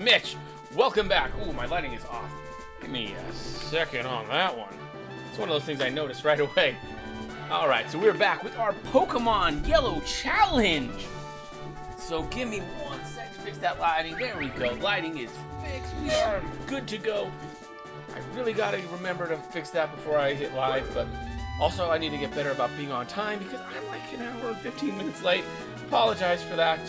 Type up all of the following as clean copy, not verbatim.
Mitch, welcome back. Ooh, my lighting is off. Give me a second on that one. It's one of those things I noticed right away. Alright, so we're back with our Pokemon Yellow Challenge. So give me 1 sec to fix that lighting. There we go. Lighting is fixed. We are good to go. I really got to remember to fix that before I hit live, but also I need to get better about being on time because I'm like an hour and 15 minutes late. Apologize for that.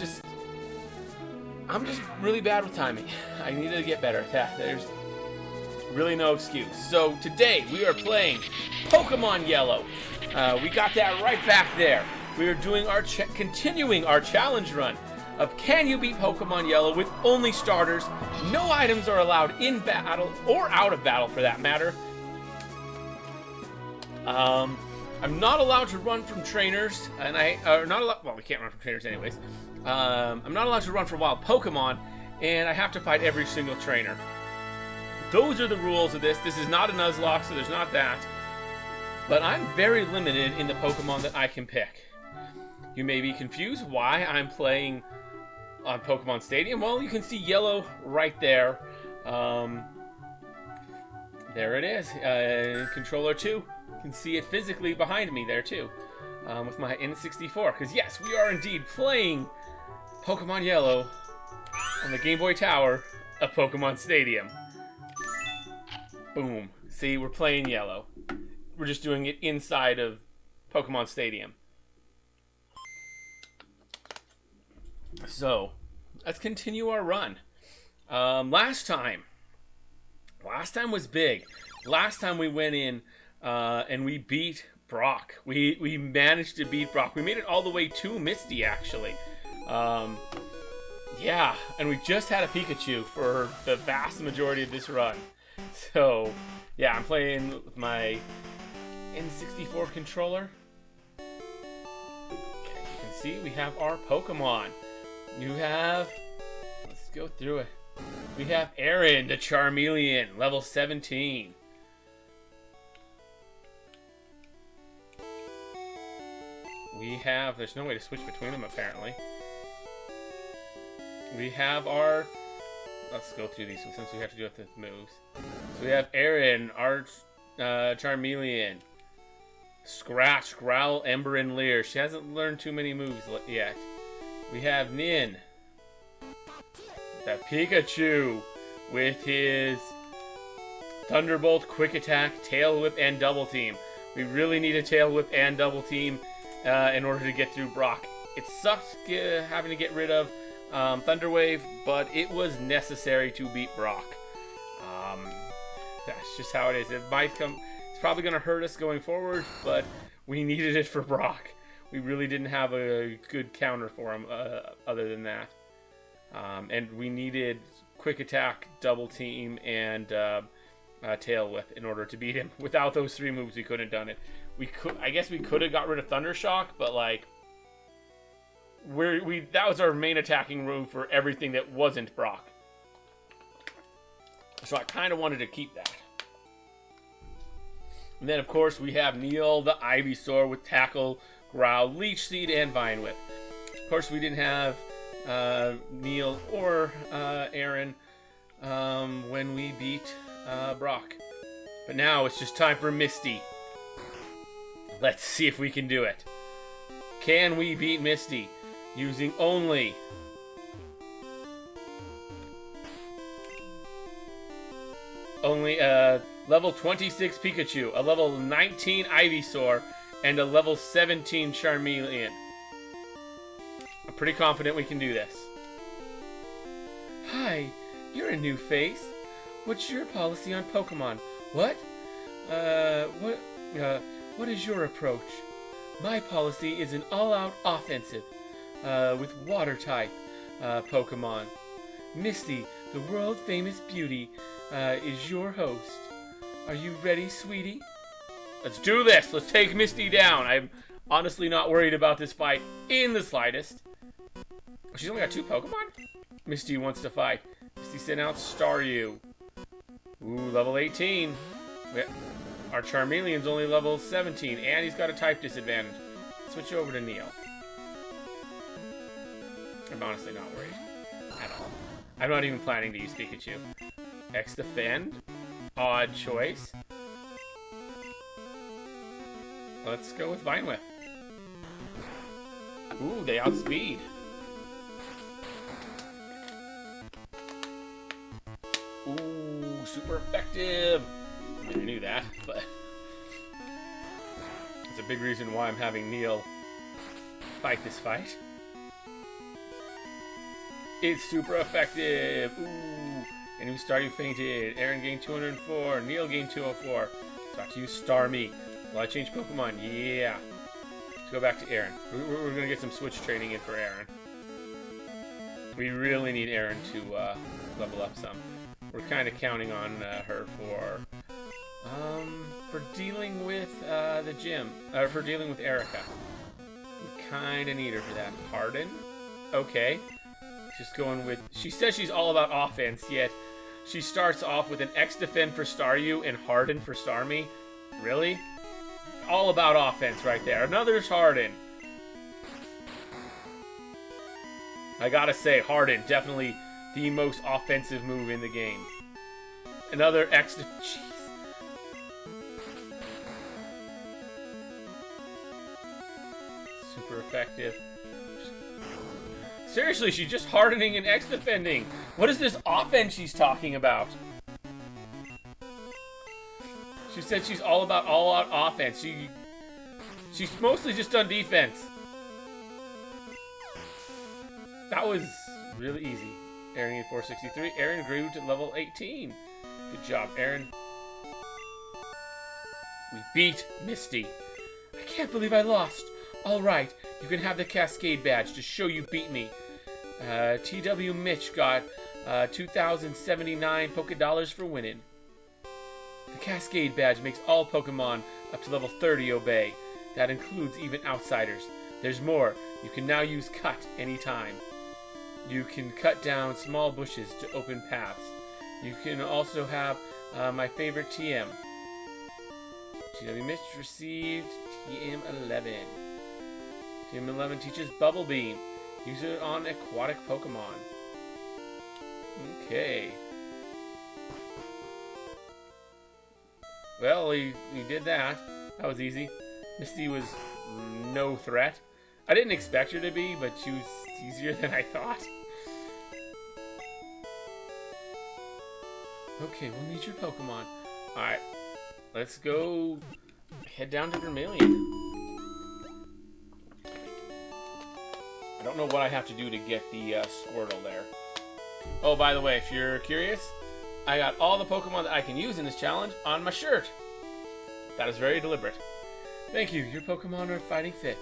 I'm just really bad with timing. I need to get better at that. There's really no excuse. So today we are playing Pokemon Yellow. We got that right back there. We are doing our continuing our challenge run of can you beat Pokemon Yellow with only starters. No items are allowed in battle or out of battle for that matter. I'm not allowed to run from trainers, and well, we can't run from trainers anyways. I'm not allowed to run from wild Pokemon, and I have to fight every single trainer. Those are the rules of this. This is not a Nuzlocke, so there's not that. But I'm very limited in the Pokemon that I can pick. You may be confused why I'm playing on Pokemon Stadium. Well, you can see yellow right there. There it is. Controller 2. You can see it physically behind me there too. With my N64. Because yes, we are indeed playing Pokemon Yellow on the Game Boy Tower of Pokemon Stadium. Boom. See, we're playing Yellow. We're just doing it inside of Pokemon Stadium. So, let's continue our run. Last time was big. Last time we went in and we beat Brock. We managed to beat Brock. We made it all the way to Misty, actually. Yeah, and we just had a Pikachu for the vast majority of this run. So, yeah, I'm playing with my N64 controller. As you can see, we have our Pokemon. Let's go through it. We have Aaron, the Charmeleon, level 17. There's no way to switch between them apparently. We have let's go through these since we have to do it with moves. So we have Aaron, our Charmeleon, Scratch, Growl, Ember, and Leer. She hasn't learned too many moves yet. We have Nin, the Pikachu, with his Thunderbolt, Quick Attack, Tail Whip, and Double Team. We really need a Tail Whip and Double Team in order to get through Brock. It sucked having to get rid of Thunder Wave, but it was necessary to beat Brock. That's just how it is. It's probably going to hurt us going forward, but we needed it for Brock. We really didn't have a good counter for him other than that. And we needed Quick Attack, Double Team, and Tail Whip in order to beat him. Without those 3 moves, we couldn't have done it. I guess we could have got rid of Thunder Shock, but like that was our main attacking move for everything that wasn't Brock. So I kind of wanted to keep that. And then of course we have Neil, the Ivysaur, with Tackle, Growl, Leech Seed, and Vine Whip. Of course we didn't have Neil or Aaron when we beat Brock. But now it's just time for Misty. Let's see if we can do it. Can we beat Misty using only level 26 Pikachu, a level 19 Ivysaur, and a level 17 Charmeleon? I'm pretty confident we can do this. Hi, you're a new face. What's your policy on Pokemon? What is your approach? My policy is an all-out offensive, with Water-type Pokemon. Misty, the world-famous beauty, is your host. Are you ready, sweetie? Let's do this! Let's take Misty down! I'm honestly not worried about this fight in the slightest. She's only got 2 Pokemon? Misty wants to fight. Misty sent out Staryu. Ooh, level 18. Our Charmeleon's only level 17, and he's got a type disadvantage. Switch over to Neil. I'm honestly not worried at all. I'm not even planning to use Pikachu. X defend. Odd choice. Let's go with Vine Whip. Ooh, they outspeed. Ooh, super effective. I mean, I knew that, but it's a big reason why I'm having Neil fight this fight. It's super effective. Ooh. Enemy Staryu fainted. Aaron gained 204. Neil gained 204. So I have to use Starmie. Will I change Pokemon? Yeah. Let's go back to Aaron. We're going to get some switch training in for Aaron. We really need Aaron to level up some. We're kind of counting on her for dealing with the gym. For dealing with Erica. We kind of need her for that. Harden? Okay. Just going with... She says she's all about offense, yet she starts off with an X defend for Staryu and Harden for Starmie. Really? All about offense right there. Another Harden. I gotta say, Harden, definitely the most offensive move in the game. Another X... Jeez. Super effective. Seriously, she's just hardening and X defending. What is this offense she's talking about? She said she's all about all-out offense. She's mostly just done defense. That was really easy. Aaron at 463. Aaron grew to level 18. Good job, Aaron. We beat Misty. I can't believe I lost. All right, you can have the Cascade badge to show you beat me. TW Mitch got 2,079 Poké-Dollars for winning. The Cascade badge makes all Pokemon up to level 30 obey. That includes even outsiders. There's more. You can now use Cut anytime. You can cut down small bushes to open paths. You can also have my favorite TM. TW Mitch received TM11. TM11 teaches Bubble Beam. Use it on aquatic Pokemon. Okay. Well, we did that. That was easy. Misty was no threat. I didn't expect her to be, but she was easier than I thought. Okay, we'll need your Pokemon. Alright, let's go head down to Vermilion. I don't know what I have to do to get the Squirtle there. Oh, by the way, if you're curious, I got all the Pokemon that I can use in this challenge on my shirt. That is very deliberate. Thank you. Your Pokemon are fighting fit.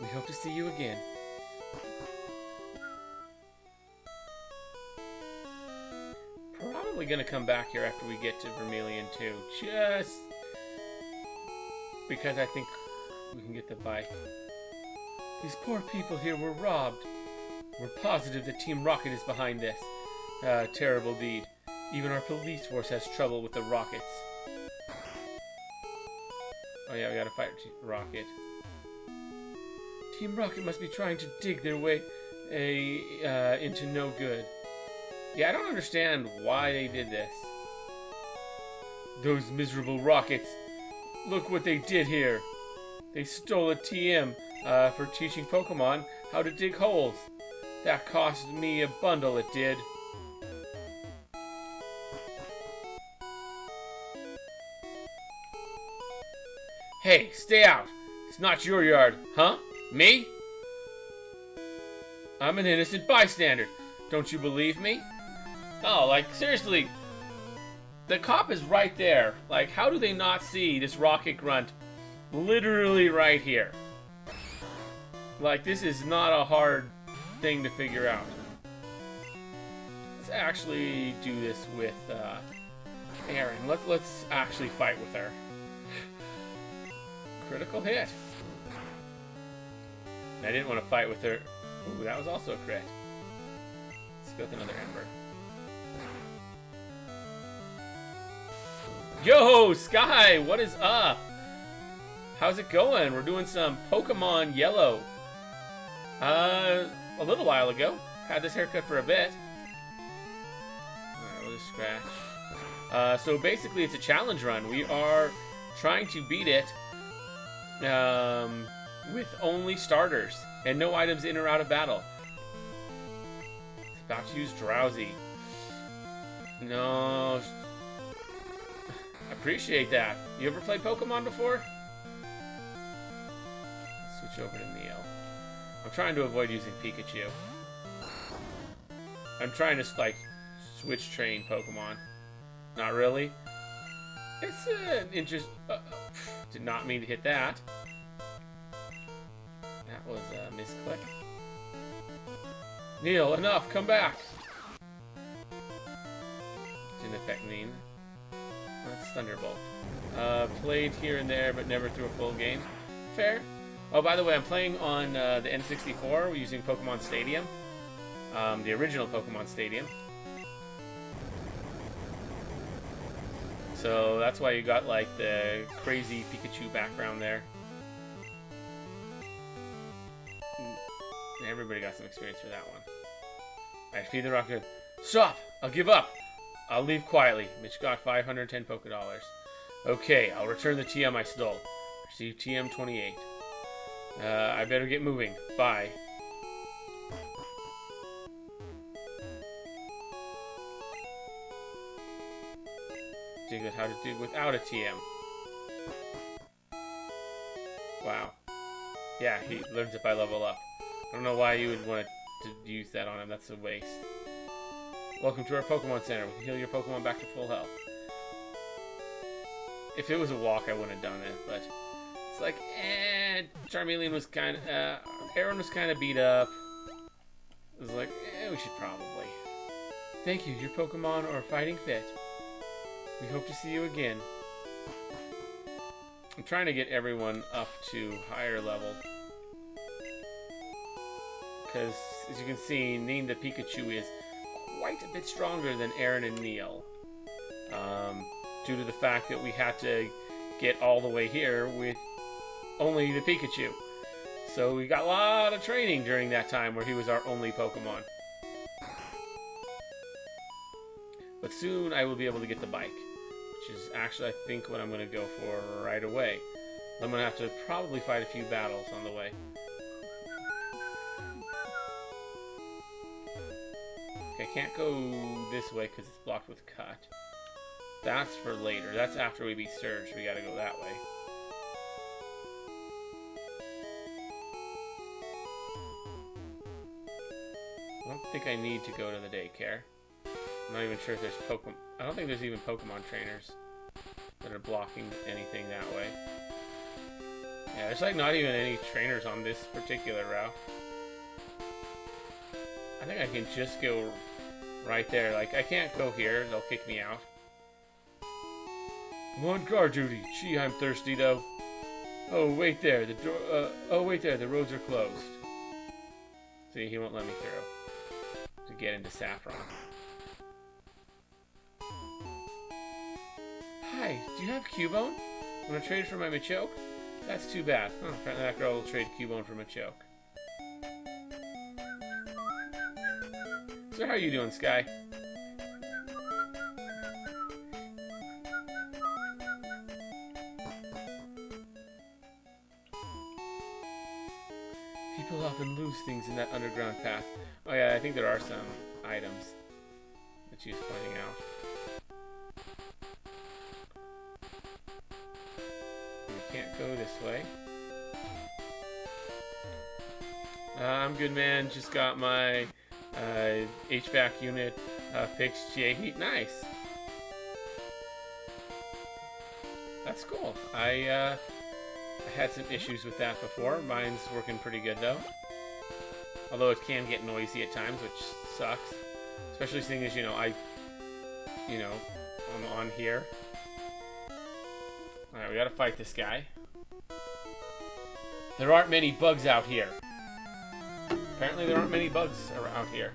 We hope to see you again. Probably going to come back here after we get to Vermilion too. Just because I think we can get the bike. These poor people here were robbed. We're positive that Team Rocket is behind this. Terrible deed. Even our police force has trouble with the Rockets. Oh yeah, we gotta fight Rocket. Team Rocket must be trying to dig their way into no good. Yeah, I don't understand why they did this. Those miserable Rockets. Look what they did here. They stole a TM for teaching Pokemon how to dig holes. That cost me a bundle, it did. Hey, stay out. It's not your yard, huh? Me? I'm an innocent bystander. Don't you believe me? Oh, like, seriously. The cop is right there. Like, how do they not see this Rocket Grunt literally right here? Like, this is not a hard thing to figure out. Let's actually do this with Aaron. Let's actually fight with her. Critical hit. And I didn't want to fight with her. Ooh, that was also a crit. Let's go with another Ember. Yo, Sky, what is up? How's it going? We're doing some Pokemon Yellow. A little while ago. had this haircut for a bit. Alright, we'll just scratch. So basically it's a challenge run. We are trying to beat it with only starters and no items in or out of battle. It's about to use Drowsy. No. I appreciate that. You ever played Pokemon before? Let's switch over to Neil. I'm trying to avoid using Pikachu. I'm trying to, like, switch train Pokemon. Not really. It's an interest. Did not mean to hit that. That was a misclick. Neil, enough! Come back! Didn't affect me. That's Thunderbolt. Played here and there, but never through a full game. Fair. Oh, by the way, I'm playing on the N64. We're using Pokemon Stadium. The original Pokemon Stadium. So that's why you got, like, the crazy Pikachu background there. And everybody got some experience for that one. Alright, feed the rocket. Stop! I'll give up! I'll leave quietly. Mitch got 510 Poké Dollars. Okay, I'll return the TM I stole. Receive TM 28. I better get moving. Bye. Diglett, how to do without a TM. Wow. Yeah, he learns it by level up. I don't know why you would want to use that on him. That's a waste. Welcome to our Pokemon Center. We can heal your Pokemon back to full health. If it was a walk, I wouldn't have done it, but it's like, Charmeleon was kind of, Aaron was kind of beat up. It was like, we should probably. Thank you. Your Pokemon are fighting fit. We hope to see you again. I'm trying to get everyone up to higher level. Because, as you can see, Neen the Pikachu is quite a bit stronger than Aaron and Neil. Due to the fact that we had to get all the way here with only the Pikachu. So we got a lot of training during that time where he was our only Pokemon. But soon I will be able to get the bike, which is actually, I think, what I'm going to go for right away. I'm going to have to probably fight a few battles on the way. Okay, I can't go this way because it's blocked with Cut. That's for later. That's after we beat Surge. We gotta go that way. I don't think I need to go to the daycare. I'm not even sure if there's Pokemon. I don't think there's even Pokemon trainers that are blocking anything that way. Yeah, there's like not even any trainers on this particular route. I think I can just go right there. Like, I can't go here. They'll kick me out. I'm on guard duty. Gee, I'm thirsty though. Oh, wait there. The door. Oh, wait there. The roads are closed. See, he won't let me through to get into Saffron. Hi, do you have Cubone? Want to trade for my Machoke? That's too bad. Huh, apparently that girl will trade Cubone for Machoke. So how are you doing, Sky? People often lose things in that underground path. Oh yeah, I think there are some items that she was pointing out. We can't go this way. I'm good, man. Just got my HVAC unit fixed. GA heat. Nice. That's cool. I had some issues with that before. Mine's working pretty good though. Although it can get noisy at times, which sucks. Especially seeing as, I'm on here. Alright, we gotta fight this guy. There aren't many bugs out here. Apparently there aren't many bugs around here.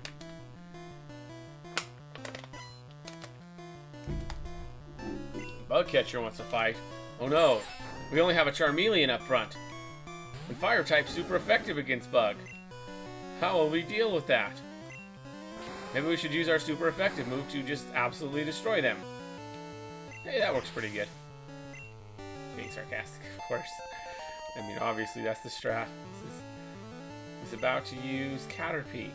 Bug catcher wants to fight. Oh no, we only have a Charmeleon up front. And fire type's super effective against bug. How will we deal with that? Maybe we should use our super effective move to just absolutely destroy them. Hey, that works pretty good. Being sarcastic, of course. I mean, obviously, that's the strat. He's about to use Caterpie.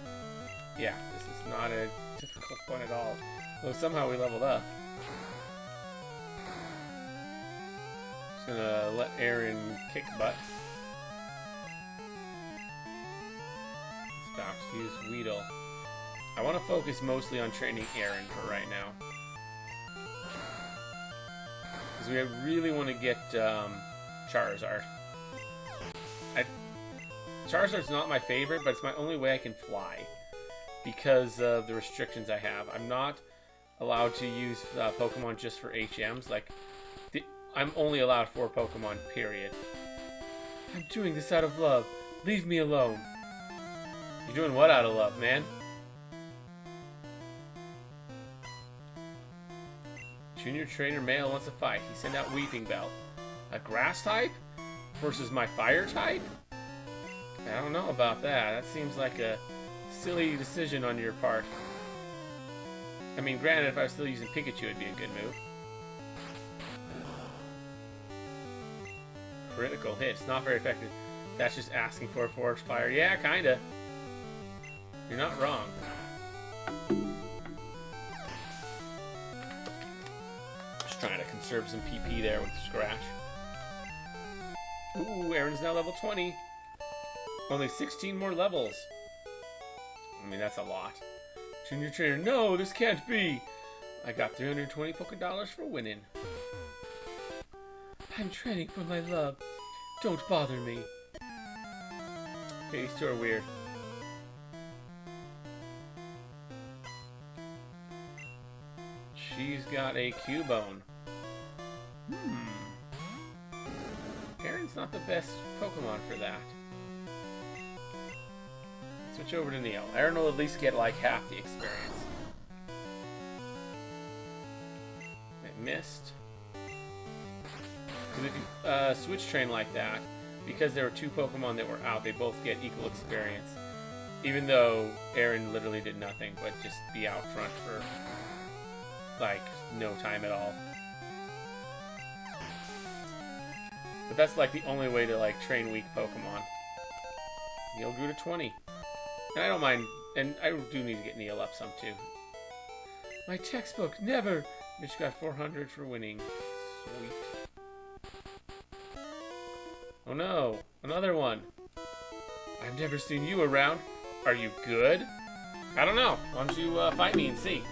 Yeah, this is not a difficult one at all. Though somehow we leveled up. Just gonna let Aaron kick butt. He's about to use Weedle. I want to focus mostly on training Aaron for right now. Because we really want to get Charizard. Charizard's not my favorite, but it's my only way I can fly. Because of the restrictions I have. I'm not allowed to use Pokemon just for HMs. Like, I'm only allowed 4 Pokemon, period. I'm doing this out of love. Leave me alone. You're doing what out of love, man? Junior Trainer Male wants to fight. He sent out Weeping Bell. A grass type versus my fire type? I don't know about that. That seems like a silly decision on your part. I mean, granted, if I was still using Pikachu, it'd be a good move. Critical hit. It's not very effective. That's just asking for a Forest Fire. Yeah, kinda. You're not wrong. Just trying to conserve some PP there with Scratch. Ooh, Aaron's now level 20. Only 16 more levels. I mean, that's a lot. Junior Trainer, no, this can't be. I got 320 Poké-Dollars for winning. I'm training for my love. Don't bother me. Okay, these two are weird. She's got a Cubone. Aaron's not the best Pokemon for that. Switch over to Neil. Aaron will at least get like half the experience. It missed. Because if you switch train like that, because there were 2 Pokemon that were out, they both get equal experience. Even though Aaron literally did nothing but just be out front for like no time at all. But that's like the only way to like train weak Pokemon. Neil grew to 20. And I don't mind, and I do need to get Neil up some too. My textbook, never! Mitch got 400 for winning. Sweet. Oh no, another one. I've never seen you around. Are you good? I don't know. Why don't you fight me and see?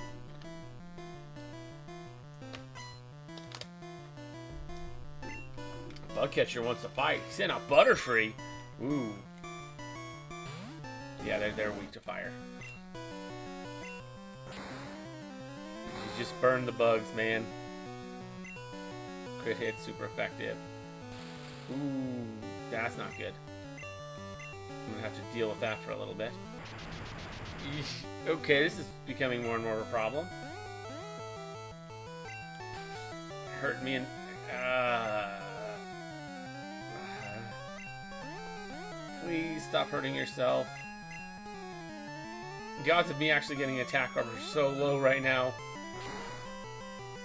Bugcatcher wants to fight. He sent out Butterfree. Ooh. Yeah, they're weak to fire. You just burn the bugs, man. Crit hit, super effective. Ooh, that's not good. I'm gonna have to deal with that for a little bit. Eesh. Okay, this is becoming more and more of a problem. Hurt me and please stop hurting yourself. The odds of me actually getting attack armor are so low right now.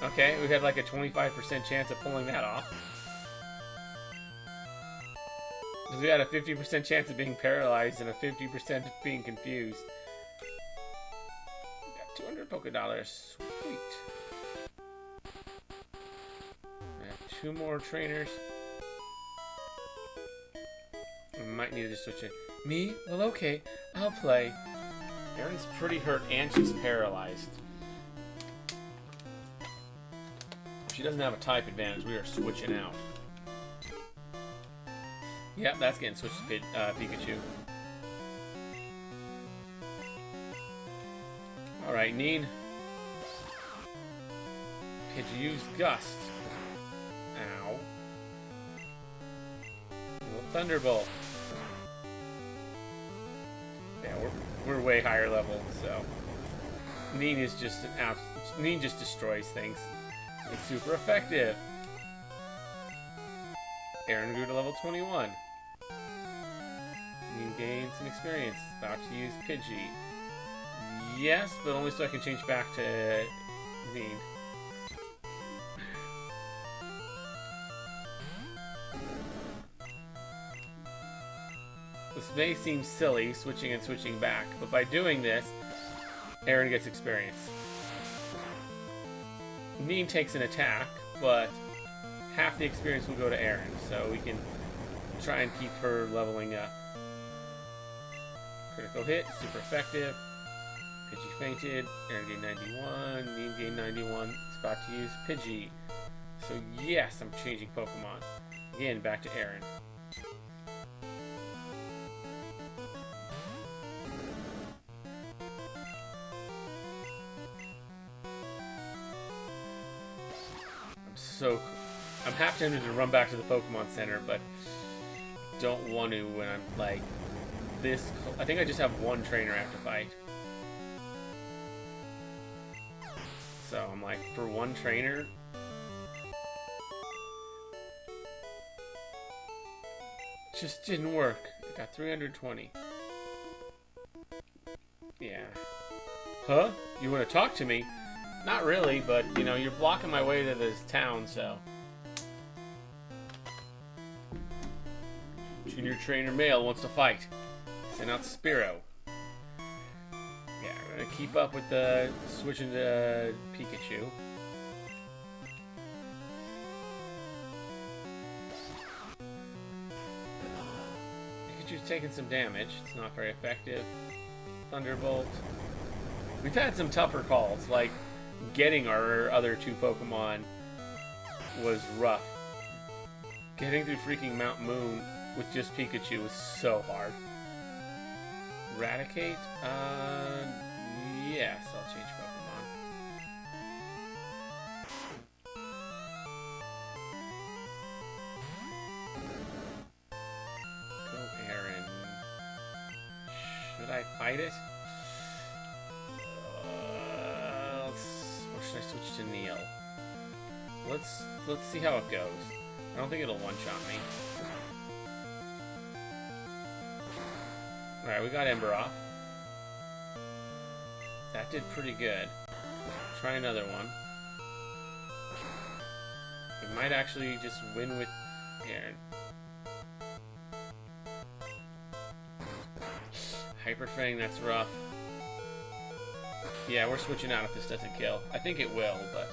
Okay, we had like a 25% chance of pulling that off. Because we had a 50% chance of being paralyzed and a 50% of being confused. We got 200 Poké-Dollars. Sweet. I have 2 more trainers. We might need to switch it. Me? Well, okay. I'll play. Erin's pretty hurt and she's paralyzed. If she doesn't have a type advantage, we are switching out. Yep, that's getting switched to Pikachu. Alright, Neen. Could you use Gust? Ow. Little Thunderbolt. Yeah, we're way higher level, so Neen is just an Neen just destroys things. It's super effective. Aaron grew to level 21. Neen gains some experience. About to use Pidgey. Yes, but only so I can change back to Need. This may seem silly, switching and switching back, but by doing this, Aaron gets experience. Neen takes an attack, but half the experience will go to Aaron, so we can try and keep her leveling up. Critical hit, super effective. Pidgey fainted, Aaron gained 91, Neen gained 91. It's about to use Pidgey. So yes, I'm changing Pokemon. Again, back to Aaron. I'm half tempted to run back to the Pokemon Center, but don't want to when I'm like this. I think I just have one trainer I have to fight. So I'm like, for one trainer, it just didn't work. I got 320. Yeah. Huh? You want to talk to me? Not really, but, you know, you're blocking my way to this town, so. Junior Trainer Male wants to fight. Send out Spearow. Yeah, we're gonna keep up with the switching to Pikachu. Pikachu's taking some damage. It's not very effective. Thunderbolt. We've had some tougher calls, like getting our other two Pokemon was rough. Getting through freaking Mount Moon with just Pikachu was so hard. Eradicate? Yes, I'll change Pokemon. Go Aaron. Should I fight it? Or should I switch to Neil? Let's see how it goes. I don't think it'll one-shot me. Alright, we got Ember off. That did pretty good. Try another one. We might actually just win with Aaron. Hyper Fang, that's rough. Yeah, we're switching out if this doesn't kill. I think it will, but...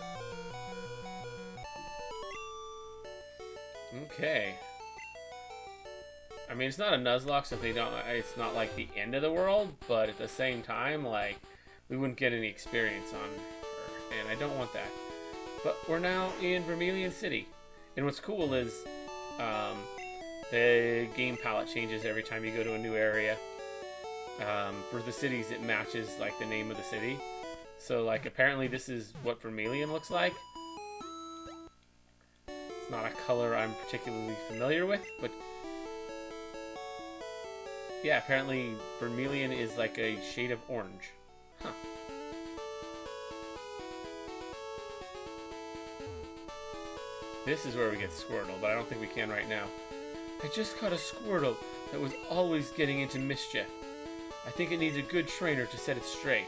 Okay. I mean, it's not a Nuzlocke, so if they don't... It's not, like, the end of the world, but at the same time, like, we wouldn't get any experience on her, and I don't want that. But we're now in Vermilion City. And what's cool is, the game palette changes every time you go to a new area. For the cities, it matches, like, the name of the city. So, like, apparently this is what Vermilion looks like. It's not a color I'm particularly familiar with, but... Yeah, apparently Vermilion is like a shade of orange. Huh. This is where we get Squirtle, but I don't think we can right now. I just caught a Squirtle that was always getting into mischief. I think it needs a good trainer to set it straight.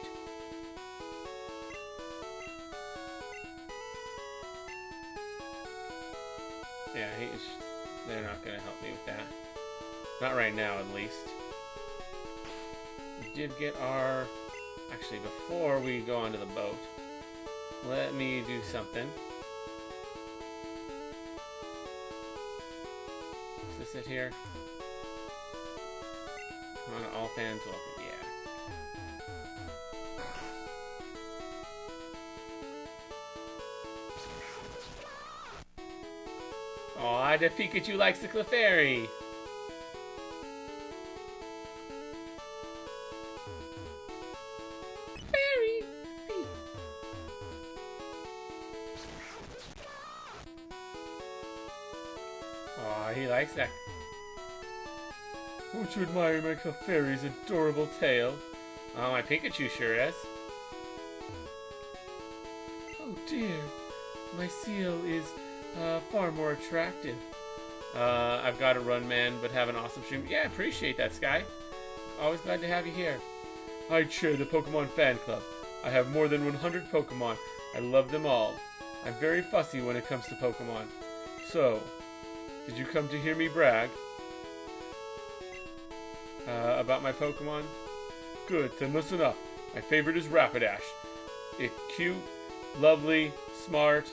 Yeah, they're not going to help me with that. Not right now, at least. We did get our... Actually, before we go onto the boat, let me do something. Is this it here? Come on, all fans welcome. Yeah. Aw, the Pikachu likes the Clefairy. Aw, he likes that. Won't you admire my Clefairy's adorable tail? Oh, my Pikachu sure is. Oh dear, my seal is far more attractive. I've got to run, man, but have an awesome stream. Yeah, I appreciate that, Sky. Always glad to have you here. I chair the Pokemon Fan Club. I have more than 100 Pokemon. I love them all. I'm very fussy when it comes to Pokemon. So, did you come to hear me brag? About my Pokemon? Good, then listen up. My favorite is Rapidash. It's cute, lovely, smart,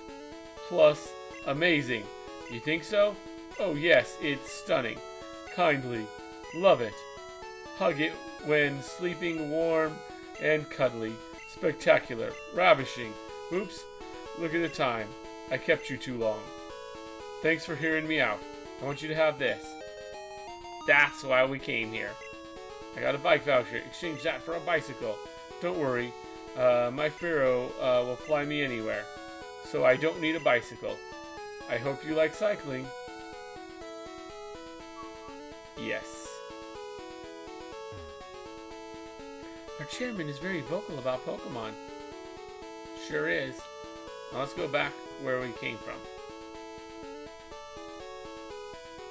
plus amazing. You think so? Oh yes, it's stunning. Kindly. Love it. Hug it when sleeping, warm and cuddly. Spectacular. Ravishing. Oops. Look at the time. I kept you too long. Thanks for hearing me out. I want you to have this. That's why we came here. I got a bike voucher. Exchange that for a bicycle. Don't worry. My Pharaoh will fly me anywhere. So I don't need a bicycle. I hope you like cycling. Yes. Our chairman is very vocal about Pokemon. Sure is. Now let's go back where we came from.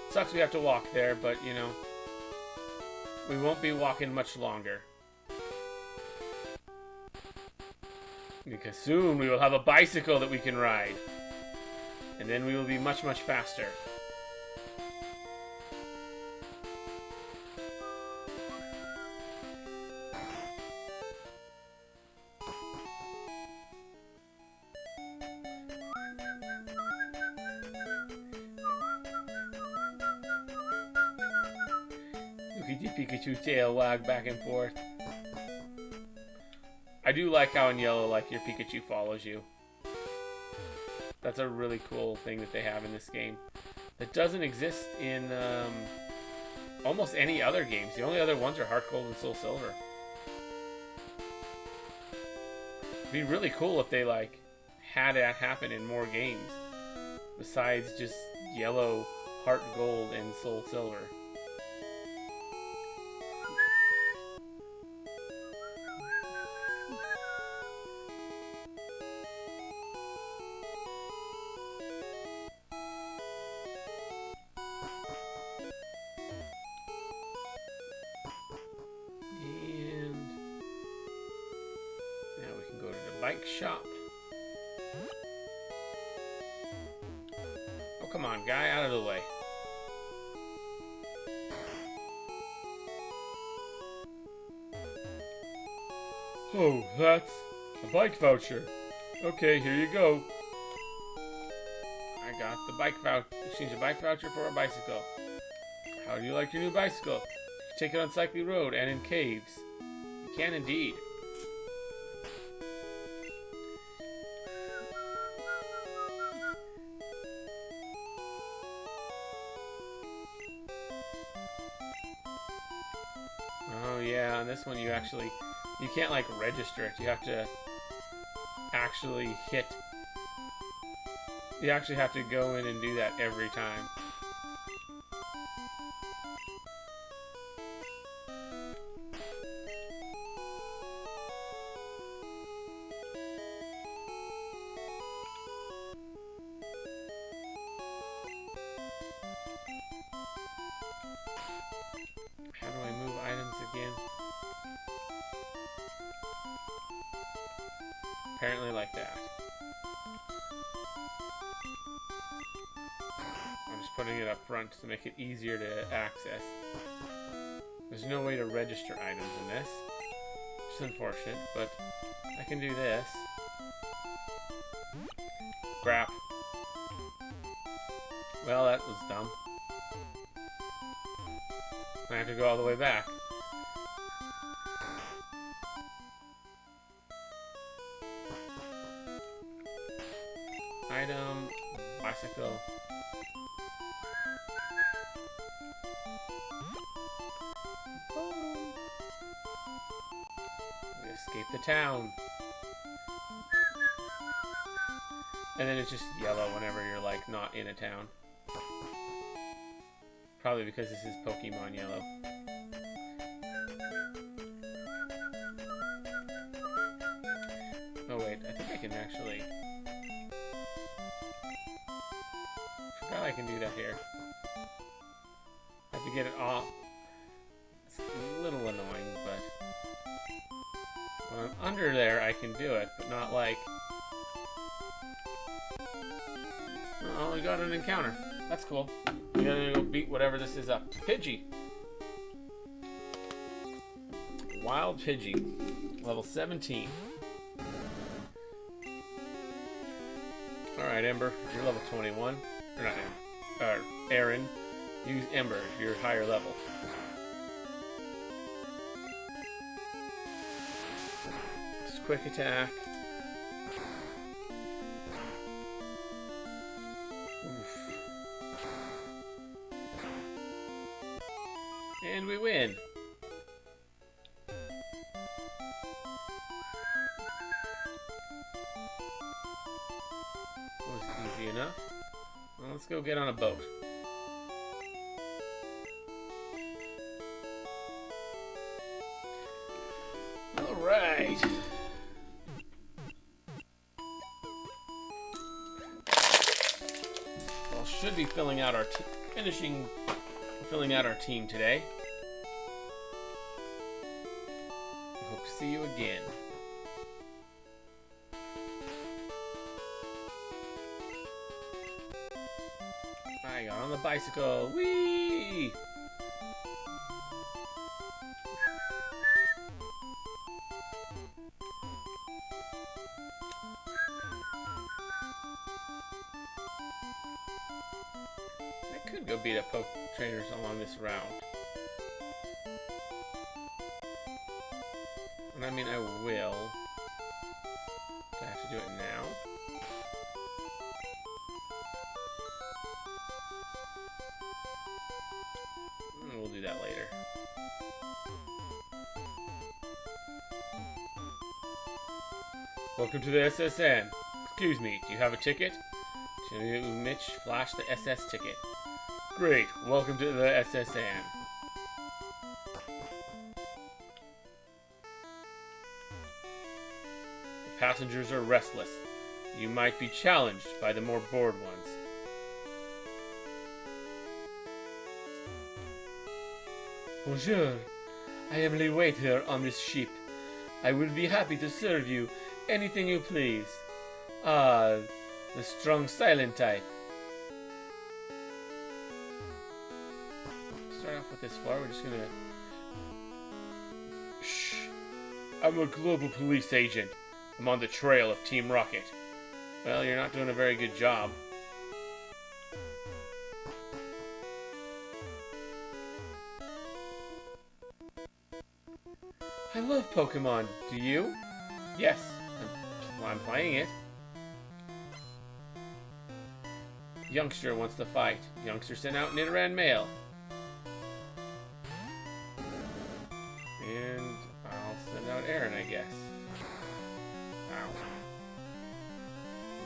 Sucks we have to walk there, but you know, we won't be walking much longer. Because soon we will have a bicycle that we can ride. And then we will be much, much faster. Look at your Pikachu tail wag back and forth. I do like how in yellow, like, your Pikachu follows you. That's a really cool thing that they have in this game. That doesn't exist in almost any other games. The only other ones are Heart Gold and Soul Silver. It'd be really cool if they, like, had that happen in more games. Besides just Yellow, Heart Gold, and Soul Silver. Bike shop. Oh, come on, guy, out of the way. Oh, that's a bike voucher. Okay, here you go. I got the bike voucher. Exchange a bike voucher for a bicycle. How do you like your new bicycle? You can take it on Cycling Road and in caves. You can indeed. Oh yeah, on this one you can't like register it. You have to actually hit. You actually have to go in and do that every time. How do I move items again? Apparently like that. I'm just putting it up front to make it easier to access. There's no way to register items in this, which is unfortunate, but I can do this. Crap. Well, that was dumb. I have to go all the way back. Item, bicycle. Boom. We escape the town. And then it's just yellow whenever you're like not in a town. Probably because this is Pokemon Yellow. Oh wait, I think I can actually... Forgot I can do that here. I have to get it off. It's a little annoying, but... When I'm under there, I can do it, but not like... Oh, we got an encounter. That's cool. We gotta go beat whatever this is up. Pidgey. Wild Pidgey. Level 17. Alright, Ember. You're level 21. Or not Ember. Aaron. Use Ember if you're higher level. Just quick attack. Oof. And we win. Was easy enough. Well, let's go get on a boat. Alright. Well, should be filling out our filling out our team today. Hope to see you again. I got on the bicycle. Whee! I could go beat up poke trainers along this route. And I mean, I will. Do I have to do it now? We'll do that later. Welcome to the SSN. Excuse me, do you have a ticket? To Mitch, flash the SS ticket. Great, welcome to the SSN. The passengers are restless. You might be challenged by the more bored ones. Bonjour, I am the waiter on this ship. I will be happy to serve you anything you please. Ah, the strong silent type. Start off with this floor, we're just gonna... Shh. I'm a global police agent. I'm on the trail of Team Rocket. Well, you're not doing a very good job. I love Pokemon. Do you? Yes. I'm playing it. Youngster wants to fight. Youngster sent out Nidoran mail. And I'll send out Aaron, I guess. Ow.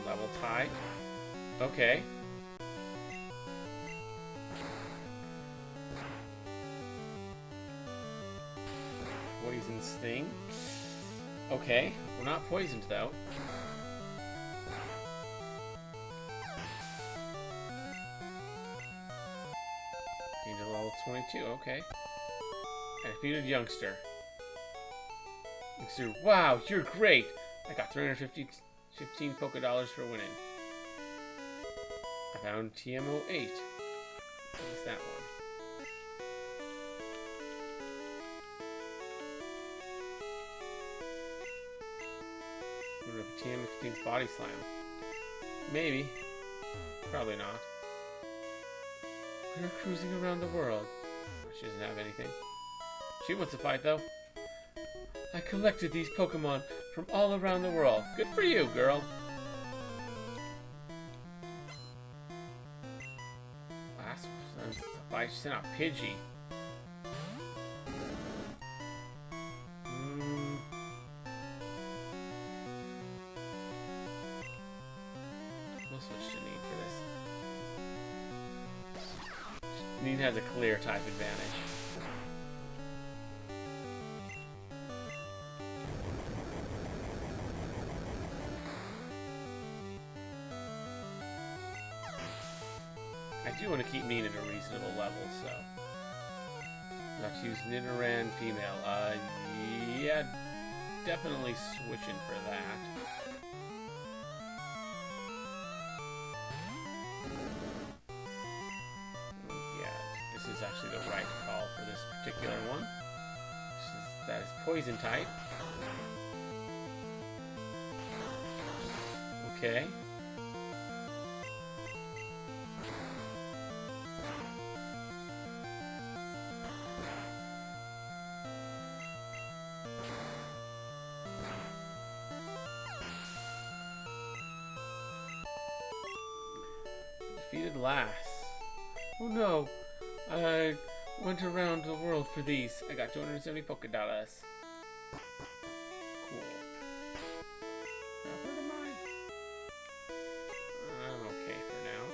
Level tie. Okay. Poison Sting. Okay, we're not poisoned though. Need a level 22, okay. I defeated Youngster. Youngster, wow, you're great! I got 315 Poké Dollars for winning. I found TMO8. What's that one? TM contains Body Slam. Maybe. Probably not. We're cruising around the world. She doesn't have anything. She wants to fight, though. I collected these Pokemon from all around the world. Good for you, girl. Last fight, she sent out Pidgey. Neen has a clear type advantage. I do want to keep Neen at a reasonable level, so... Not to use Nidoran female. Yeah, definitely switching for that. Yeah, this is actually the right call for this particular one. That is poison type. Okay. Defeated Lass. Oh no, I went around the world for these. I got 270 Poké Dollars. Cool. Now where am I? I'm okay for now.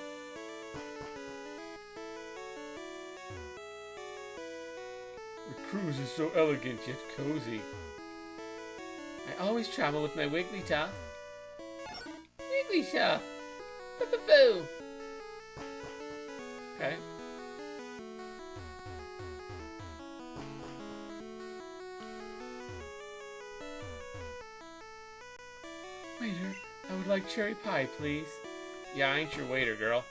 The cruise is so elegant yet cozy. I always travel with my Wigglytuff. Wigglytuff! Boo-boo-boo! Okay. Waiter, I would like cherry pie, please. Yeah, I ain't your waiter, girl.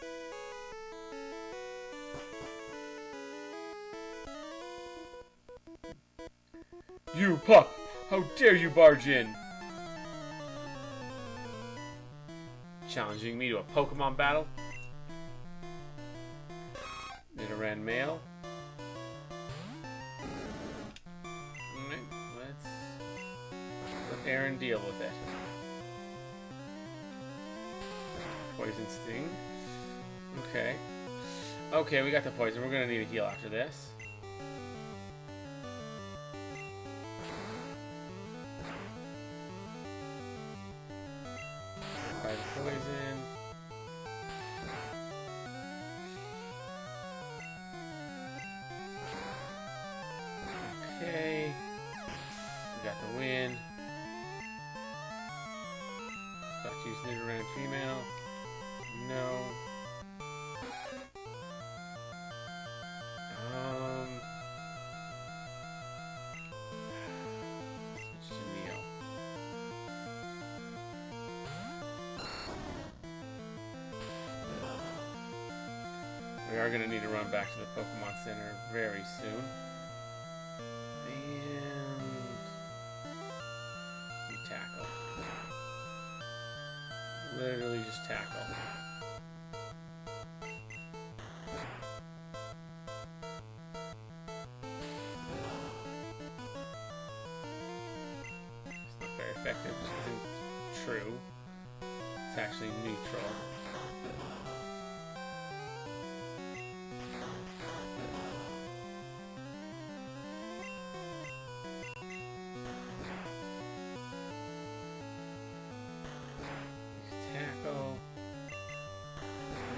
You pup! How dare you barge in? Challenging me to a Pokemon battle? Nidoran male. Alright, let's let Aaron deal with it. Poison sting. Okay. Okay, we got the poison. We're gonna need a heal after this. Apply the poison. Okay. We got the win. About to use Nidoran female. No. Switch to Neo. We are going to need to run back to the Pokemon Center very soon. And we tackle. Literally just tackle. It's not very effective, which isn't true. It's actually neutral. Tackle.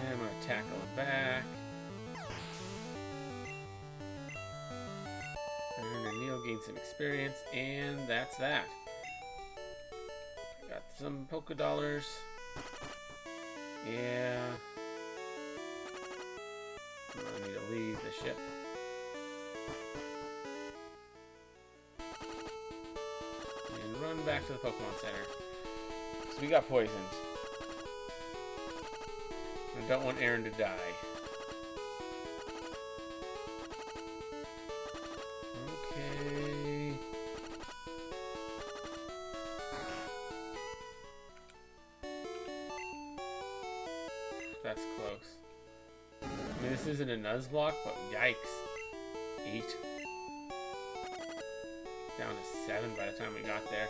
And I'm going to tackle him back. And Neil gained some experience, and that's that. Got some Poké Dollars. Yeah. I need to leave the ship. And run back to the Pokemon Center. So we got poisoned. I don't want Aaron to die. Okay. That's close. I mean, this isn't a Nuzlocke, but yikes. 8. Down to 7 by the time we got there.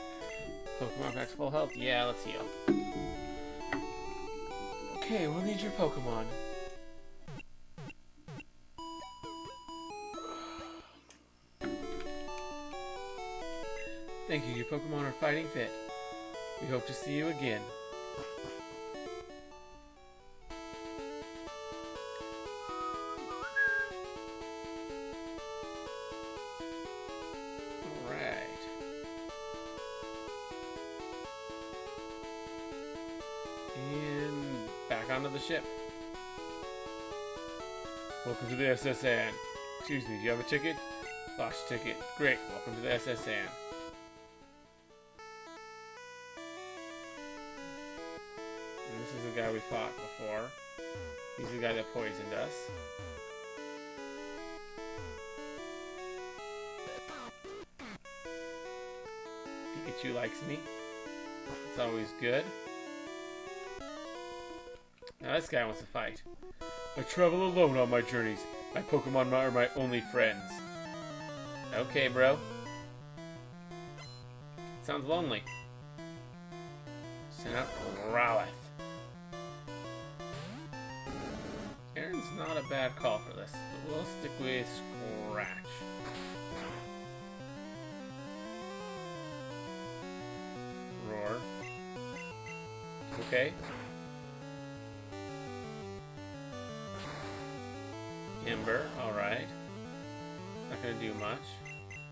Pokemon Pack's full health? Yeah, let's heal. Okay, we'll need your Pokemon. Thank you, your Pokemon are fighting fit. We hope to see you again. Alright. And back onto the ship. Welcome to the SS Anne. Excuse me, do you have a ticket? Lost your ticket. Great, welcome to the SS Anne. And this is the guy we fought before. He's the guy that poisoned us. Pikachu likes me. It's always good. Now this guy wants to fight. I travel alone on my journeys. My Pokemon are my only friends. Okay, bro. Sounds lonely. Send out Growlithe. Aaron's not a bad call for this, but we'll stick with Scratch. Roar. Okay. Ember, alright. Not gonna do much.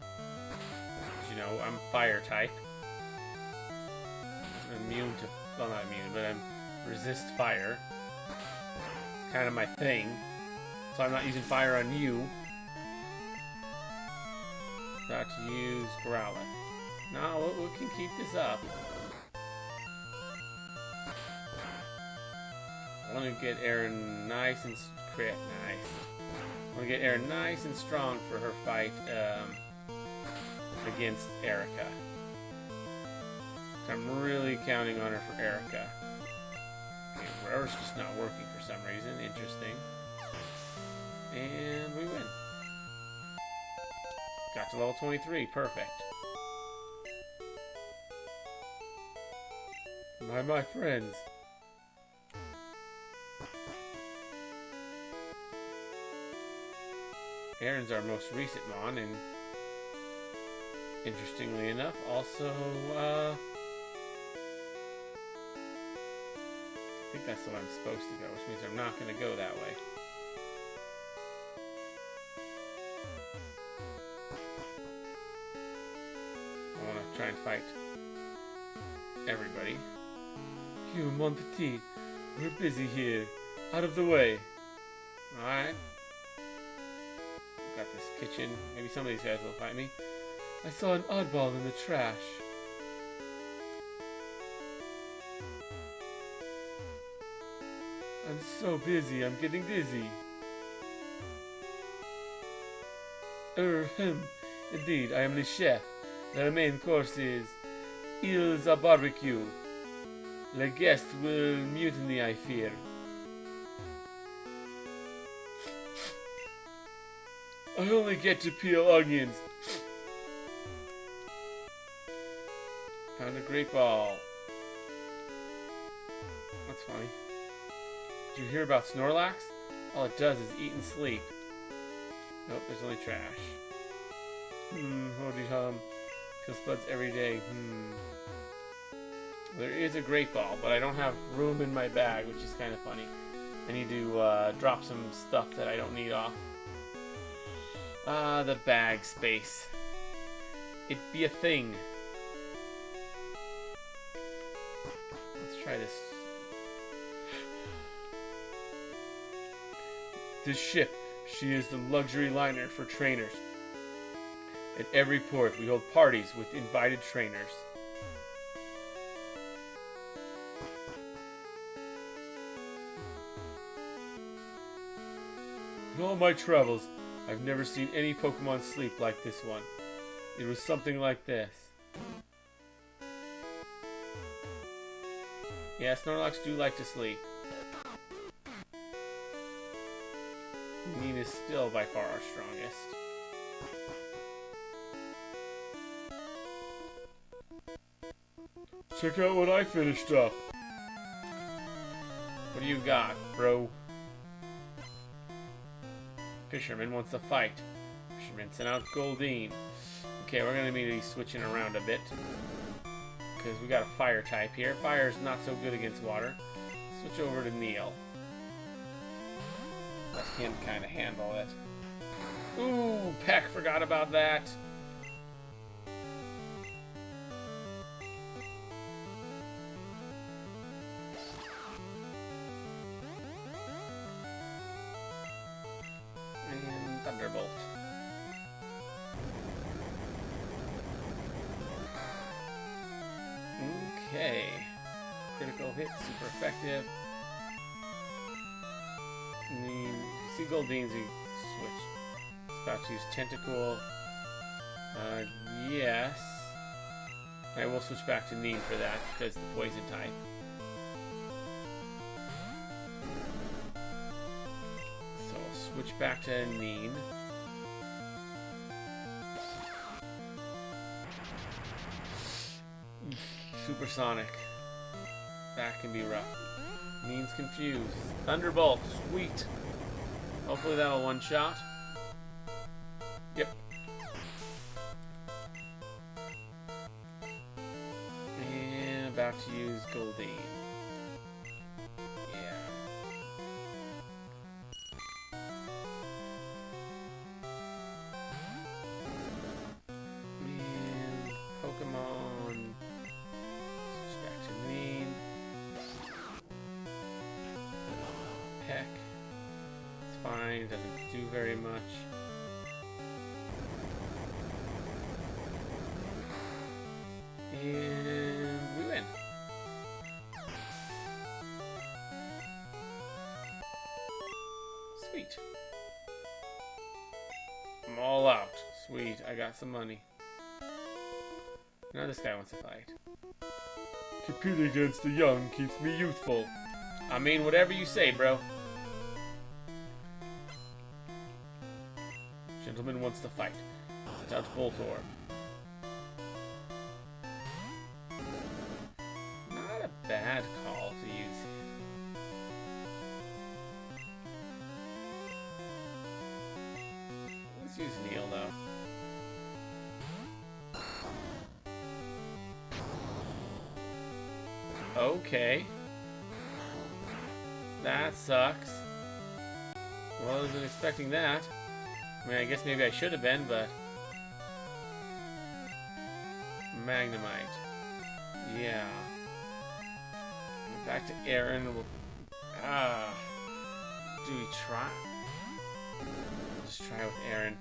As you know, I'm fire type. I'm immune to, well, not immune, but I'm resist fire. Kind of my thing. So I'm not using fire on you. Got to use Growlithe. No, we can keep this up. I want to get Erin nice and crit. Nice. I want to get Erin nice and strong for her fight against Erica. I'm really counting on her for Erica. Okay, Roar's just not working for some reason. Interesting. And we win. Got to level 23. Perfect. My friends. Aaron's our most recent Mon, and interestingly enough, also, I think that's the way I'm supposed to go, which means I'm not going to go that way. I want to try and fight everybody. You, mon petit, we're busy here. Out of the way. Alright. Got this kitchen. Maybe some of these guys will fight me. I saw an oddball in the trash. I'm so busy, I'm getting dizzy. Indeed, I am the chef. The main course is Il's a barbecue. The guest will mutiny, I fear. I only get to peel onions. Found a great ball. That's funny. Did you hear about Snorlax? All it does is eat and sleep. Nope, there's only trash. Hody hum. Kill spuds every day. There is a great ball, but I don't have room in my bag, which is kind of funny. I need to drop some stuff that I don't need off. The bag space. It'd be a thing. Let's try this. This ship, she is the luxury liner for trainers. At every port, we hold parties with invited trainers. In all my travels, I've never seen any Pokemon sleep like this one. It was something like this. Yeah, Snorlax do like to sleep. Mean is still by far our strongest. Check out what I finished up. What do you got, bro? Fisherman wants to fight. Fisherman sent out Goldeen. Okay, we're going to be switching around a bit. Because we got a fire type here. Fire is not so good against water. Switch over to Neil. Let him kind of handle it. Ooh, Peck, forgot about that. And Thunderbolt. Okay. Critical critical hit, super effective. And then you see Goldeens, you switch. It's about to use Tentacool. Yes. I will switch back to Neen for that because the poison type. So I'll switch back to Neen. Supersonic. That can be rough. Neen's confused. Thunderbolt, sweet. Hopefully that'll one-shot. Yep. And about to use Goldeen. Yeah. And Pokemon. Switch back to Neen. Peck. It's fine, doesn't do very much. And we win. Sweet. I'm all out. Sweet, I got some money. Now this guy wants to fight. Competing against the young keeps me youthful. I mean, whatever you say, bro. Gentleman wants to fight. It's out Voltorb. Not a bad call to use. Let's use Neil, though. Okay. That sucks. Well, I wasn't expecting that. I mean, I guess maybe I should have been, but... Magnemite. Yeah. Back to Aaron. We'll... Do we try? Just try with Aaron.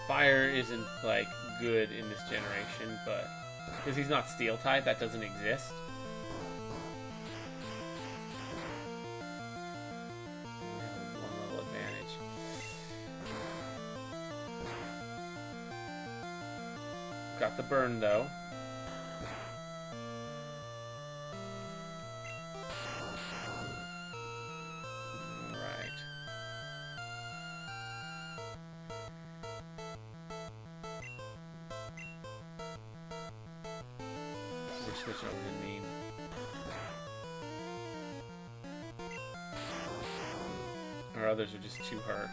Fire isn't, like, good in this generation, but... Because he's not Steel type, that doesn't exist. Got the burn, though. Alright. We'll switch over to Neen. Our others are just too hurt.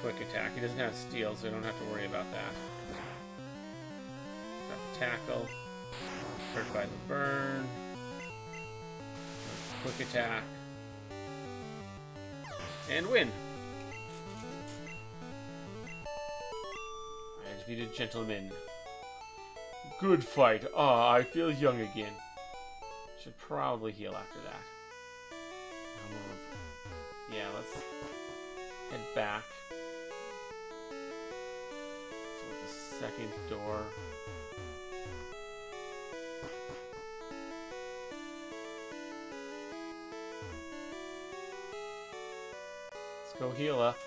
Quick attack. He doesn't have steel, so I don't have to worry about that. Got the tackle. Hurt by the burn. Quick attack. And win! I defeated Gentleman. Good fight. Ah, I feel young again. Should probably heal after that. Yeah, let's head back. Second door. Let's go heal up.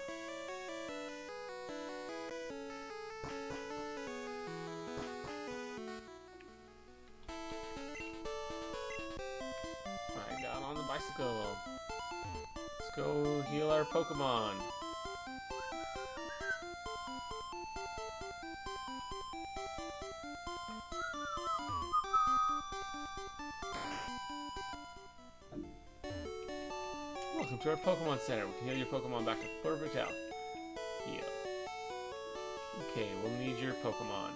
I got on the bicycle. Let's go heal our Pokemon. Welcome to our Pokemon Center. We can heal your Pokemon back to perfect health. Heal. Okay, we'll need your Pokemon.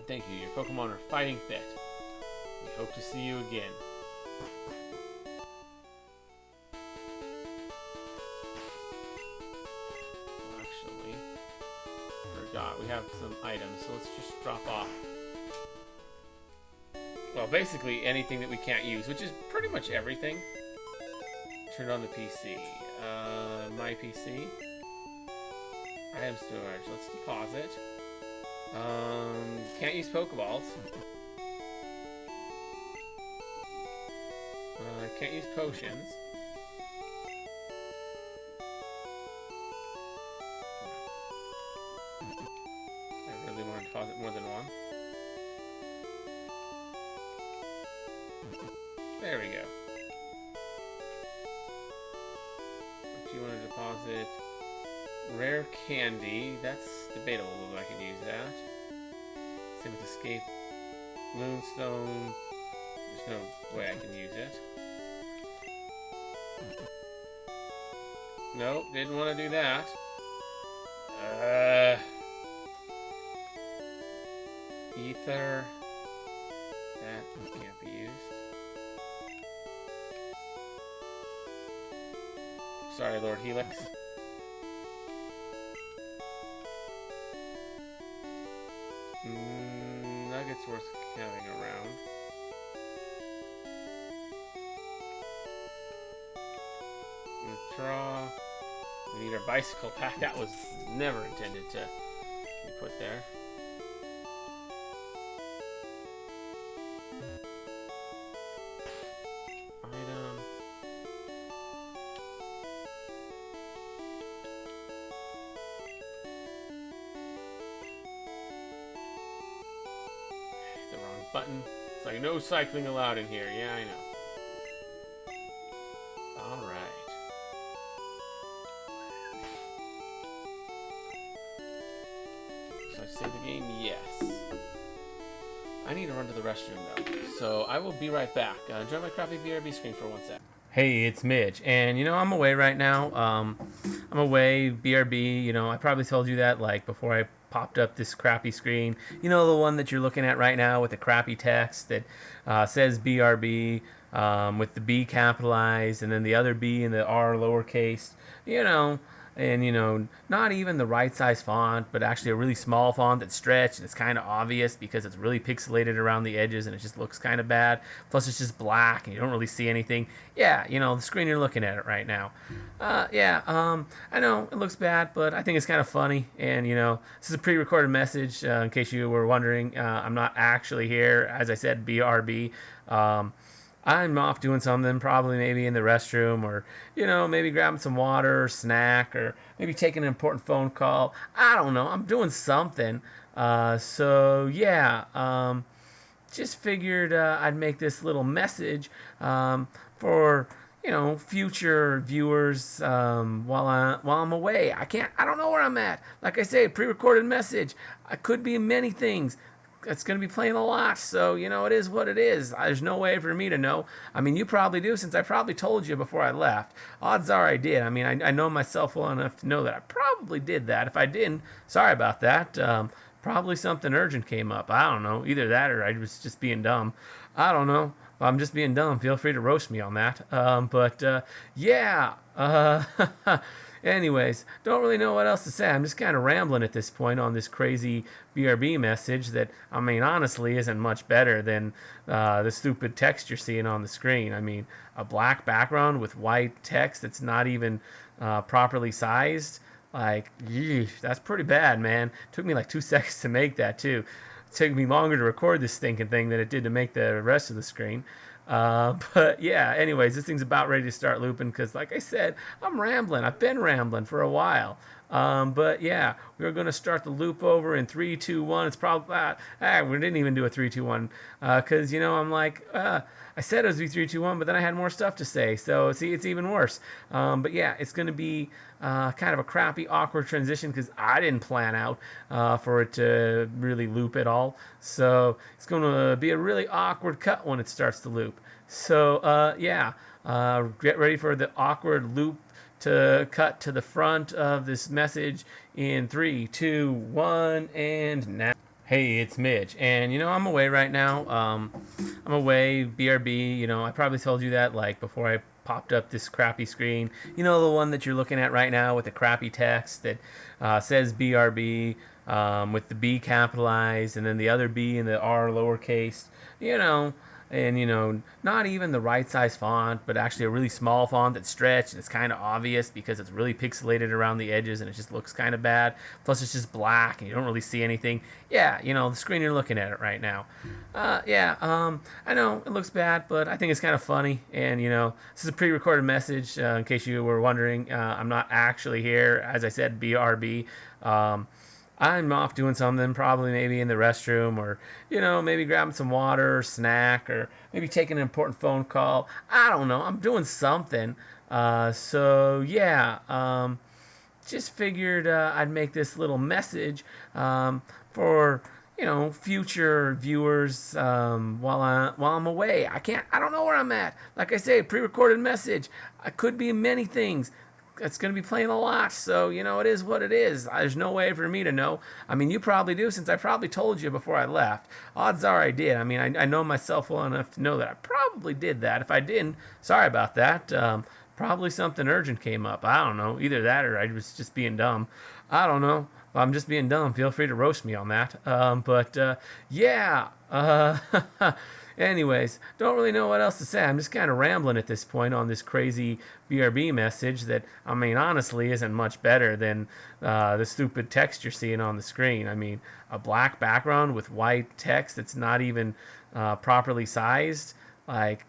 Thank you. Your Pokemon are fighting fit. We hope to see you again. Actually, forgot. We have some items, so let's just drop off. Well, basically anything that we can't use, which is pretty much everything. Turn on the PC. My PC. Item storage. Let's deposit. Can't use Pokeballs. Can't use potions. I really want to deposit more than one. There we go. What do you want to deposit? Rare candy. That's debatable whether I can use that. Same with escape. Moonstone. There's no way I can use it. Nope, didn't want to do that. Ether. That can't be used. Sorry, Lord Helix. Nuggets worth having around. Draw. We need our bicycle pack. That was never intended to be put there. Item. The wrong button. It's like no cycling allowed in here. Yeah, I know. Alright. So I save the game? Yes. I need to run to the restroom though. So I will be right back. Enjoy my crappy BRB screen for 1 sec. Hey, it's Mitch. And you know, I'm away right now. I'm away, BRB, you know, I probably told you that like before I popped up this crappy screen. You know, the one that you're looking at right now with the crappy text that says BRB with the B capitalized and then the other B and the R lowercase, you know. And, you know, not even the right size font, but actually a really small font that's stretched. And it's kind of obvious because it's really pixelated around the edges and it just looks kind of bad. Plus, it's just black and you don't really see anything. Yeah, you know, the screen you're looking at it right now. I know it looks bad, but I think it's kind of funny. And, you know, this is a pre-recorded message in case you were wondering. I'm not actually here. As I said, BRB. I'm off doing something, probably maybe in the restroom or, you know, maybe grabbing some water or snack or maybe taking an important phone call. I don't know. I'm doing something. Just figured I'd make this little message for, you know, future viewers while I'm away. I don't know where I'm at. Like I say, pre-recorded message. I could be many things. It's going to be playing a lot, so, you know, it is what it is. There's no way for me to know. I mean, you probably do, since I probably told you before I left. Odds are I did. I mean, I know myself well enough to know that I probably did that. If I didn't, sorry about that. Probably something urgent came up. I don't know. Either that or I was just being dumb. I don't know. If I'm just being dumb, feel free to roast me on that. Anyways, don't really know what else to say. I'm just kind of rambling at this point on this crazy BRB message that, I mean, honestly isn't much better than the stupid text you're seeing on the screen. I mean, a black background with white text that's not even properly sized. Like, yeesh, that's pretty bad, man. Took me like 2 seconds to make that, too. It took me longer to record this stinking thing than it did to make the rest of the screen. But yeah, anyways, this thing's about ready to start looping because, like I said, I'm rambling. I've been rambling for a while. But yeah, we're going to start the loop over in 3, 2, 1. It's probably, we didn't even do a 3, 2, 1 because, you know, I'm like, I said it was 3, 2, 1, but then I had more stuff to say. So, see, it's even worse. But yeah, it's going to be kind of a crappy, awkward transition because I didn't plan out for it to really loop at all. So, it's going to be a really awkward cut when it starts to loop. So, get ready for the awkward loop to cut to the front of this message in 3, 2, 1, and now. Hey, it's Mitch, and you know, I'm away right now. I'm away, BRB, you know, I probably told you that like before I popped up this crappy screen. You know, the one that you're looking at right now with the crappy text that says BRB with the B capitalized and then the other B and the R lowercase. You know, and not even the right size font, but actually a really small font that's stretched and it's kind of obvious because it's really pixelated around the edges and it just looks kind of bad. Plus it's just black and you don't really see anything. Yeah, the screen you're looking at it right now. I know it looks bad, but I think it's kind of funny. And this is a pre-recorded message in case you were wondering. I'm not actually here, as I said, BRB. I'm off doing something, probably maybe in the restroom, or maybe grabbing some water or snack, or maybe taking an important phone call. I don't know. I'm doing something. Just figured I'd make this little message for future viewers while I'm away. I don't know where I'm at. Like I say, pre-recorded message. I could be many things. It's going to be playing a lot, so it is what it is. There's no way for me to know. I mean, you probably do, since I probably told you before I left. Odds are I did. I mean, I know myself well enough to know that I probably did that. If I didn't, sorry about that. Probably something urgent came up. I don't know. Either that or I was just being dumb. I don't know. If I'm just being dumb, feel free to roast me on that. Anyways, don't really know what else to say. I'm just kind of rambling at this point on this crazy BRB message that, I mean, honestly isn't much better than the stupid text you're seeing on the screen. I mean, a black background with white text that's not even properly sized. Like,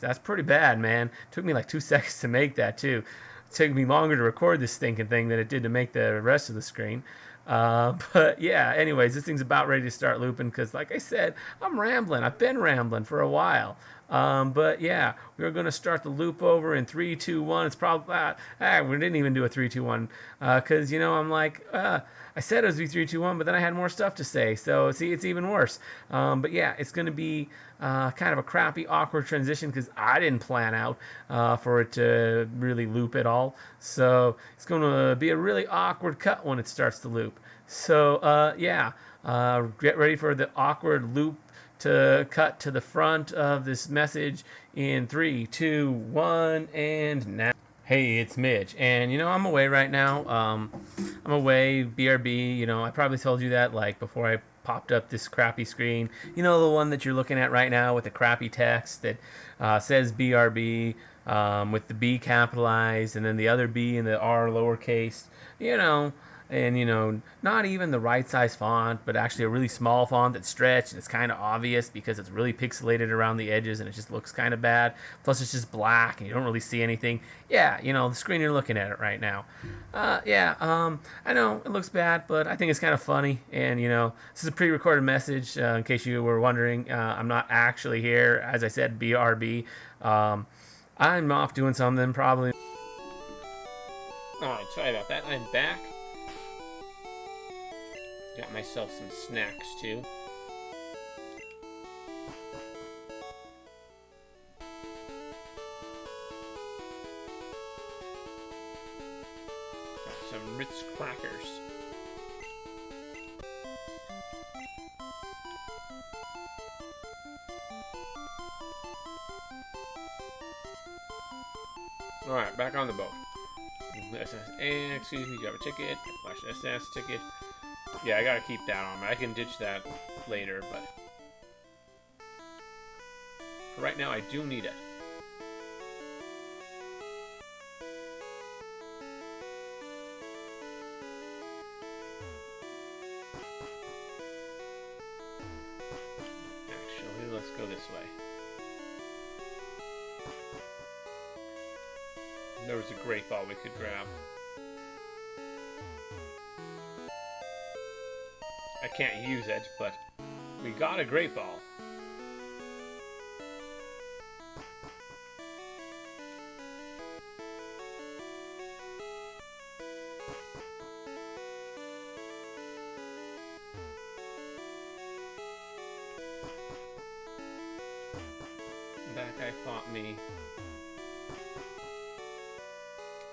that's pretty bad, man. Took me like 2 seconds to make that, too. It took me longer to record this stinking thing than it did to make the rest of the screen. But yeah, anyways, this thing's about ready to start looping because, like I said, I'm rambling. I've been rambling for a while. But yeah, we're going to start the loop over in 3, 2, 1. It's probably, we didn't even do a 3, 2, 1 because, I'm like, I said it was 3, 2, 1, but then I had more stuff to say. So, see, it's even worse. But yeah, it's going to be kind of a crappy, awkward transition because I didn't plan out for it to really loop at all. So, it's going to be a really awkward cut when it starts to loop. So, get ready for the awkward loop to cut to the front of this message in 3, 2, 1, and now. Hey, it's Mitch, and I'm away right now. I'm away, BRB. I probably told you that like before I popped up this crappy screen. The one that you're looking at right now with the crappy text that says BRB with the B capitalized and then the other B and the R lowercase. And not even the right size font, but actually a really small font that's stretched and it's kind of obvious because it's really pixelated around the edges and it just looks kind of bad. Plus it's just black and you don't really see anything. Yeah, the screen you're looking at it right now. I know it looks bad, but I think it's kind of funny. And this is a pre-recorded message in case you were wondering. I'm not actually here, as I said, BRB. I'm off doing something probably. Oh, sorry about that. I'm back. Got myself some snacks too. Got some Ritz crackers. Alright, back on the boat. Excuse me, do you have a ticket? Flash SS ticket. Yeah, I gotta keep that on. I can ditch that later, but for right now, I do need it. Actually, let's go this way. There was a great ball we could grab. I can't use it, but we got a great ball. That guy fought me.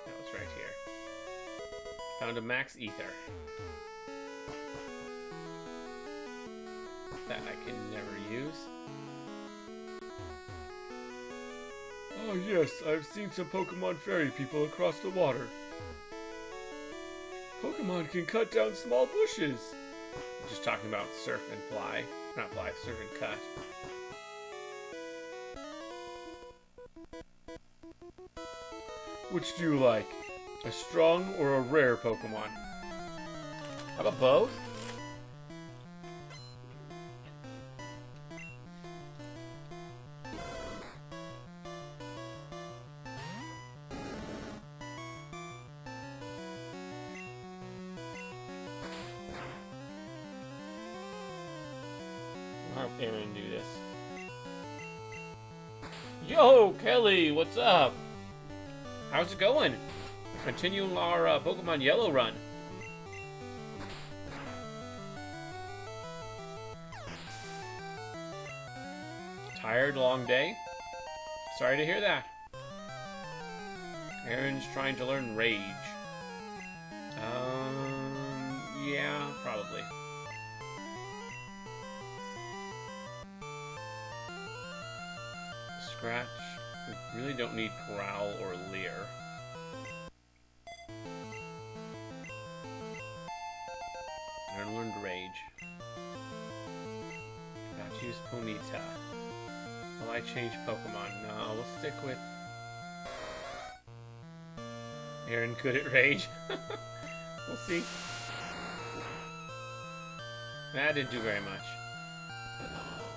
That was right here. Found a max ether. That I can never use. Oh yes, I've seen some Pokemon fairy people across the water. Pokemon can cut down small bushes. I'm just talking about surf and fly. Not fly, surf and cut. Which do you like? A strong or a rare Pokemon? How about both? I'll have Aaron do this. Yo, Kelly, what's up? How's it going? Continuing our Pokemon Yellow run. Tired, long day? Sorry to hear that. Aaron's trying to learn Rage. Yeah, probably. Scratch. We really don't need Growl or Leer. I learned Rage. Got to use Ponyta. Will I change Pokemon? No, we'll stick with... Aaron good at Rage. We'll see. That didn't do very much.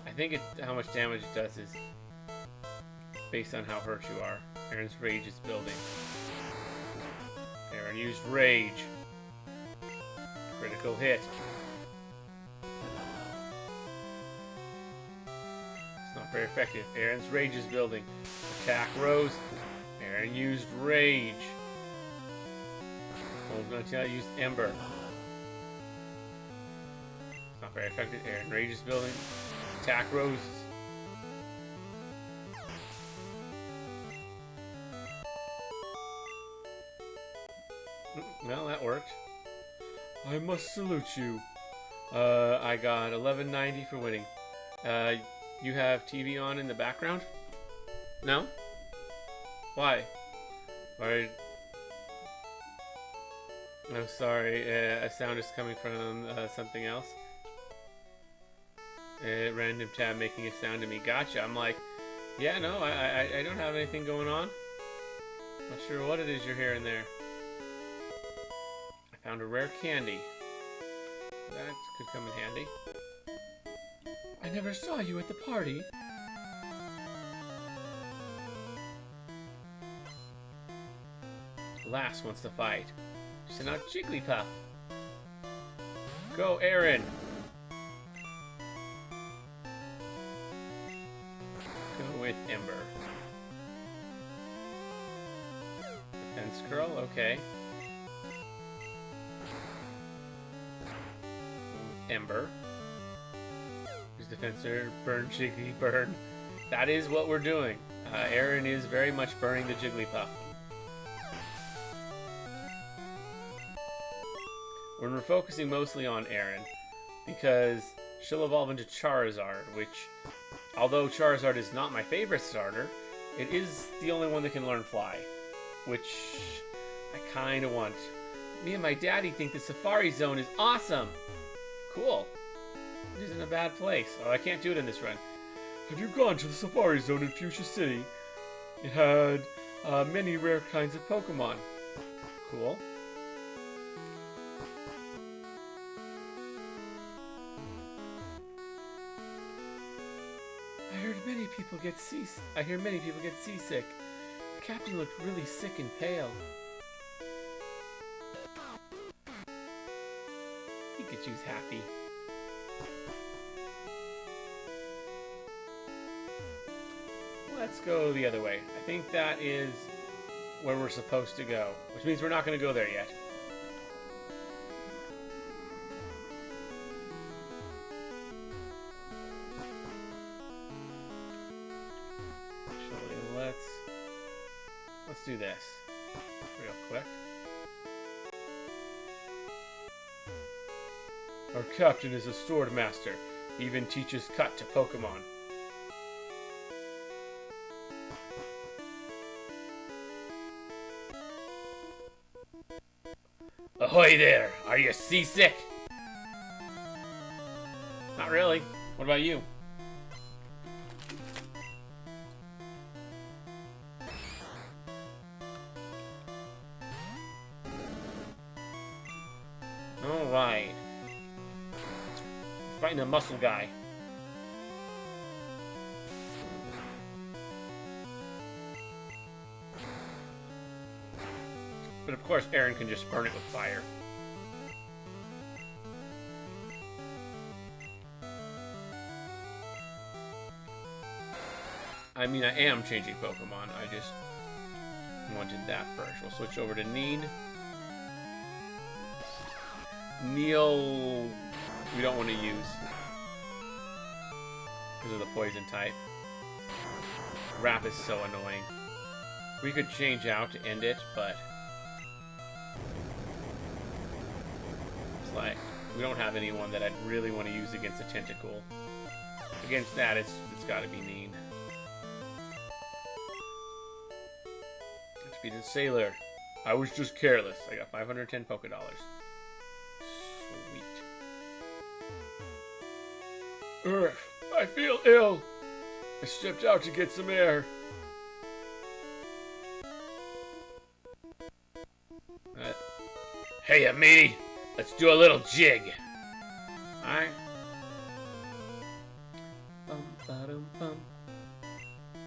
I think how much damage it does is based on how hurt you are. Aaron's Rage is building. Aaron used Rage. Critical hit. It's not very effective. Aaron's Rage is building. Attack rose. Aaron used Rage. I used Ember. It's not very effective. Aaron Rage is building. Attack rose. Well, that worked. I must salute you. I got 1190 for winning. You have TV on in the background? No? Why? Why? I'm sorry, a sound is coming from something else. Random tab making a sound to me. Gotcha. I'm like, yeah, no, I don't have anything going on. Not sure what it is you're hearing there. I found a rare candy. That could come in handy. I never saw you at the party. Lass wants to fight. Send out Jigglypuff. Go, Aaron. Go with Ember. Defense Curl, okay. Ember. Use Defensor, burn Jiggly, burn. That is what we're doing. Aaron is very much burning the Jigglypuff. We're focusing mostly on Aaron because she'll evolve into Charizard, which, although Charizard is not my favorite starter, it is the only one that can learn Fly, which I kind of want. Me and my daddy think the Safari Zone is awesome. Cool. It isn't a bad place. Oh, I can't do it in this run. Have you gone to the Safari Zone in Fuchsia City? It had many rare kinds of Pokemon. Cool. I hear many people get seasick. The captain looked really sick and pale. Pikachu's happy. Let's go the other way. I think that is where we're supposed to go, which means we're not going to go there yet. Let's do this real quick. Our captain is a sword master. He even teaches cut to Pokemon. Ahoy there! Are you seasick? Not really. What about you? Alright. Fighting the muscle guy. But of course, Aaron can just burn it with fire. I mean, I am changing Pokemon. I just wanted that first. We'll switch over to Neen. Neil, we don't want to use because of the poison type. Wrap is so annoying. We could change out to end it, but it's like we don't have anyone that I'd really want to use against a Tentacool. Against that, it's got to be Neen. Defeated Sailor. I was just careless. I got 510 Poké Dollars. Sweet. Ugh, I feel ill. I stepped out to get some air. Hey, matey. Let's do a little jig. Alright.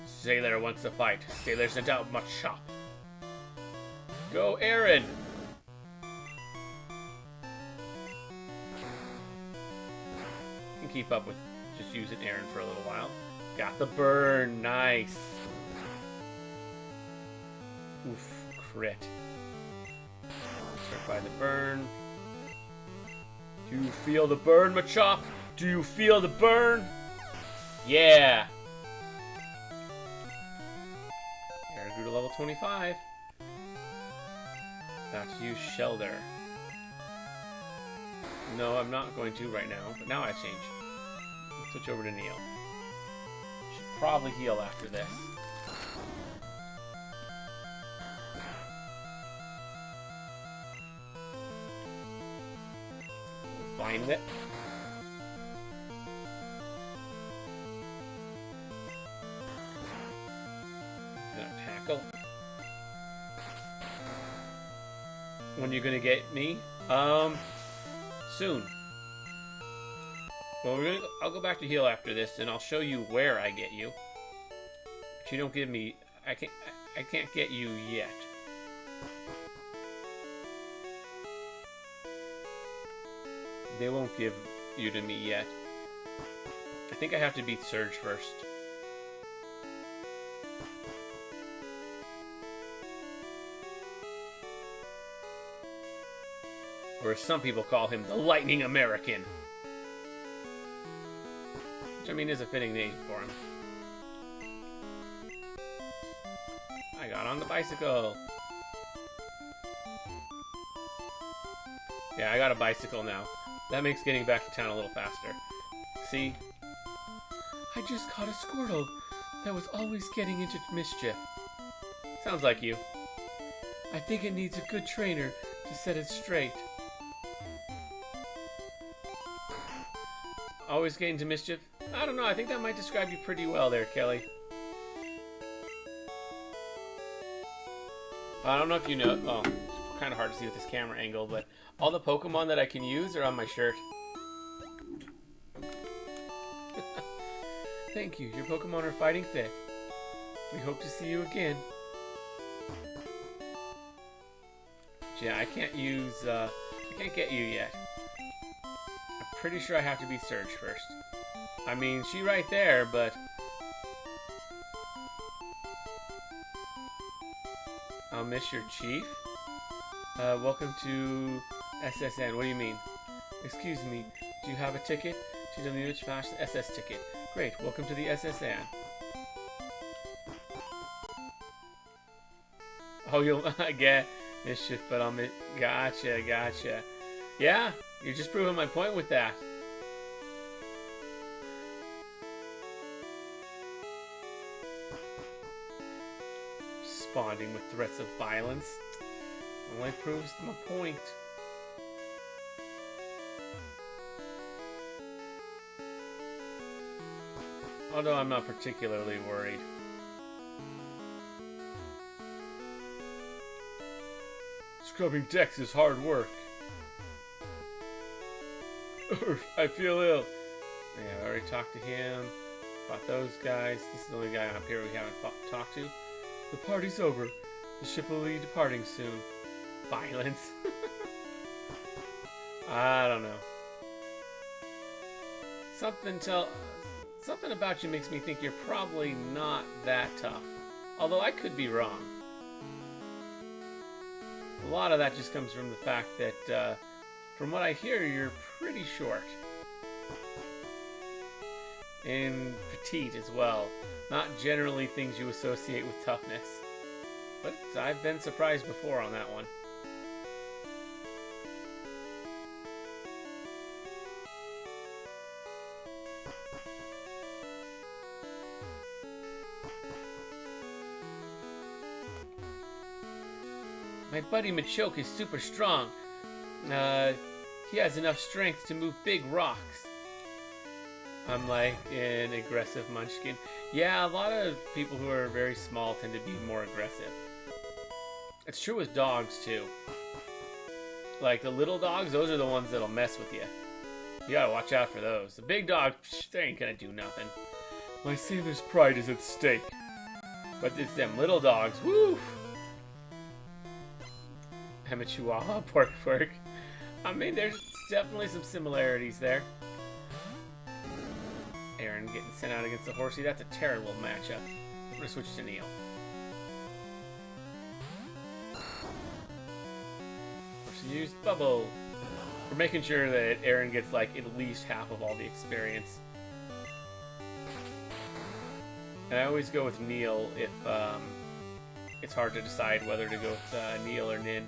Sailor wants to fight. Sailor sent out Machop. Go, Aaron! Can keep up with just using Aaron for a little while. Got the burn, nice. Oof, crit. Start by the burn. Do you feel the burn, Machop? Do you feel the burn? Yeah! Aaron grew to level 25. About to use Shelter. No, I'm not going to right now, but now I change. Let's switch over to Neil. Should probably heal after this. Find it. Gonna tackle. When you're gonna get me? Soon. Well, I'll go back to heal after this, and I'll show you where I get you. But you don't give me. I can't get you yet. They won't give you to me yet. I think I have to beat Surge first. Or as some people call him, the Lightning American. Which, I mean, is a fitting name for him. I got on the bicycle. Yeah, I got a bicycle now. That makes getting back to town a little faster. See? I just caught a Squirtle that was always getting into mischief. Sounds like you. I think it needs a good trainer to set it straight. Always getting into mischief? I don't know, I think that might describe you pretty well there, Kelly. I don't know if you know... Oh, it's kind of hard to see with this camera angle, but all the Pokemon that I can use are on my shirt. Thank you, your Pokemon are fighting fit. We hope to see you again. Yeah, I can't use... I can't get you yet. I'm pretty sure I have to be Surge first. I mean, she right there, but... I'll miss your chief. Welcome to SSN. What do you mean? Excuse me, do you have a ticket? To the New Flash SS ticket. Great, welcome to the SSN. Oh, you'll get mischief, but I'll miss... Gotcha, gotcha. Yeah, you're just proving my point with that. Responding with threats of violence only proves my point. Although I'm not particularly worried. Scrubbing decks is hard work. I feel ill. Yeah, I already talked to him. Fought those guys. This is the only guy up here we haven't talked to. The party's over. The ship will be departing soon. Violence. I don't know. Something about you makes me think you're probably not that tough. Although I could be wrong. A lot of that just comes from the fact that, from what I hear, you're pretty short. And petite as well. Not generally things you associate with toughness. But I've been surprised before on that one. My buddy Machoke is super strong. He has enough strength to move big rocks. I'm like an aggressive munchkin. Yeah, a lot of people who are very small tend to be more aggressive. It's true with dogs, too. Like, the little dogs, those are the ones that'll mess with you. You gotta watch out for those. The big dogs, they ain't gonna do nothing. My sailor's pride is at stake. But it's them little dogs, woof! I'm a Chihuahua, pork. I mean, there's definitely some similarities there. Aaron getting sent out against the horsey. That's a terrible matchup. I'm gonna switch to Neil. Use Bubble. We're making sure that Aaron gets like at least half of all the experience. And I always go with Neil if it's hard to decide whether to go with Neil or Nin.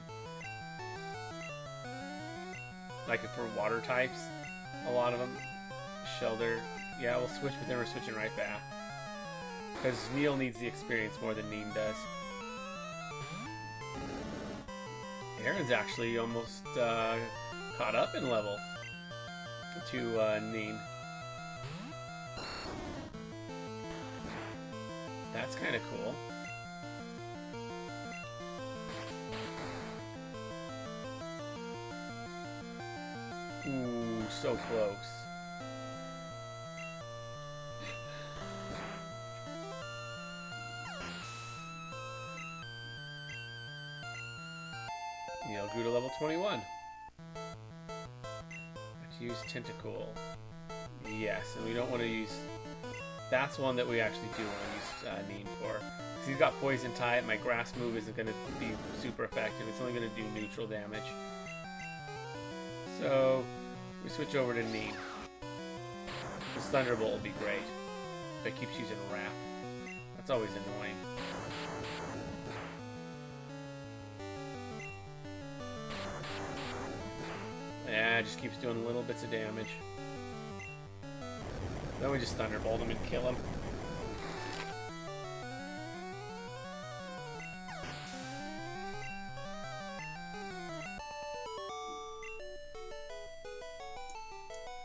Like if we're water types, a lot of them. Shelter. Yeah, we'll switch, but then we're switching right back. Because Neil needs the experience more than Nin does. Aaron's actually almost caught up in level to Nin. That's kind of cool. Ooh, so close. Neil grew to level 21. Let's use Tentacool. Yes, and we don't want to use... That's one that we actually do want to use Nin for. Because he's got Poison type, my Grass move isn't going to be super effective. It's only going to do neutral damage. So, we switch over to Nin. This Thunderbolt will be great. But it keeps using Wrap. That's always annoying. Yeah, it just keeps doing little bits of damage. Then we just Thunderbolt him and kill him.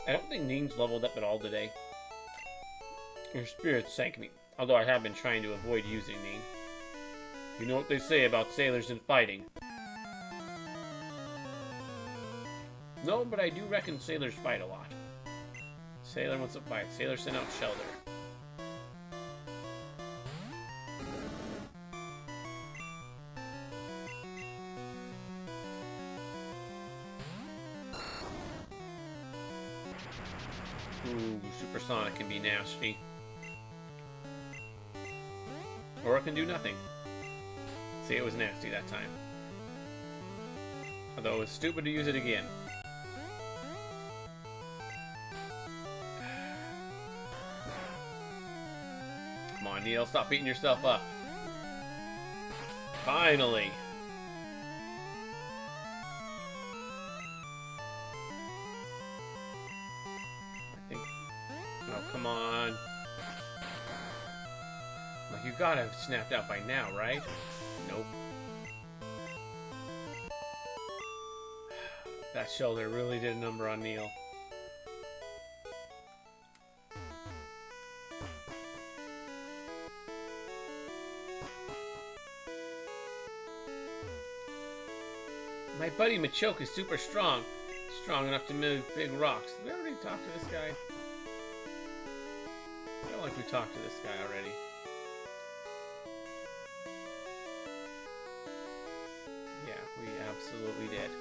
I don't think Nin's leveled up at all today. Your spirit sank me, although I have been trying to avoid using Nin. You know what they say about sailors and fighting. No, but I do reckon sailors fight a lot. Sailor wants to fight. Sailor sent out Shelter. Ooh, Supersonic can be nasty. Or it can do nothing. See, it was nasty that time. Although it was stupid to use it again. Come on, Neil, stop beating yourself up. Finally. I think... Oh, come on. Like, you gotta have snapped out by now, right? Nope. That Shelter really did a number on Neil. My buddy Machoke is super strong. Strong enough to move big rocks. Did we already talk to this guy? I feel like we talked to this guy already. Yeah, we absolutely did.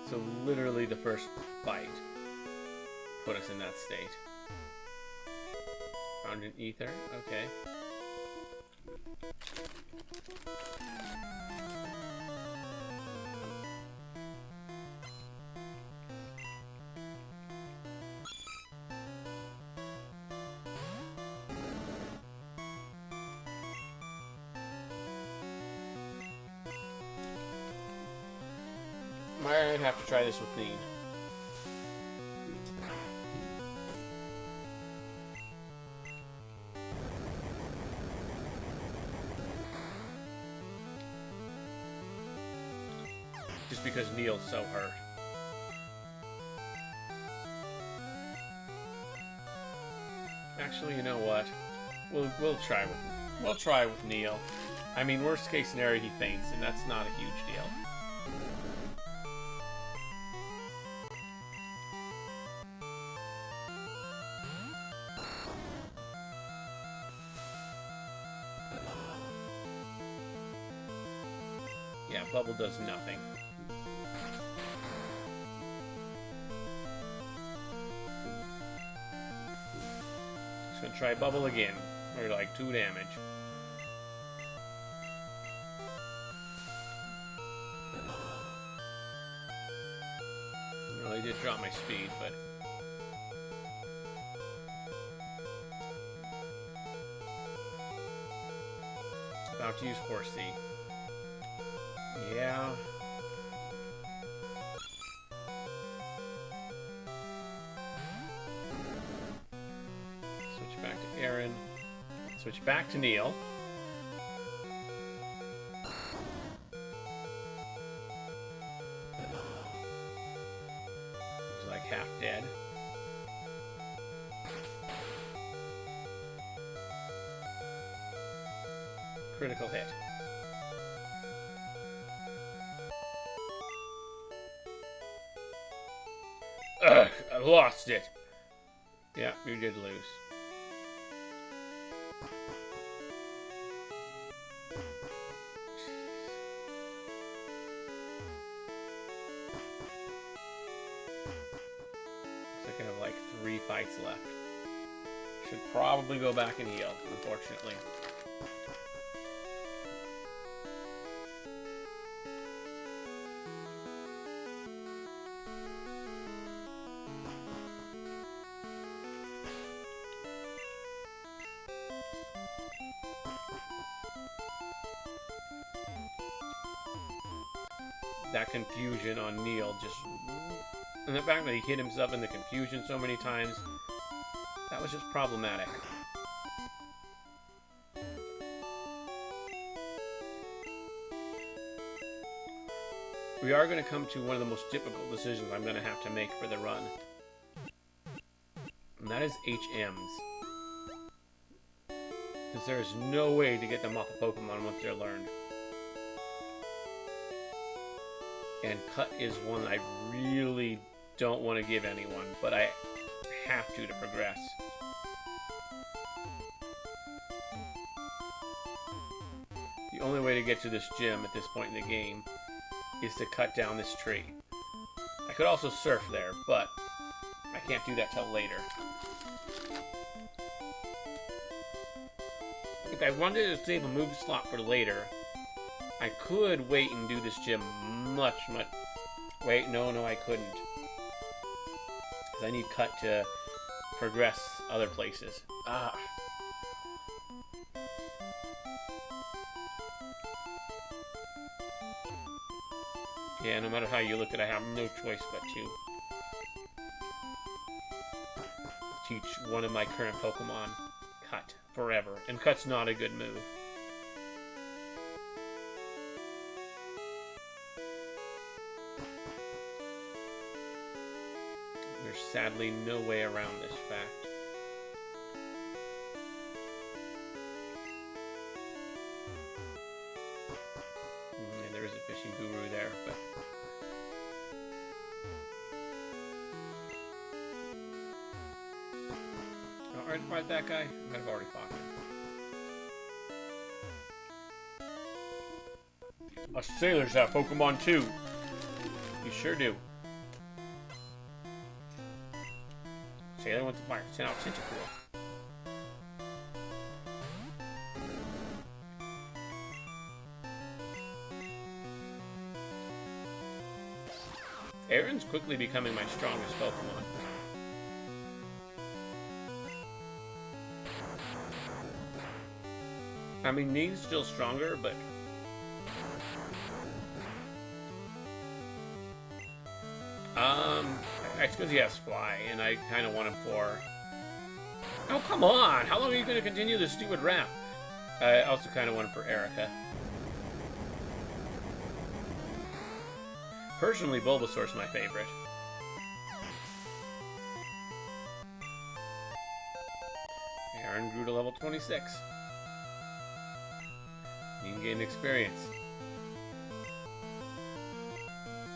So literally the first fight put us in that state. Found an ether, okay. Might have to try this with Need. Just because Neil's so hurt. Actually, you know what? We'll try with Neil. I mean, worst case scenario, he faints, and that's not a huge deal. Yeah, Bubble does nothing. Just gonna try Bubble again. Or like 2 damage. Well, he did drop my speed, but... About to use Horsey. Yeah. Switch back to Aaron. Switch back to Neil. He's like half dead. Critical hit. Ugh, I lost it. Yeah, you did lose. Looks like I have like 3 fights left. Should probably go back and heal, unfortunately. That confusion on Neil just... And the fact that he hit himself in the confusion so many times, that was just problematic. We are going to come to one of the most difficult decisions I'm going to have to make for the run. And that is HMs. Because there is no way to get them off a Pokemon once they're learned. And Cut is one I really don't want to give anyone, but I have to progress. The only way to get to this gym at this point in the game is to cut down this tree. I could also surf there, but I can't do that till later. If I wanted to save a move slot for later, I could wait and do this gym much... Wait, no, I couldn't. Because I need Cut to progress other places. Ah. Yeah, no matter how you look at it, I have no choice but to teach one of my current Pokemon Cut forever. And Cut's not a good move. There's sadly no way around this fact. And there is a fishing guru there. but... Alright, fight that guy? I might have already fought him. Us sailors have Pokemon too. You sure do. Sailor wants to fire. Send out Cyndaquil. Aaron's quickly becoming my strongest Pokemon. I mean, Nine's still stronger, but... It's because he has Fly, and I kind of want him for... Oh, come on! How long are you going to continue this stupid rap? I also kind of want him for Erica. Personally, Bulbasaur's my favorite. Aaron grew to level 26. Nine gained experience.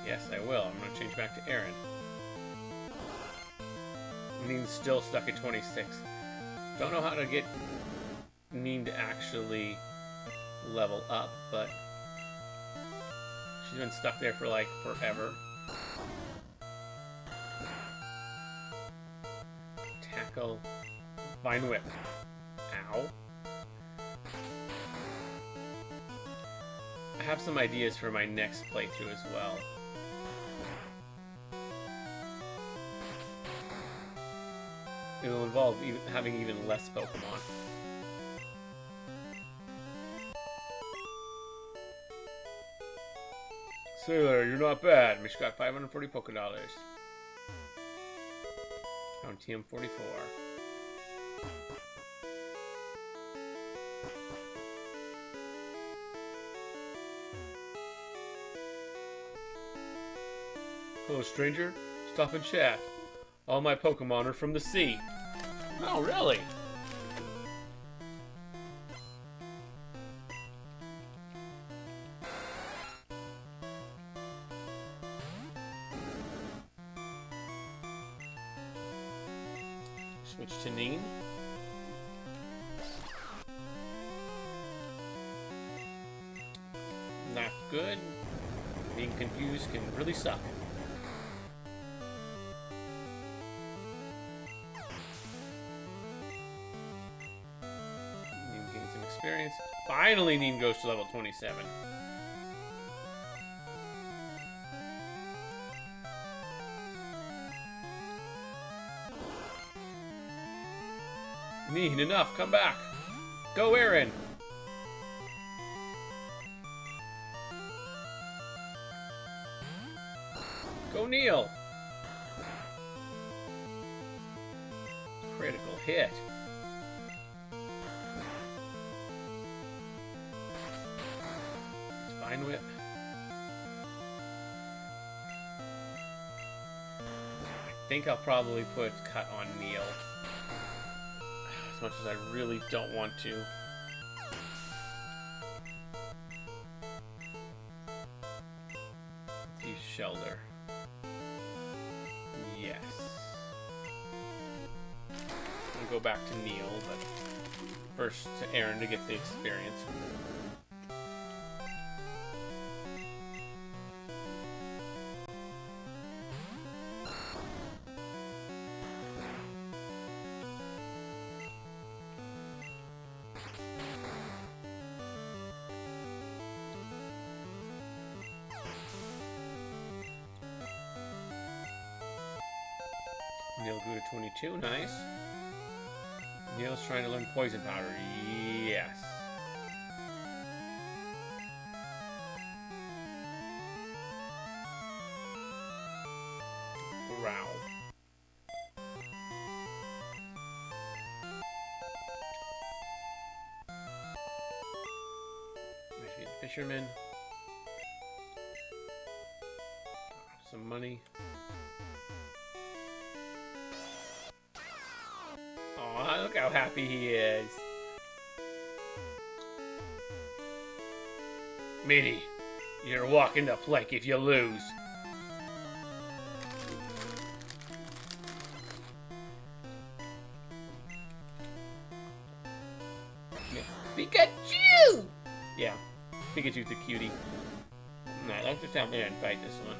Yes, I will. I'm going to change back to Aaron. Nine's still stuck at 26. Don't know how to get Nine to actually level up, but she's been stuck there for like forever. Tackle. Vine Whip. Ow. I have some ideas for my next playthrough as well. It will involve having even less Pokemon. Sailor, you're not bad. Mish got 540 Pokédollars. On TM44. Hello, stranger. Stop and chat. All my Pokemon are from the sea. Oh, really? Switch to Nine. Not good. Being confused can really suck. Experience. Finally, Nine goes to level 27. Nine, enough. Come back. Go, Aaron. Go, Neil. Critical hit. Vine Whip. I think I'll probably put Cut on Neil. As much as I really don't want to. Let's use Shelter. Yes. I'll go back to Neil, but first to Aaron to get the experience. Neil grew to 22, nice. Neil's trying to learn Poison Powder, yes. Growl. Fisherman. Some money. Aw, look how happy he is. Mitty, You're walking the plank if you lose. Pikachu! Yeah, Pikachu's a cutie. Alright, let's just out there and fight this one.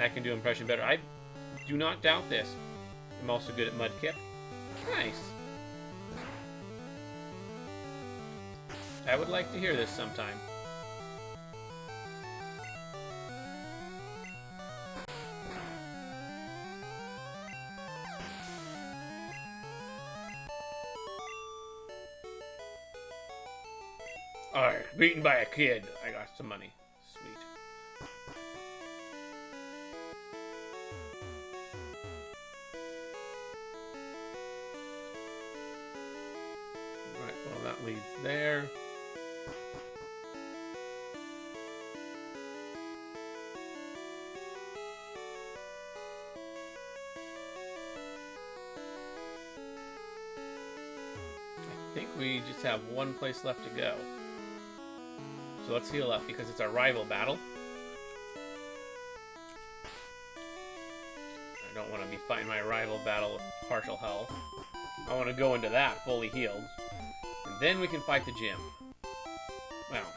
I can do impression better. I do not doubt this. I'm also good at Mudkip. Nice. I would like to hear this sometime. Alright, beaten by a kid. I got some money. Sweet. Alright, well that leads there. I think we just have one place left to go. So let's heal up because it's our rival battle. I don't want to be fighting my rival battle with partial health. I want to go into that fully healed. And then we can fight the gym. Well,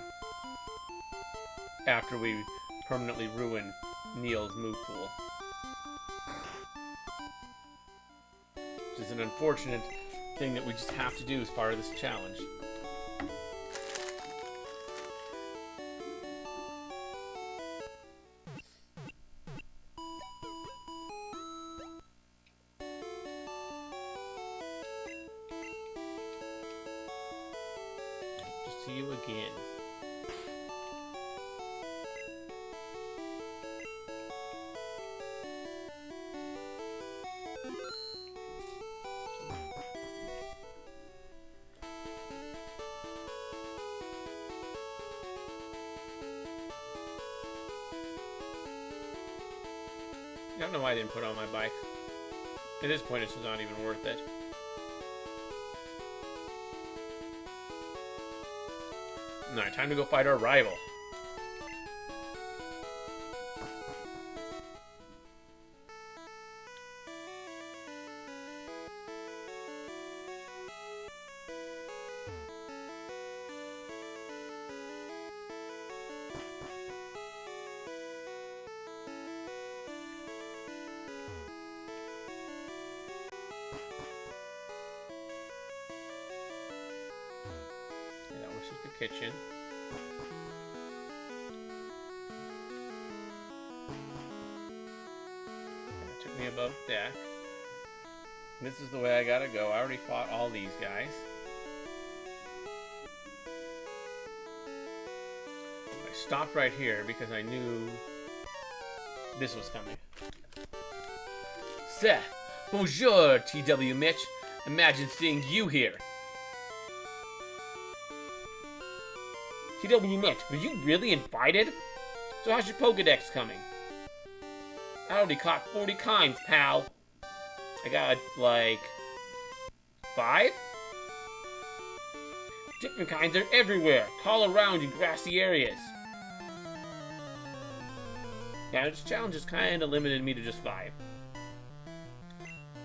after we permanently ruin Neil's move pool. Which is an unfortunate thing that we just have to do as part of this challenge. See you again. I don't know why I didn't put on my bike. At this point, it's not even worth it. Alright, time to go fight our rival. Yeah, that was just the kitchen. That took me above deck. This is the way I gotta go. I already fought all these guys. I stopped right here because I knew this was coming. Seth! Bonjour, TW Mitch. Imagine seeing you here. TW Mitch, were you really invited? So how's your Pokedex coming? I already caught 40 kinds, pal. I got, like, 5? Different kinds are everywhere, all around in grassy areas. Yeah, this challenge has kind of limited me to just 5.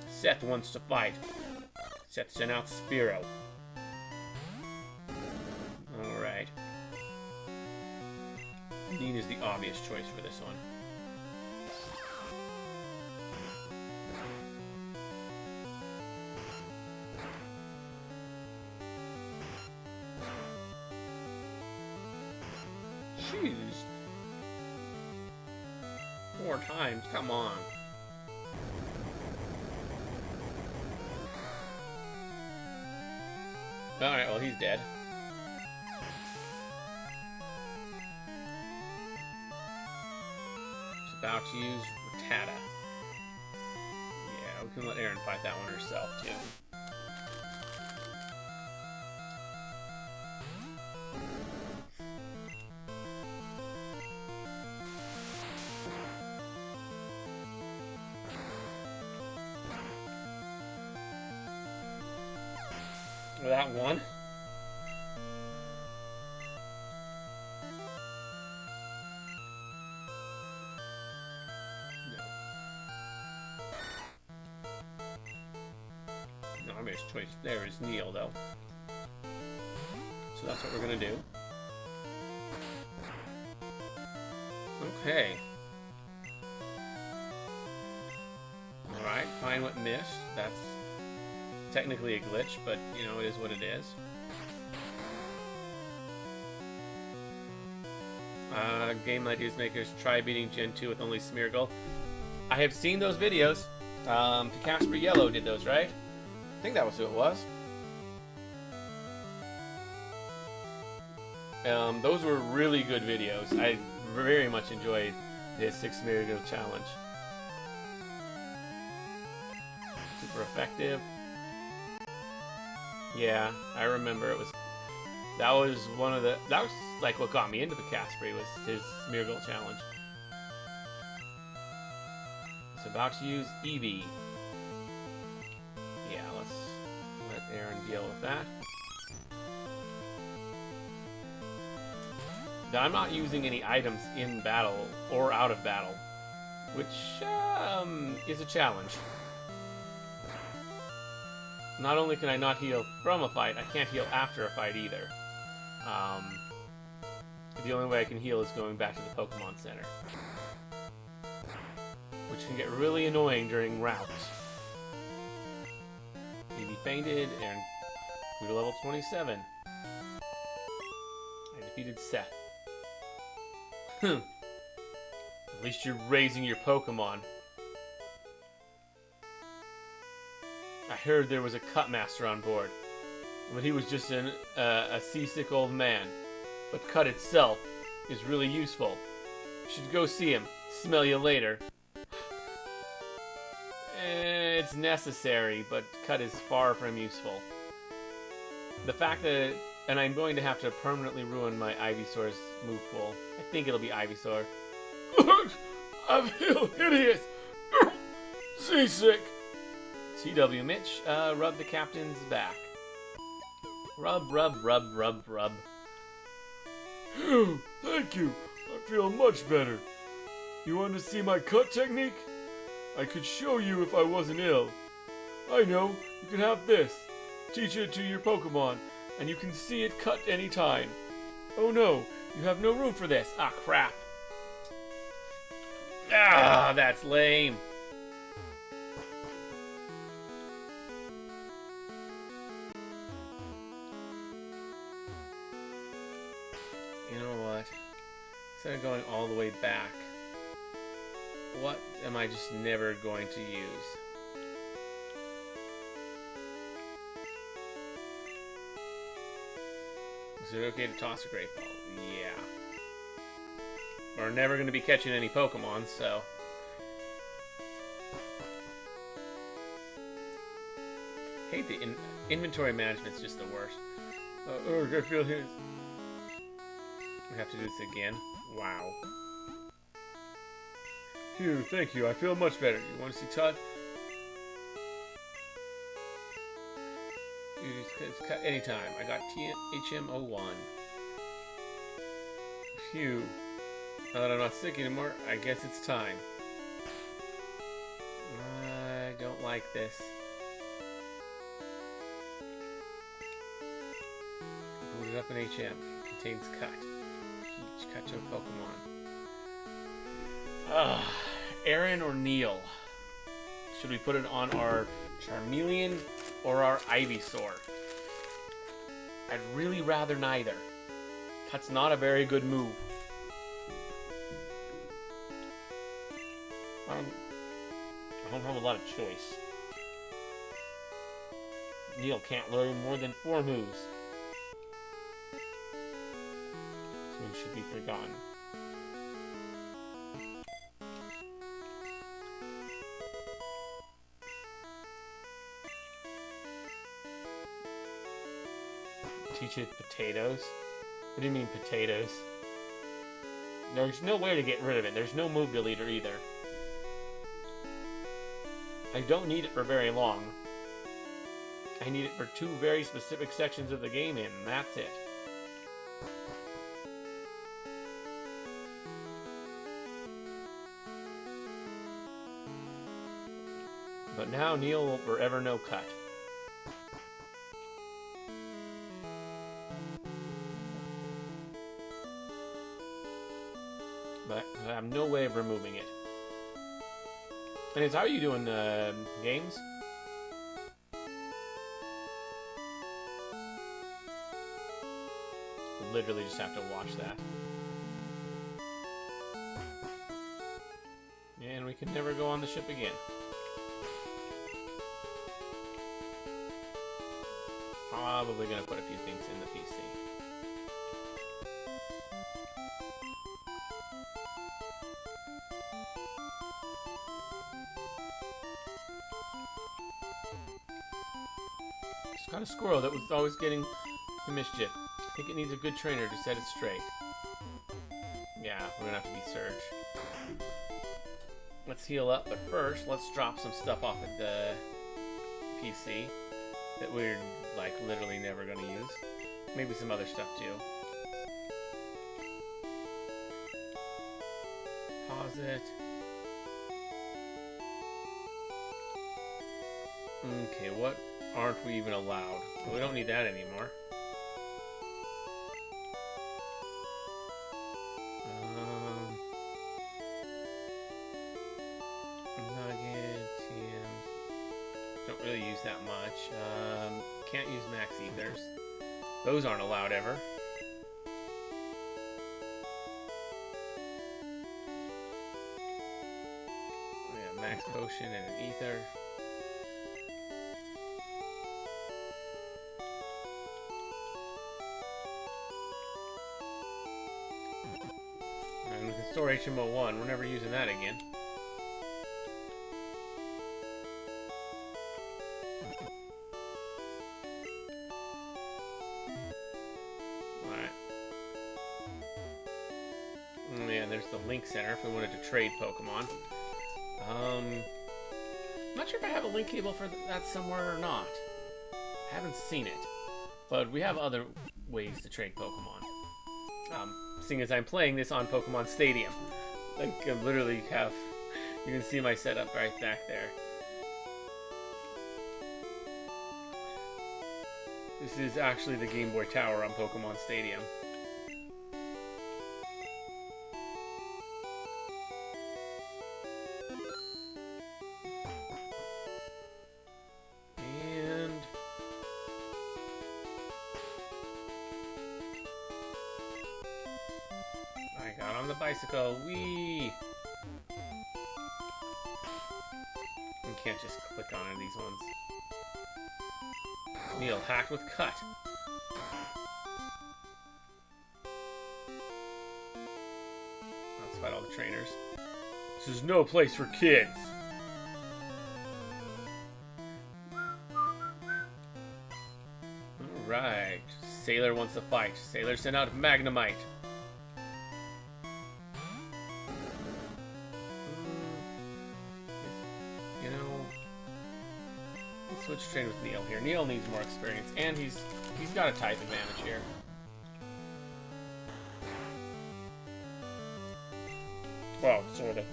Seth wants to fight. Seth sent out Spearow. Alright. Dean is the obvious choice for this one. Jeez. 4 times, come on. Alright, well, he's dead. Just about to use Rattata. Yeah, we can let Erin fight that one herself, too. for that one. No, I made his choice. There is Neil, though. So that's what we're gonna do. Okay. Alright, find what missed. That's technically a glitch, but, you know, it is what it is. Game ideas makers, try beating Gen 2 with only Smeargle. I have seen those videos. Casper Yellow did those, right? I think that was who it was. Those were really good videos. I very much enjoyed his 6 Smeargle challenge. Super effective. Yeah, I remember it was. That was one of the. That was like what got me into the Casper was his Smeargle challenge. It's about to use Eevee. Yeah, let's let Aaron deal with that. Now, I'm not using any items in battle or out of battle, which is a challenge. Not only can I not heal from a fight, I can't heal after a fight either. The only way I can heal is going back to the Pokemon Center, which can get really annoying during routes. Eevee fainted, and grew to level 27. I defeated Seth. At least you're raising your Pokemon. I heard there was a cut master on board, but he was just a seasick old man. But Cut itself is really useful. You should go see him. Smell you later. It's necessary, but Cut is far from useful. The fact that... And I'm going to have to permanently ruin my Ivysaur's move pool. I think it'll be Ivysaur. I feel hideous! Seasick! TW Mitch, rub the captain's back. Rub, rub, rub, rub, rub. Thank you. I feel much better. You want to see my cut technique? I could show you if I wasn't ill. I know. You can have this. Teach it to your Pokemon, and you can see it cut anytime. Oh no, you have no room for this. Ah, crap. Ah, that's lame. You know what? Instead of going all the way back, what am I just never going to use? Is it okay to toss a Great Ball? Yeah. We're never going to be catching any Pokemon, so... Hate the inventory management's just the worst. I feel his... We have to do this again? Wow. Phew, thank you. I feel much better. You want to see Todd? It's cut anytime. I got HM01. Phew. Now that I'm not sick anymore, I guess it's time. I don't like this. Boot it up in HM. It contains cut. Each cut to a Pokemon. Aaron or Neil? Should we put it on our Charmeleon or our Ivysaur? I'd really rather neither. Cut's not a very good move. I don't have a lot of choice. Neil can't learn more than 4 moves. So he should be forgotten. Teach it potatoes? What do you mean potatoes? There's no way to get rid of it. There's no move deleter either. I don't need it for very long. I need it for 2 very specific sections of the game, and that's it. But now Neil will forever know cut. But I have no way of removing it. And how are you doing, games? You literally just have to watch that. And we can never go on the ship again. Probably gonna put a few things in the PC. Just got a squirrel that was always getting the mischief. I think it needs a good trainer to set it straight. Yeah, we're gonna have to be Surge. Let's heal up, but first, let's drop some stuff off at the PC that we're, like, literally never gonna use. Maybe some other stuff, too. Pause it. Okay, what aren't we even allowed? Well, we don't need that anymore. Nuggets, yams. Don't really use that much. Can't use max ethers. Those aren't allowed ever. Yeah, max potion and an ether. And we can store HMO1. We're never using that again. There's the Link Center if we wanted to trade Pokemon. I'm not sure if I have a link cable for that somewhere or not. I haven't seen it. But we have other ways to trade Pokemon. Seeing as I'm playing this on Pokemon Stadium. Like, I literally have... You can see my setup right back there. This is actually the Game Boy Tower on Pokemon Stadium. Bicycle, whee! You can't just click on these ones. Neil hacked with cut. Let's fight all the trainers. This is no place for kids. Alright. Sailor wants to fight. Sailor sent out Magnemite. Switch train with Neil here. Neil needs more experience, and he's got a type advantage here. Well, sort of.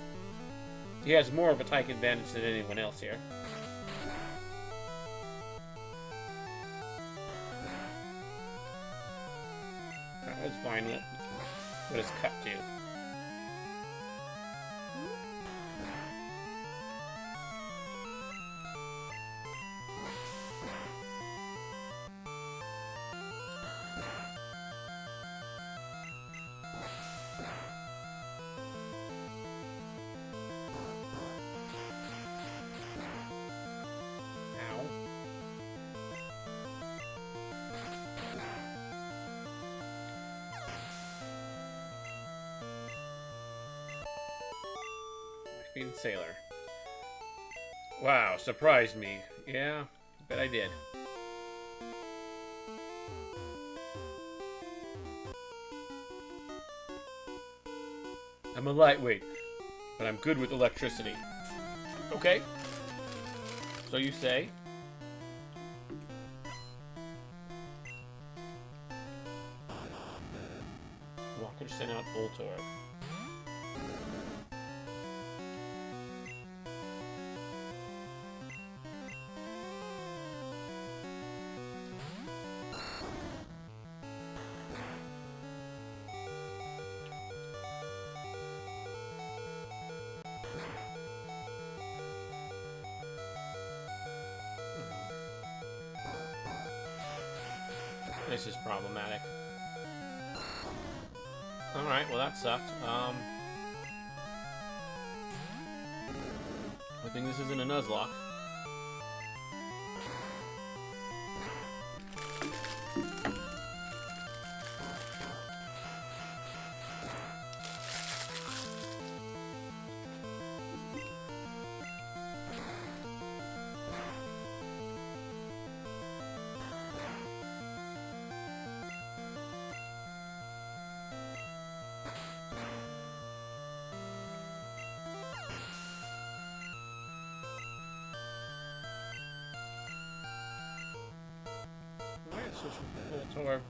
He has more of a type advantage than anyone else here. That was fine. What does cut do? Sailor. Wow, surprised me. Yeah, bet I did. I'm a lightweight, but I'm good with electricity. Okay. So you say. Walker sent out Voltorb. This is problematic. Alright, well that sucked. I think this isn't a Nuzlocke. Voltorb.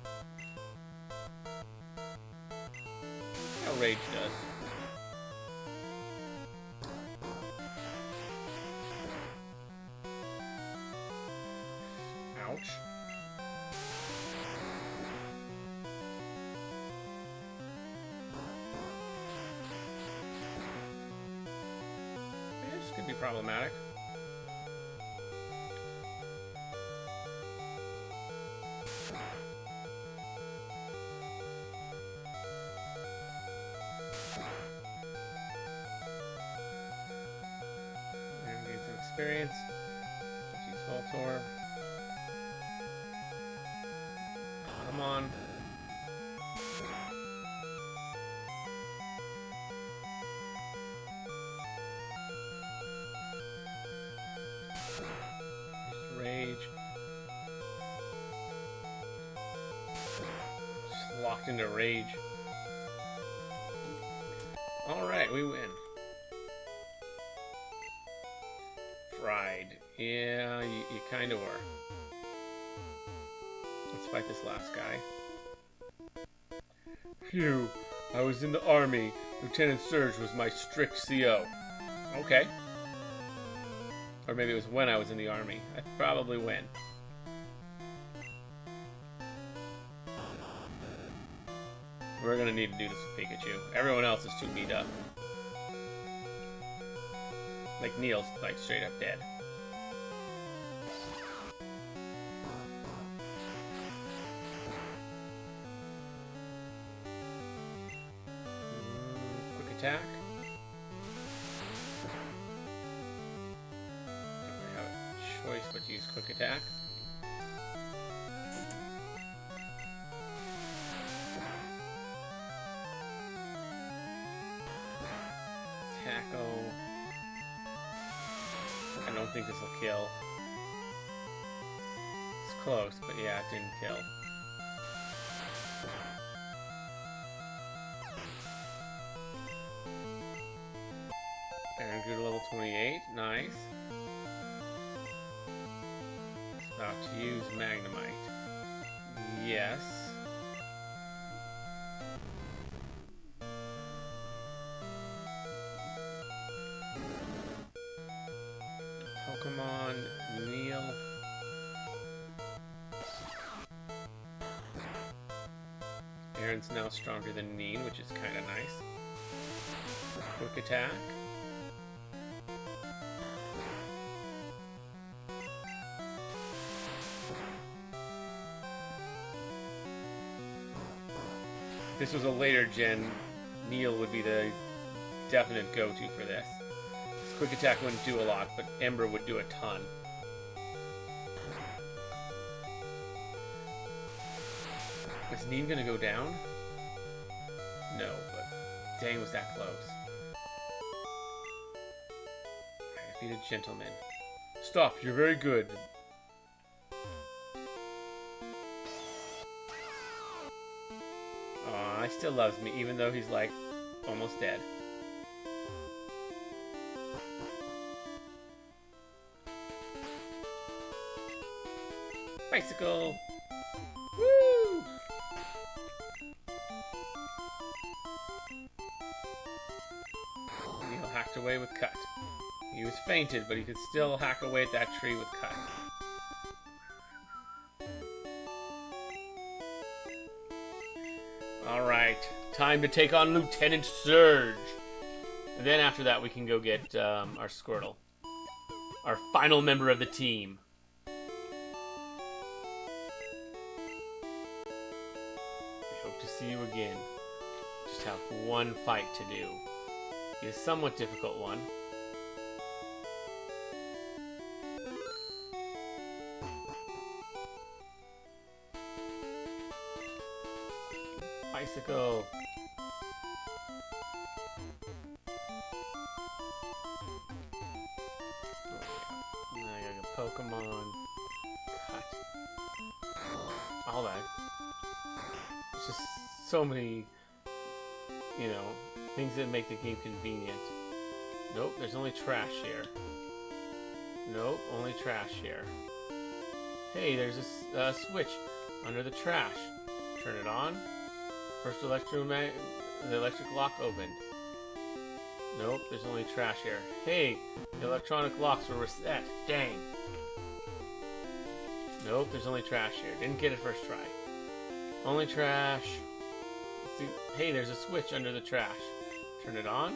How Rage does. Ouch. This could be problematic. Experience. Let's use Voltorb. Come on. Rage. Just locked into Rage. Alright, we win. Fried. Yeah, you kind of were. Let's fight this last guy. Phew, I was in the army. Lieutenant Surge was my strict CO. Okay. Or maybe it was when I was in the army. I'd probably win. We're gonna need to do this with Pikachu. Everyone else is too beat up. Like, Neil's, like, straight up dead. Quick attack. Don't have a choice but to use quick attack. Tackle. I don't think this will kill. It's close, but yeah, it didn't kill. And good level 28, nice. It's about to use Magnemite. Yes. Pokemon, Neil. Aaron's now stronger than Neen, which is kind of nice. Quick attack. If this was a later gen, Neil would be the definite go-to for this. Quick attack wouldn't do a lot, but Ember would do a ton. Is Neen gonna go down? No, but dang, was that close. I defeated Gentleman. Stop, you're very good. Aw, he still loves me, even though he's like almost dead. Bicycle! Woo! away with cut. He was fainted, but he could still hack away at that tree with cut. Alright, time to take on Lieutenant Surge. And then after that, we can go get our Squirtle. Our final member of the team. I hope to see you again. Just have one fight to do. It's a somewhat difficult one. Bicycle. Now I got a Pokemon. Cut. All that. It's just so many, you know, things that make the game convenient. Nope, there's only trash here. Nope, only trash here. Hey, there's a switch under the trash. Turn it on. First the electric lock opened. Nope, there's only trash here. Hey, the electronic locks were reset. Dang. Nope, there's only trash here. Didn't get it first try. Only trash. Let's see. Hey, there's a switch under the trash. Turn it on.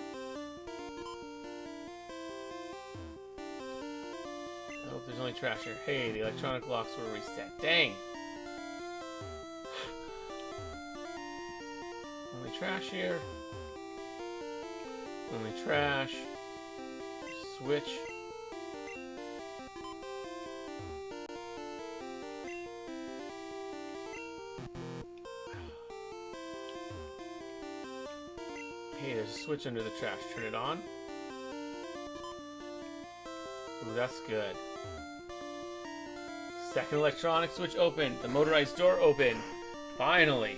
Nope, there's only trash here. Hey, the electronic locks were reset. Dang. Only trash here. Only trash. Switch. Hey, there's a switch under the trash. Turn it on. Ooh, that's good. Second electronic switch open. The motorized door open. Finally.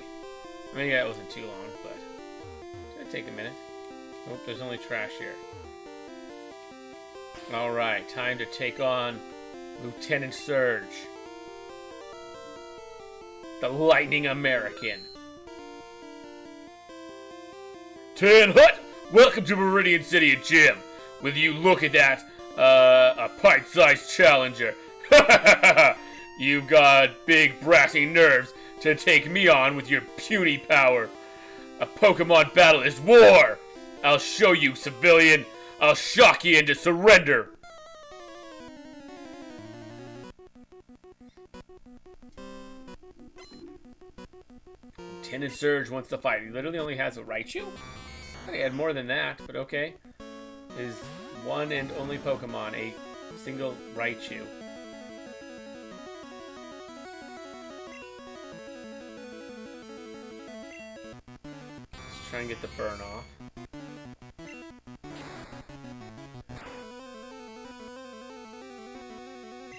I mean, yeah, it wasn't too long, but it's gonna take a minute. Nope, there's only trash here. Alright, time to take on Lieutenant Surge. The Lightning American. Tin Hut! Welcome to Meridian City Gym. With you, look at that, a pint-sized challenger. You've got big brassy nerves to take me on with your puny power. A Pokemon battle is war! I'll show you, civilian. I'll shock you into surrender. Lieutenant Surge wants to fight. He literally only has a Raichu? I thought he had more than that, but okay. His one and only Pokemon, a single Raichu. Let's try and get the burn off.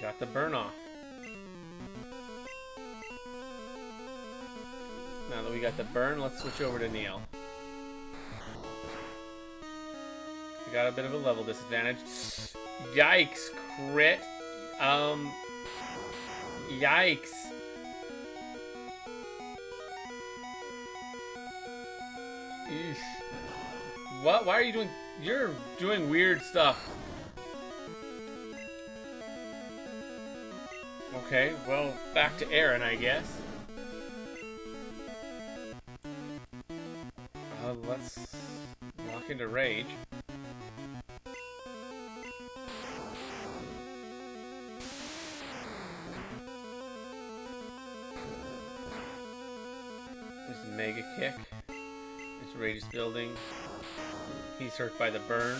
Got the burn off. Now that we got the burn, let's switch over to Neil. We got a bit of a level disadvantage. Yikes, crit. Yikes. Eesh. What? Why are you doing... You're doing weird stuff. Okay, well, back to Aaron, I guess. Let's lock into Rage. There's a Mega Kick. There's Rage is building. He's hurt by the burn.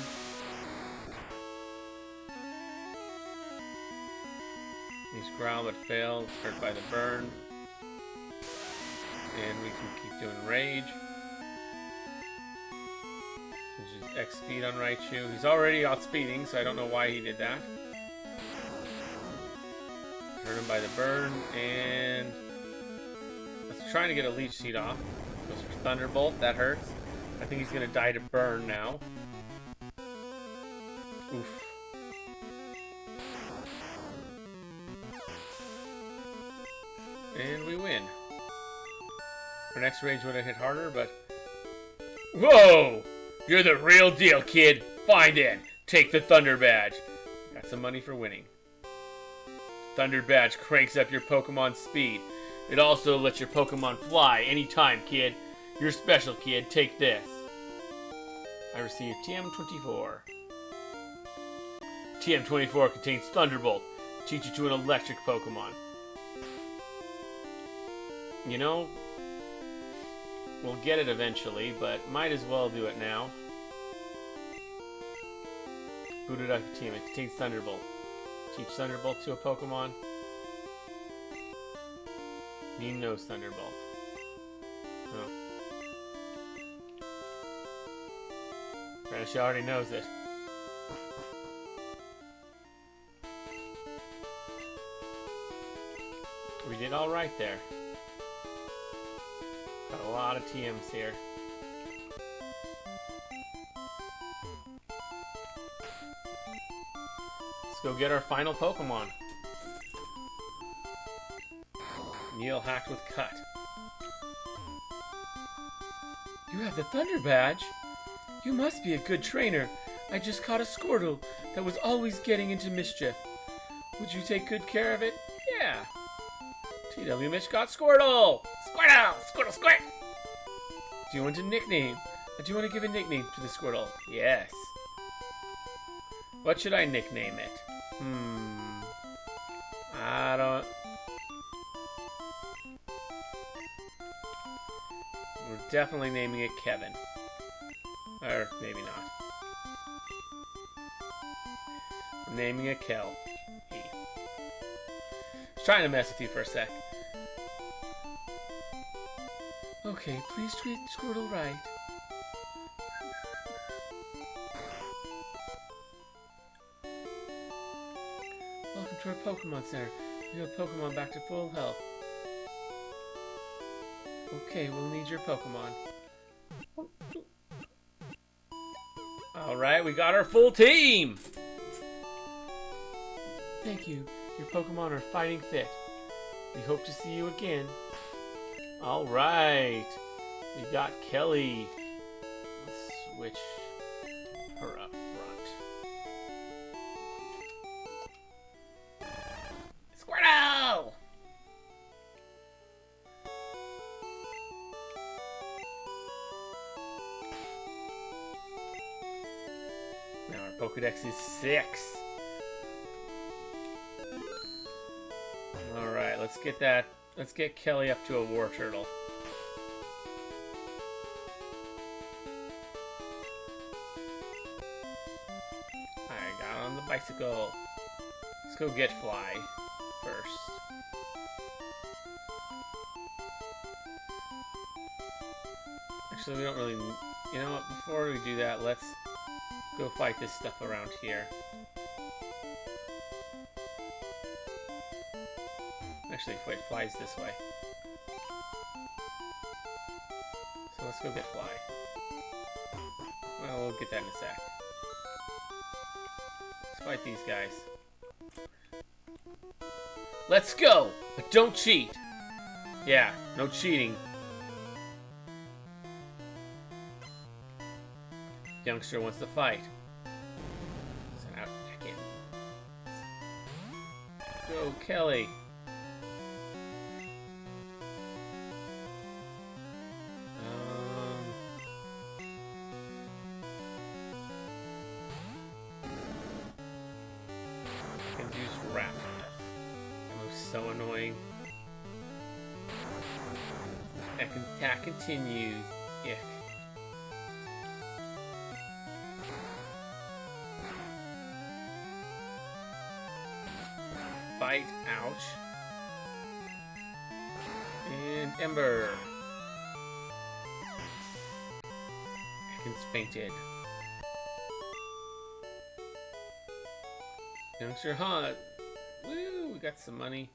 He's Growl but failed, hurt by the burn. And we can keep doing Rage. Just X speed on Raichu. He's already outspeeding, so I don't know why he did that. Hurt him by the burn, and let's try to get a Leech Seed off. Goes for Thunderbolt, that hurts. I think he's gonna die to burn now. Oof. And we win. Our next Rage would have hit harder, but... Whoa! You're the real deal, kid. Fine then, take the Thunder Badge. Got some money for winning. Thunder Badge cranks up your Pokemon speed. It also lets your Pokemon fly anytime, kid. You're special, kid. Take this. I received TM24. TM24 contains Thunderbolt. Teach you to an electric Pokemon. You know, we'll get it eventually, but might as well do it now. Booted up team. It contains Thunderbolt. Teach Thunderbolt to a Pokemon. He knows Thunderbolt. Oh. Apparently she already knows it. We did alright there. Got a lot of TMs here. Let's go get our final Pokemon. Neil hacked with Cut. You have the Thunder Badge? You must be a good trainer. I just caught a Squirtle that was always getting into mischief. Would you take good care of it? Yeah. TW Mitch got Squirtle! Squirtle! Squirtle, squirt! Do you want a nickname? Do you want to give a nickname to the Squirtle? Yes. What should I nickname it? I don't... We're definitely naming it Kevin. Or maybe not. We're naming it Kel. I was trying to mess with you for a sec. Okay, please treat Squirtle right. Welcome to our Pokemon Center. We have Pokemon back to full health. Okay, we'll need your Pokemon. Alright, we got our full team! Thank you. Your Pokemon are fighting fit. We hope to see you again. Alright. We got Kelly. Let's switch her up front. Squirtle! Now our Pokedex is 6. Alright, let's get that. Let's get Kelly up to a War Turtle. I got on the bicycle. Let's go get Fly first. Actually, we don't really... You know what? Before we do that, let's go fight this stuff around here. Actually, wait, Fly's this way. So let's go get Fly. Well, we'll get that in a sec. Let's fight these guys. Let's go! But don't cheat! Yeah, no cheating. Youngster wants to fight. So now, check in. Go, Kelly! So annoying. Attack continues. Yuck. Fight. Ouch. And Ember. Ekans fainted. Youngster Hunt. Woo! We got some money.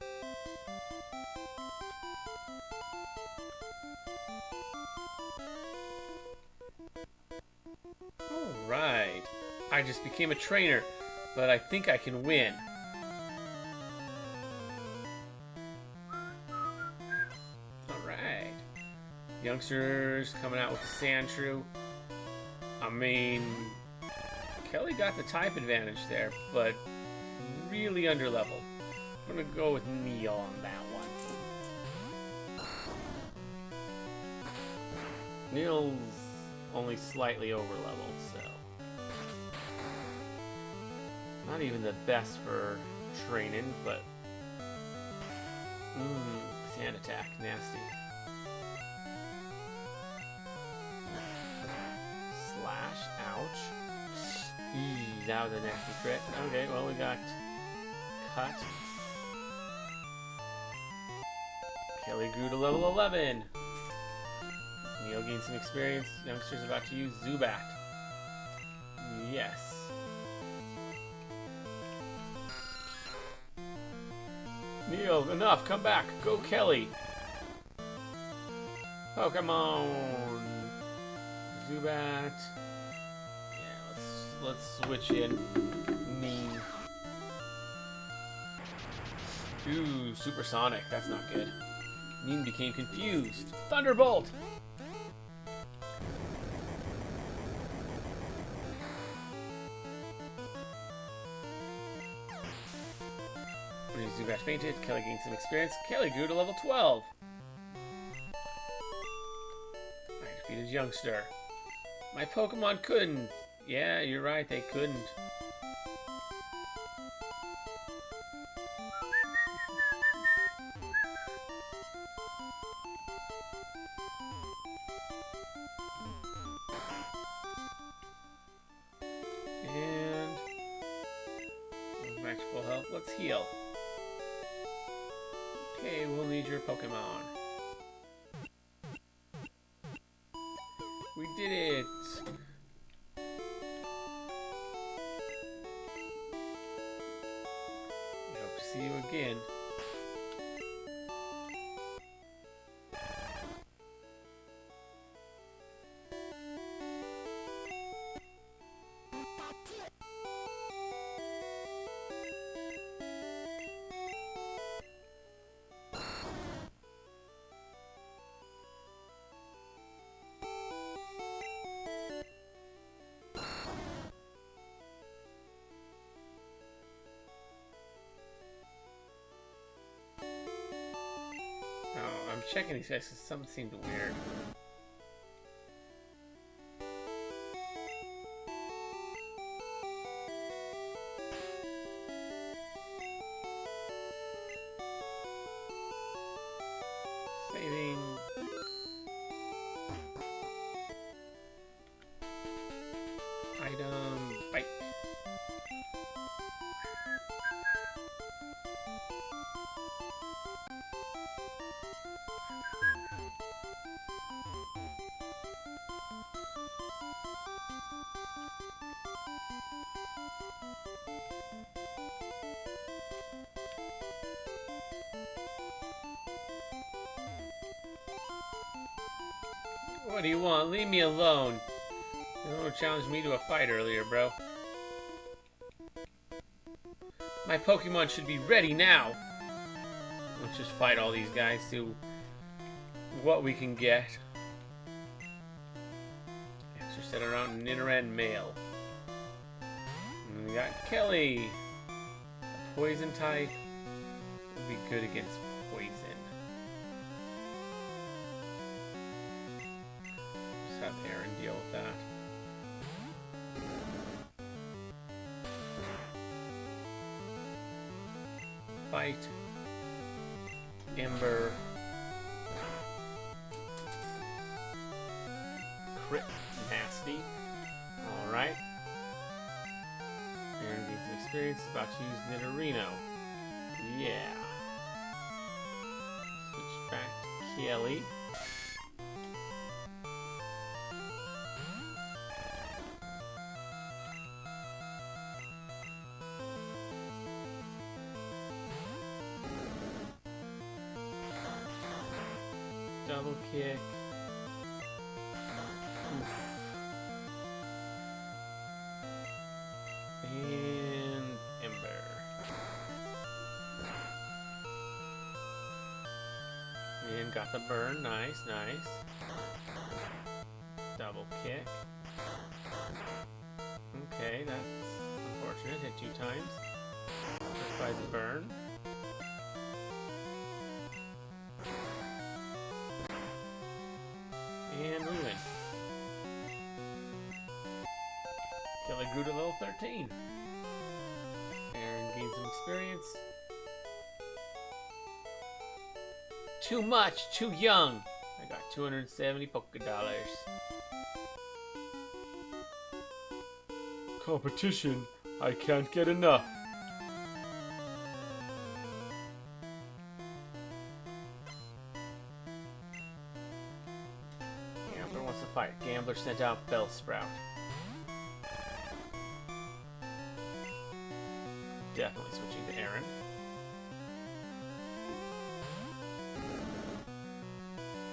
Alright. I just became a trainer, but I think I can win. Alright. Youngsters coming out with the Sandshrew. I mean, Kelly got the type advantage there, but really underleveled. I'm gonna go with Neil on that one. Neil's only slightly overleveled, so not even the best for training, but sand attack, nasty. Slash, ouch. That was a nasty crit. Okay, well we got cut. Kelly grew to level 11. Neil gained some experience. Youngster's about to use Zubat. Yes. Neil, enough. Come back. Go, Kelly. Pokemon. Zubat. Yeah, let's switch in. Mean. Ooh, Supersonic. That's not good. Mean became confused. Thunderbolt. When Zubat fainted, Kelly gained some experience. Kelly grew to level 12. I defeated Youngster. My Pokemon couldn't. Yeah, you're right, they couldn't. And back to full health. Let's heal. Okay, we'll need your Pokemon. We did it! We hope to see you again. I'm checking these guys because something seemed weird. Saving. Item. Bite. What do you want? Leave me alone. You challenged me to a fight earlier, bro. My Pokemon should be ready now. Let's just fight all these guys, see what we can get. Extra set around Nidoran male. And we got Kelly. Poison type. Would be good against poison. Just have Aaron deal with that. Fight. Ember. Crit. Nasty. Alright. Aaron gains some experience. About to use Nidorino. Yeah. Switch back to Kelly. Double kick. Oof. And Ember. And got the burn. Nice, nice. Double kick. Okay, that's unfortunate. Hit 2 times. Just by the burn. And we win. Kelly grew to level 13. Aaron gained some experience. Too much, too young. I got 270 Poké Dollars. Competition, I can't get enough. Gambler wants to fight. Gambler sent out Bellsprout. Definitely switching to Aaron.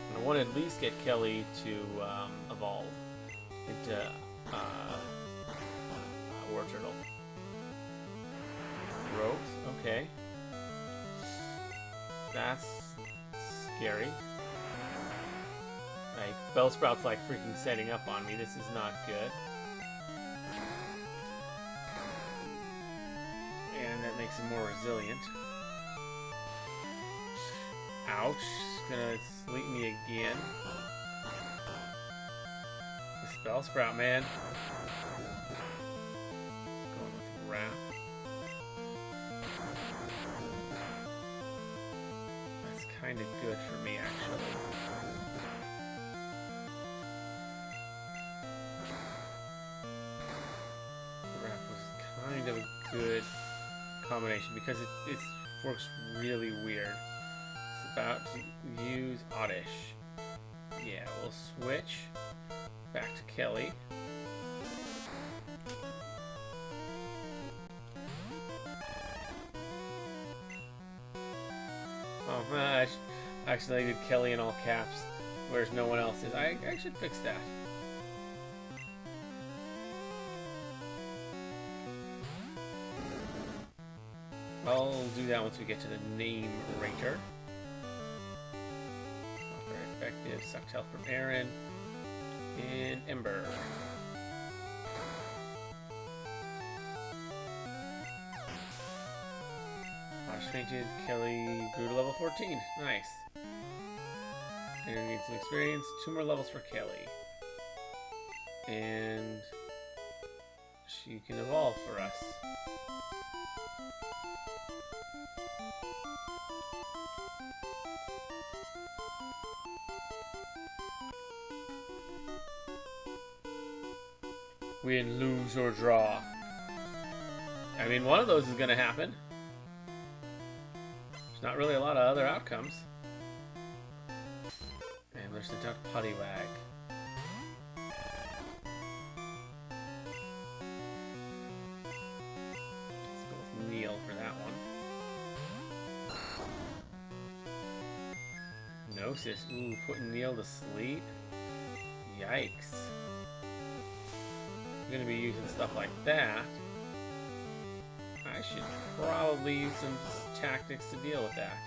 And I want to at least get Kelly to evolve into War Turtle. Growth, okay. That's scary. Like, Bellsprout's like freaking setting up on me. This is not good. And that makes him more resilient. Ouch. It's gonna sleep me again. This Bellsprout, man. Going with Wrap. That's kind of good for me, actually. Wrap was kind of a good combination because it works really weird. It's about to use Oddish. Yeah, we'll switch back to Kelly. Oh, I accidentally did Kelly in all caps, whereas no one else is. I should fix that. I'll do that once we get to the name rater. Not very effective. Sucked health from Aaron. And Ember. Oddish fainted. Kelly grew to level 14. Nice. Aaron gained some experience. 2 more levels for Kelly. And she can evolve for us. Win, lose, or draw. I mean, one of those is going to happen. There's not really a lot of other outcomes. And there's the Duck Poliwag. Let's go with Neil for that one. Gnosis. Ooh, putting Neil to sleep? Yikes. I'm gonna be using stuff like that. I should probably use some tactics to deal with that.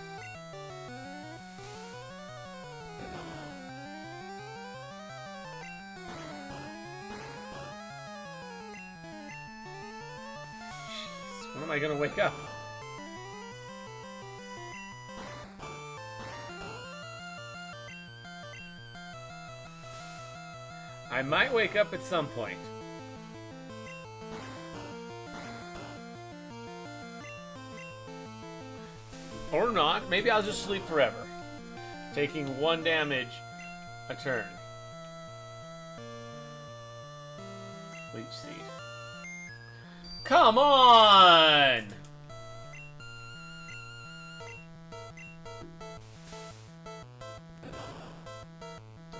Jeez, when am I gonna wake up? I might wake up at some point. Or not. Maybe I'll just sleep forever. Taking 1 damage a turn. Leech Seed. Come on!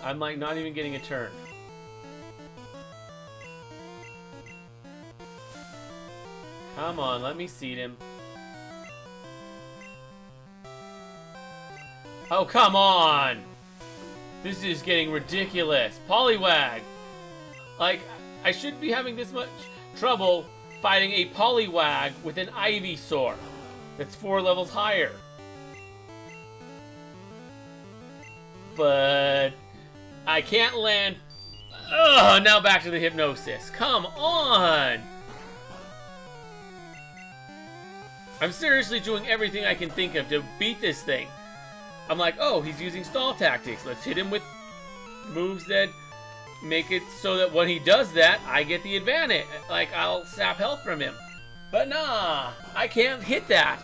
I'm like not even getting a turn. Come on, let me seed him. Oh, come on! This is getting ridiculous. Poliwag! Like, I shouldn't be having this much trouble fighting a Poliwag with an Ivysaur that's 4 levels higher. But I can't land Ugh, now back to the hypnosis. Come on! I'm seriously doing everything I can think of to beat this thing. I'm like, oh, he's using stall tactics. Let's hit him with moves that make it so that when he does that, I get the advantage. Like, I'll sap health from him. But nah, I can't hit that.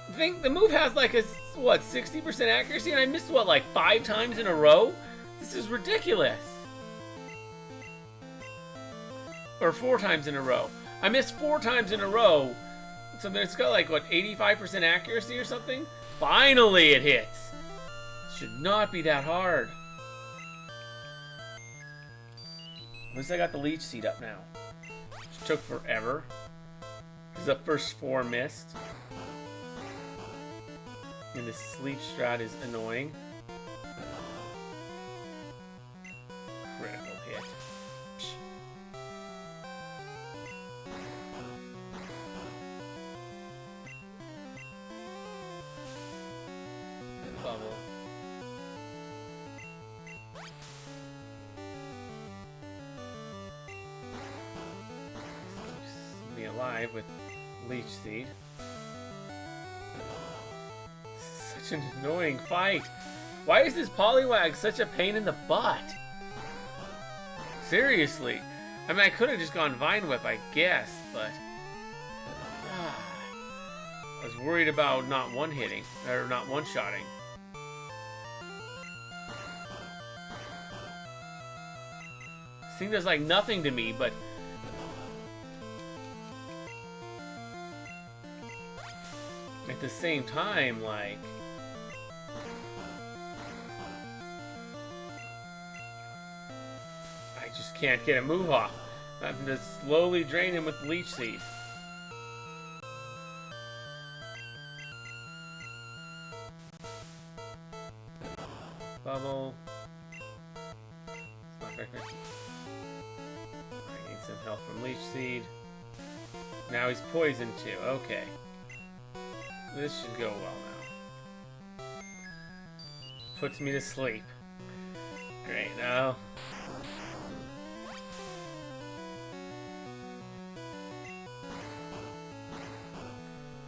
I think the move has like a, what, 60% accuracy, and I missed, what, like 5 times in a row? This is ridiculous. Or 4 times in a row. I missed 4 times in a row. So it's got like, what, 85% accuracy or something? Finally it hits. Should not be that hard. At least I got the leech seed up now. Which took forever. Because the first 4 missed. And the sleep strat is annoying. Critical hit. Bubble. Be alive with leech seed. Such an annoying fight. Why is this Poliwag such a pain in the butt? Seriously. I mean, I could have just gone Vine Whip, I guess, but I was worried about not one-hitting, or not one-shotting. This thing does like nothing to me, but at the same time, like, I just can't get a move off. I'm going to slowly drain him with Leech Seed. Bubble. It's not very good. I need some help from Leech Seed. Now he's poisoned too. Okay. This should go well now. Puts me to sleep. Great, now.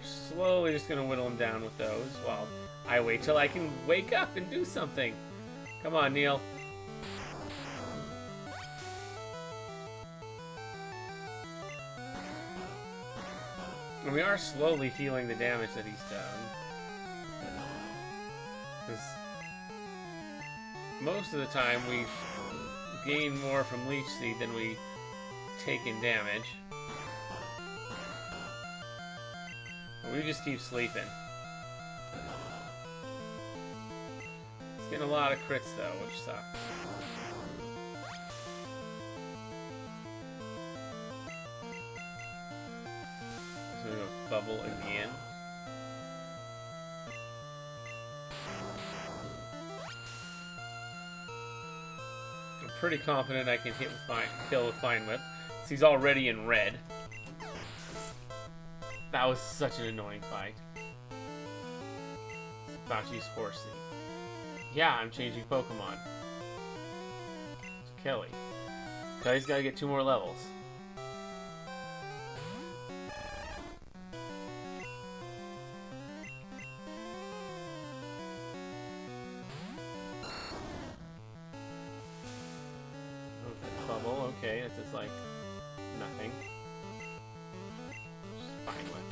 Slowly just gonna whittle him down with those while I wait till I can wake up and do something. Come on, Neil. And we are slowly healing the damage that he's done. Because most of the time we gain more from Leech Seed than we take in damage. But we just keep sleeping. It's getting a lot of crits though, which sucks. So we're gonna bubble again. I'm pretty confident I can kill with Vine Whip, since he's already in red. That was such an annoying fight. About to use Horsey. Yeah, I'm changing Pokemon. It's Kelly. Kelly's gotta get 2 more levels. Bubble, okay, it's just like nothing. Just Vine Whip.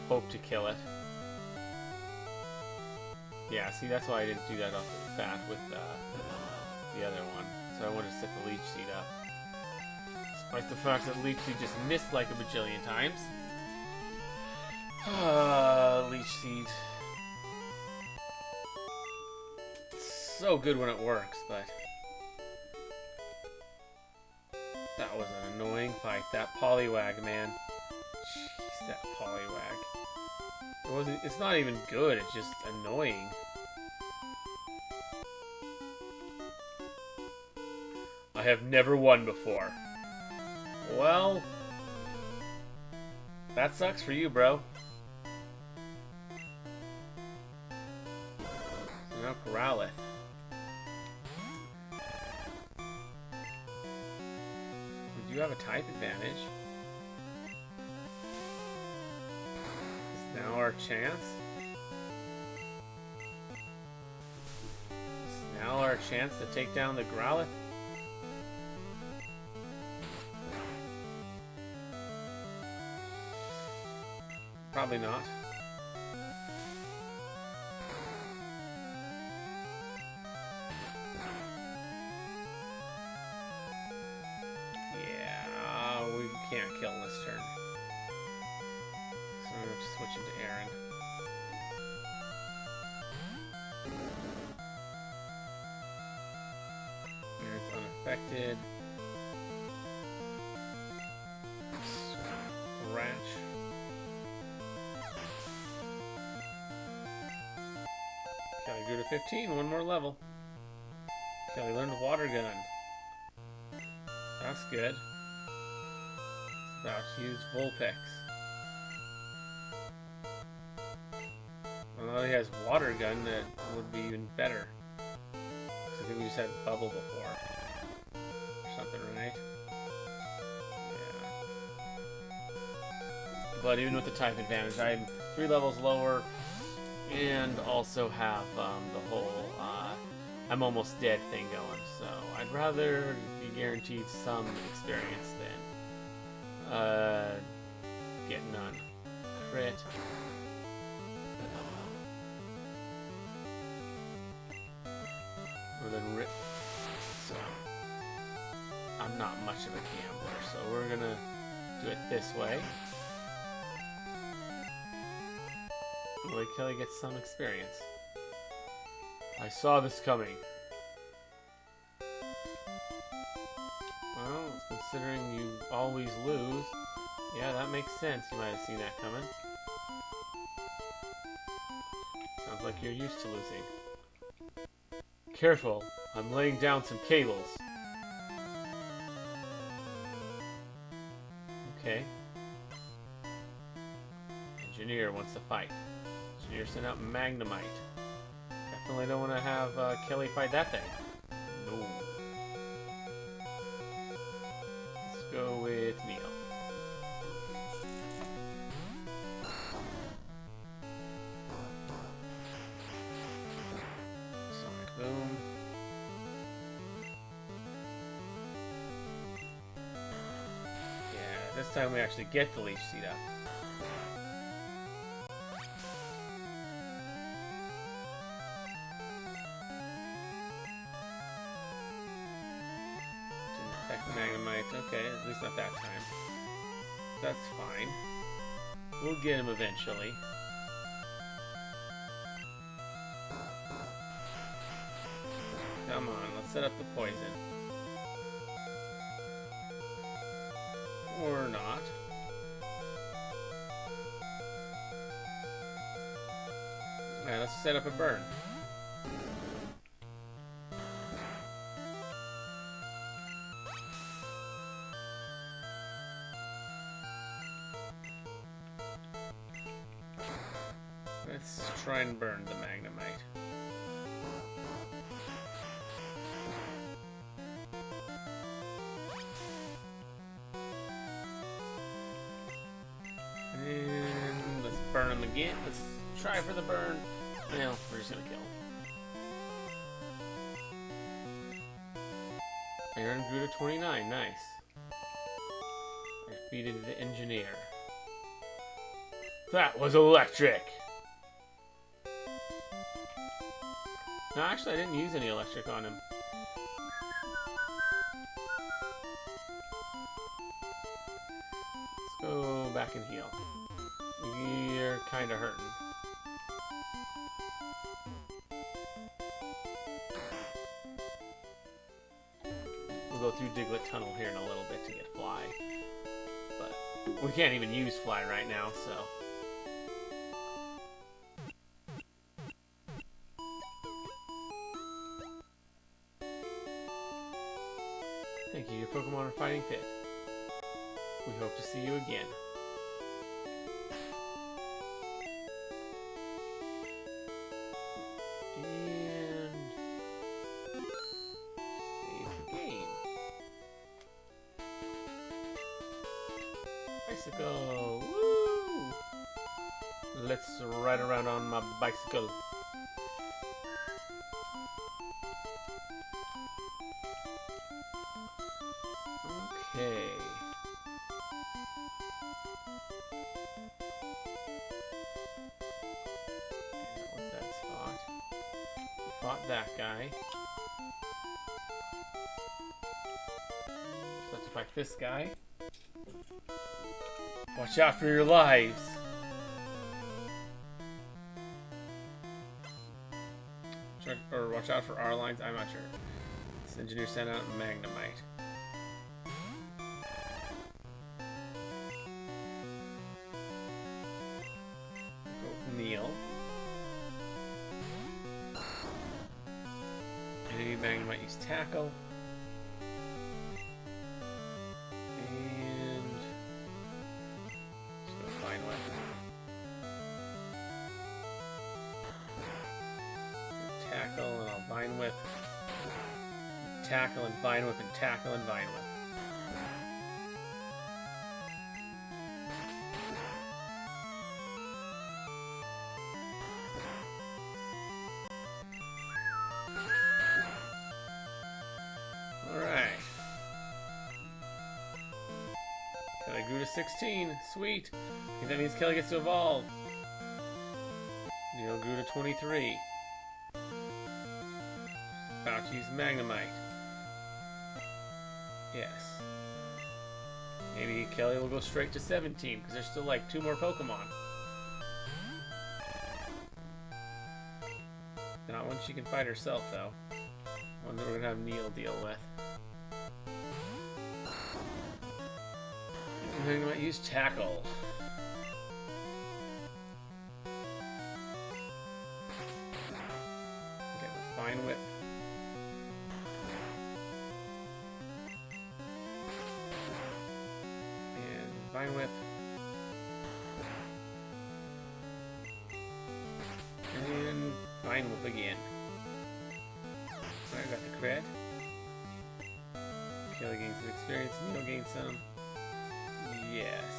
Hope to kill it. Yeah, see, that's why I didn't do that off the bat with the other one. So I wanted to set the Leech Seed up. Despite the fact that Leech Seed just missed like a bajillion times. Leech Seed. It's so good when it works, but that was an annoying fight. That Poliwag, man. Jeez, that Poliwag. It's not even good, it's just annoying. I have never won before. Well, that sucks for you, bro. So now Growlithe. do have a type advantage. Is now our chance. Is now our chance to take down the Growlithe. Probably not. Yeah, we can't kill this turn. So I'm gonna have to switch into Aaron. Aaron's unaffected. Scratch. Kelly grew to 15, one more level. Kelly learned Water Gun. That's good. It's about to use Vulpix. Well, he has Water Gun, that would be even better. Because I think we just had Bubble before. Or something, right? Yeah. But even with the type advantage, I'm 3 levels lower. And also have the whole I'm almost dead thing going, so I'd rather be guaranteed some experience than get none. Crit. Or then rip. So I'm not much of a gambler, so we're gonna do it this way. Like Kelly gets some experience. I saw this coming. Well, considering you always lose, yeah, that makes sense. You might have seen that coming. Sounds like you're used to losing. Careful, I'm laying down some cables. Okay. Engineer wants to fight. Engineer sent out Magnemite. Definitely don't want to have Kelly fight that thing. No. Let's go with Neil. Sonic Boom. Yeah, this time we actually get the Leech Seed up. Magnemite, okay, at least not that time. That's fine. We'll get him eventually. Come on, let's set up the poison. Or not. Alright, let's set up a burn. Let's try and burn the Magnemite. And let's burn him again. Let's try for the burn. Well, we're just gonna kill him. Aaron grew to 29. Nice. I defeated the engineer. That was electric! No, actually, I didn't use any electric on him. Let's go back and heal. You're kind of hurting. We'll go through Diglett Tunnel here in a little bit to get Fly. But we can't even use Fly right now, so... Thank you, your Pokemon are fighting fit. We hope to see you again. And... save the game. bicycle. Woo! Let's ride around on my bicycle. Okay. What's that spot? Fought that guy. So let's fight this guy. Watch out for your lives. Or watch out for our lines. I'm not sure. This engineer sent out Magnemite. Go with Neil. Enemy Magnemite use Tackle. And just go Vine Whip. Tackle and I'll Vine Whip. Tackle and Vine Whip and Tackle and Vine Whip. Alright. Kelly grew to 16. Sweet. Okay, that means Kelly gets to evolve. Neil grew to 23. About to use Magnemite. Yes. Maybe Kelly will go straight to 17 because there's still like 2 more Pokemon. Not one she can fight herself though. One that we're gonna have Neil deal with. Magnemite use Tackle. Okay, Vine Whip. Vine Whip. And Vine Whip again. Alright, got the crit. Kelly gains some experience, Neil gains some. Yes.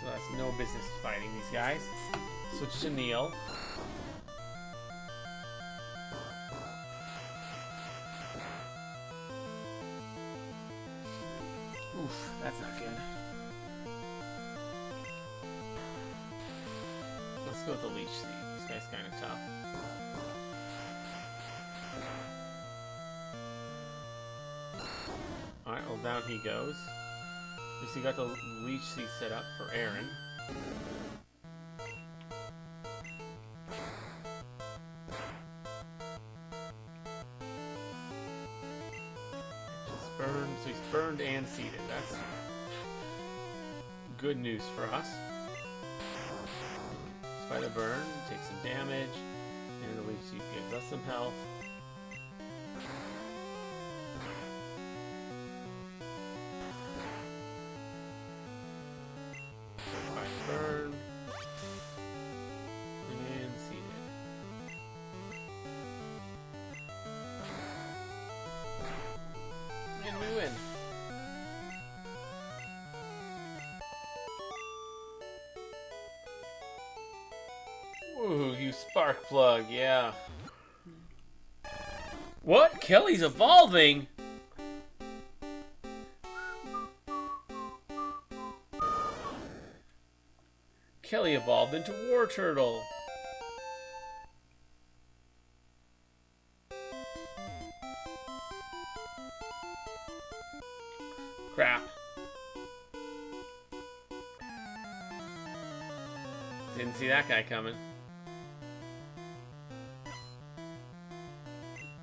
So that's no business fighting these guys. Switch to Neil. Oof, that's not good. Let's go with the Leech Seed. This guy's kind of tough. Alright, well down he goes. At least he got the Leech Seed set up for Aaron. Burned, so he's burned and seeded. That's good news for us. By the burn, take some damage, and the Leech Seed gives us some health. By burn, and seeded. And we win. Ooh, you spark plug, yeah. What? Kelly's evolving? Kelly evolved into War Turtle. Crap. Didn't see that guy coming.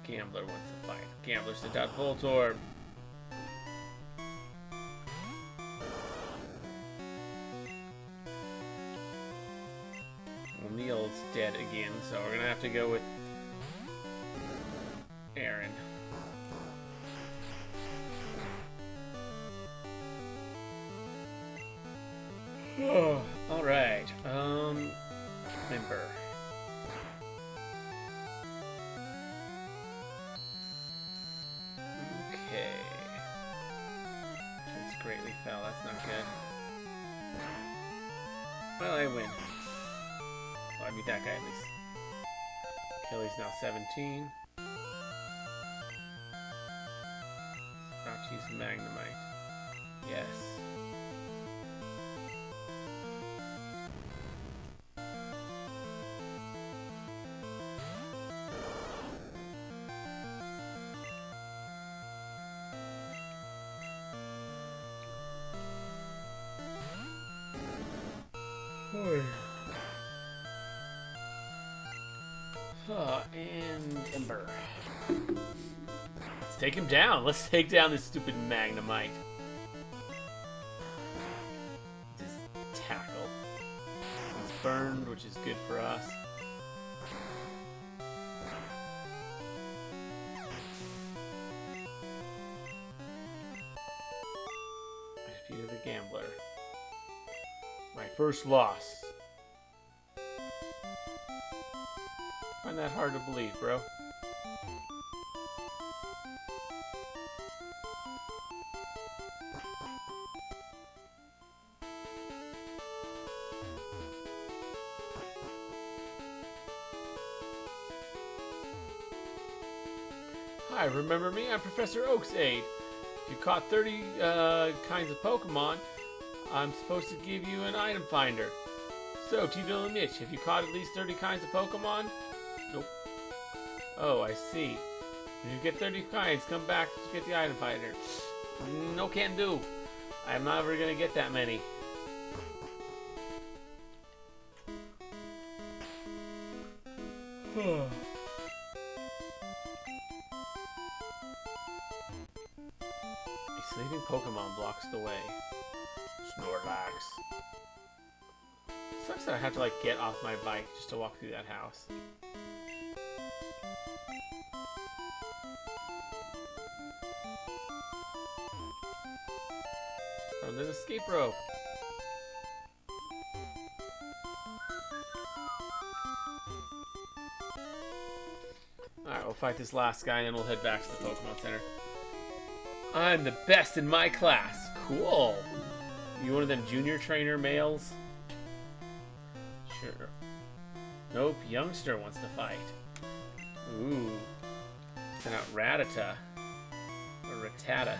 Gambler wants to fight. Gambler sent out Voltorb. Well, Neil's dead again, so we're gonna have to go with Aaron. Oh, alright. Member. greatly fell. That's not good. Well, I win. Well, I beat that guy at least. Kelly's now 17. Use Magnemite. Yes. And Ember. Let's take him down. Let's take down this stupid Magnemite. Just tackle. He's burned, which is good for us. I defeated the Gambler. My first loss. Find that hard to believe, bro. Hi, remember me? I'm Professor Oak's aide. If you caught 30 kinds of Pokemon, I'm supposed to give you an item finder. So, Tito and Mitch, have you caught at least 30 kinds of Pokemon? Nope. Oh, I see. If you get 30 kinds, come back to get the item finder. No can do. I'm never gonna get that many. A sleeping Pokemon blocks the way. Snorlax. Sucks that I have to like get off my bike just to walk through that house. Oh, there's an escape rope. Alright, we'll fight this last guy and then we'll head back to the Pokemon Center. I'm the best in my class. Cool. You one of them junior trainer males? Sure. Nope, youngster wants to fight. Ooh. Send out Rattata. Or Rattata.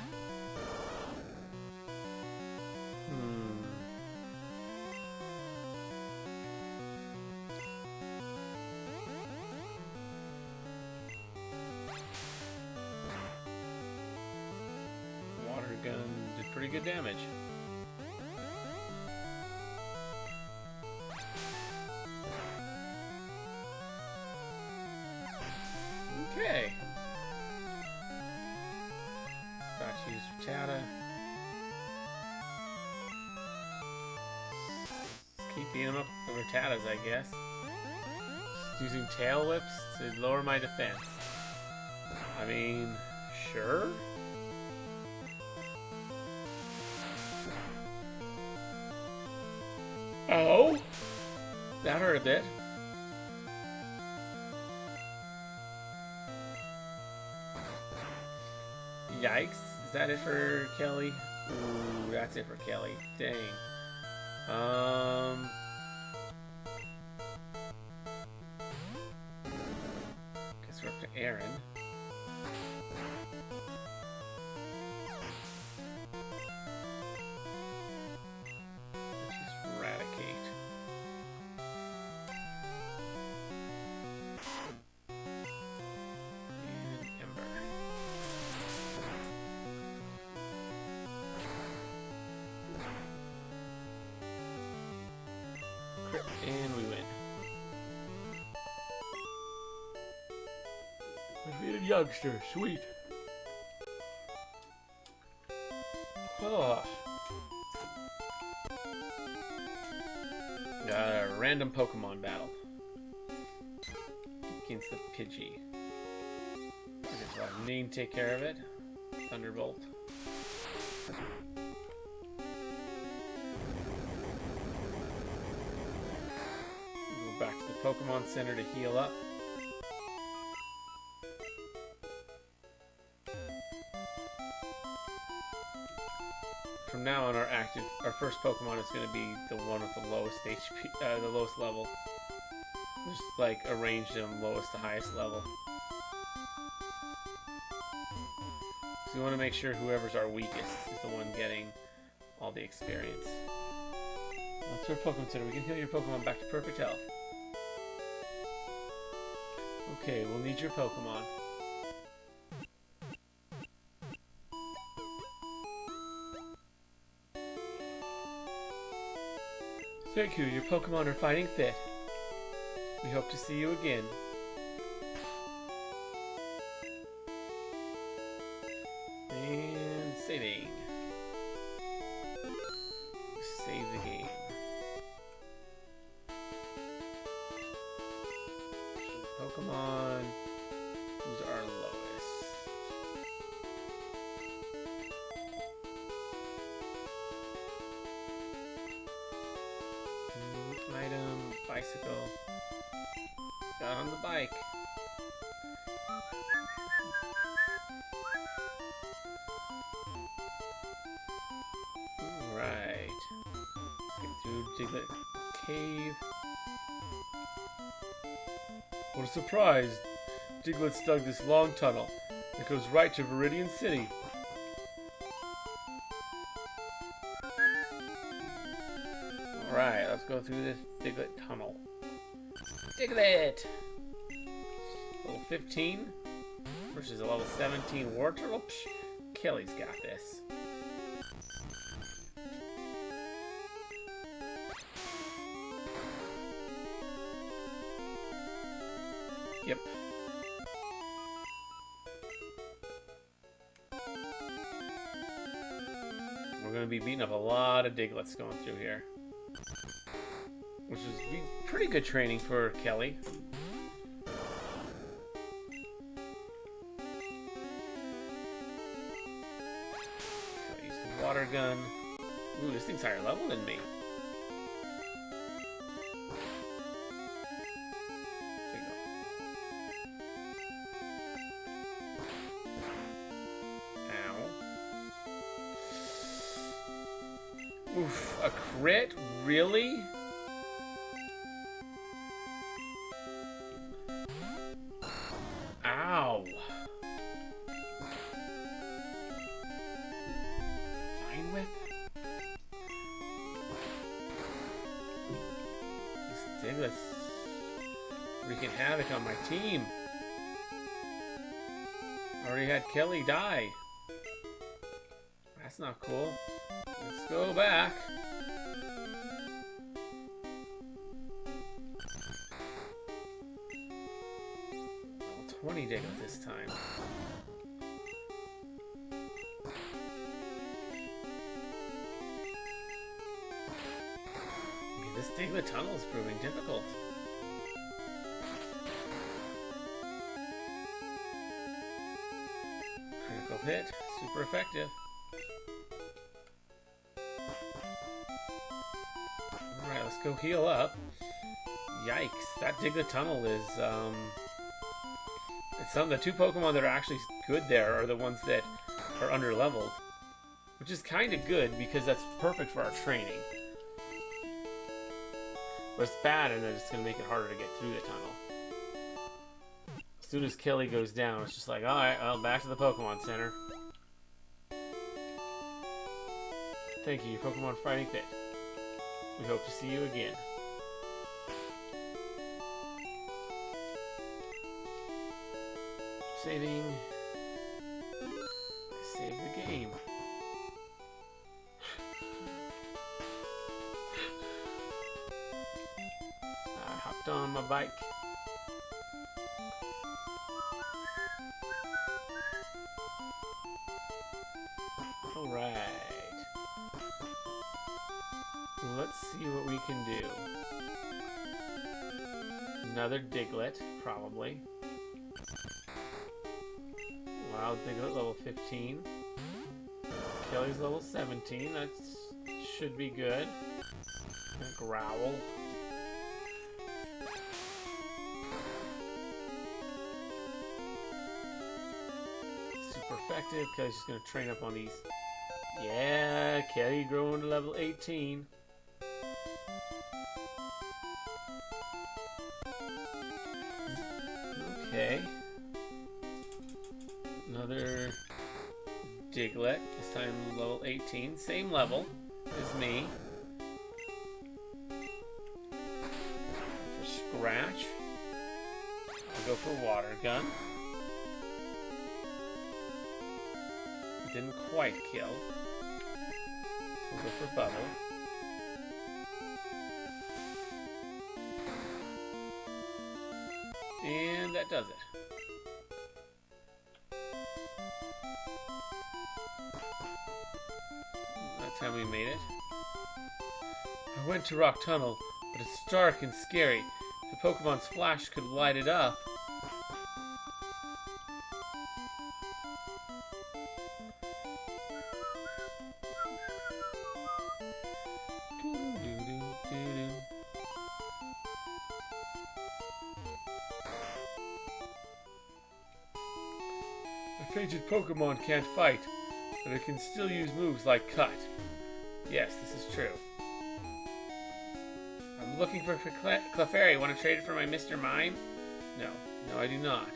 Water gun did pretty good damage. Okay. About to use Rattata. Keep beating them up with the Rattatas, I guess. Just using Tail Whips to lower my defense. I mean, sure. Oh! That hurt a bit. Yikes. Is that it for Kelly? Ooh, that's it for Kelly. Dang. Guess we're up to Aaron. She's Eradicate. And Ember. And we win. Defeated youngster, sweet. Oh. Random Pokemon battle against the Pidgey. Just let Nane take care of it. Thunderbolt. Back to the Pokemon Center to heal up. From now on, our first Pokemon is going to be the one with the lowest HP, the lowest level. Just like arrange them lowest to highest level. So we want to make sure whoever's our weakest is the one getting all the experience. That's our Pokemon Center. We can heal your Pokemon back to perfect health. Okay, we'll need your Pokemon. Thank you, your Pokemon are fighting fit. We hope to see you again. And saving. Save the game. Pokemon. Who's our lowest? Item, bicycle. Got on the bike. Alright. Get through Diglett Cave. What a surprise! Diglett's dug this long tunnel that goes right to Viridian City. Alright, let's go through this Diglett tunnel. Diglett! Level 15 versus a level 17 Wartortle. Kelly's got this. Yep. We're going to be beating up a lot of Digletts going through here. Which is pretty good training for Kelly. Use the water gun. Ooh, this thing's higher level than me. Ow. Oof, a crit? Really? Ow. Vine Whip? This Diglett's wreaking havoc on my team. Already had Kelly die. That's not cool. Let's go back. 20 Diglett this time. Okay, this Diglett tunnel is proving difficult. Critical hit, super effective. Alright, let's go heal up. Yikes, that Diglett tunnel is, the two Pokemon that are actually good there are the ones that are under-leveled. Which is kind of good, because that's perfect for our training. But it's bad, and then it's going to make it harder to get through the tunnel. As soon as Kelly goes down, it's just like, alright, well, back to the Pokemon Center. Thank you, your Pokemon fighting fit. We hope to see you again. Saving. Save the game. I hopped on my bike. Alright. Let's see what we can do. Another Diglett, probably. Wild Diglett, level 15. Kelly's level 17. That should be good. A Growl. Super effective. Kelly's just going to train up on these Yeah, Kelly growing to level 18. Okay. Another Diglett, this time level 18. Same level as me. For Scratch, I'll go for Water Gun. Didn't quite kill. So we'll go for Bubble. And that does it. That's how we made it. I went to Rock Tunnel, but it's dark and scary. If the Pokemon's flash could light it up. A fainted Pokemon can't fight, but it can still use moves like Cut. Yes, this is true. I'm looking for Clefairy. Want to trade it for my Mr. Mime? No. No, I do not.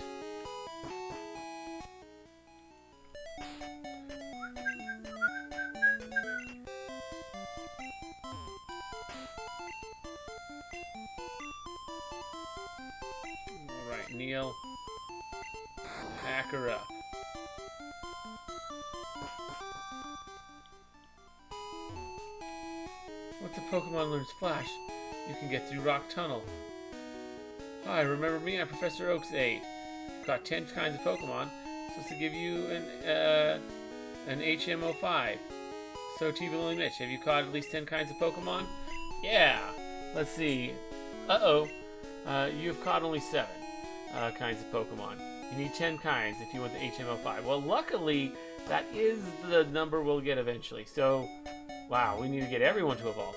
Alright, Neil. Hack her up. Once a Pokemon learns Flash, you can get through Rock Tunnel. Hi, remember me? I'm Professor Oak's aide. I've caught 10 kinds of Pokemon. I'm supposed to give you an HM05. So, T-Billy Mitch, have you caught at least 10 kinds of Pokemon? Yeah. Let's see. Uh-oh. You've caught only 7 kinds of Pokemon. You need 10 kinds if you want the HM05. Well, luckily, that is the number we'll get eventually. So, wow, we need to get everyone to evolve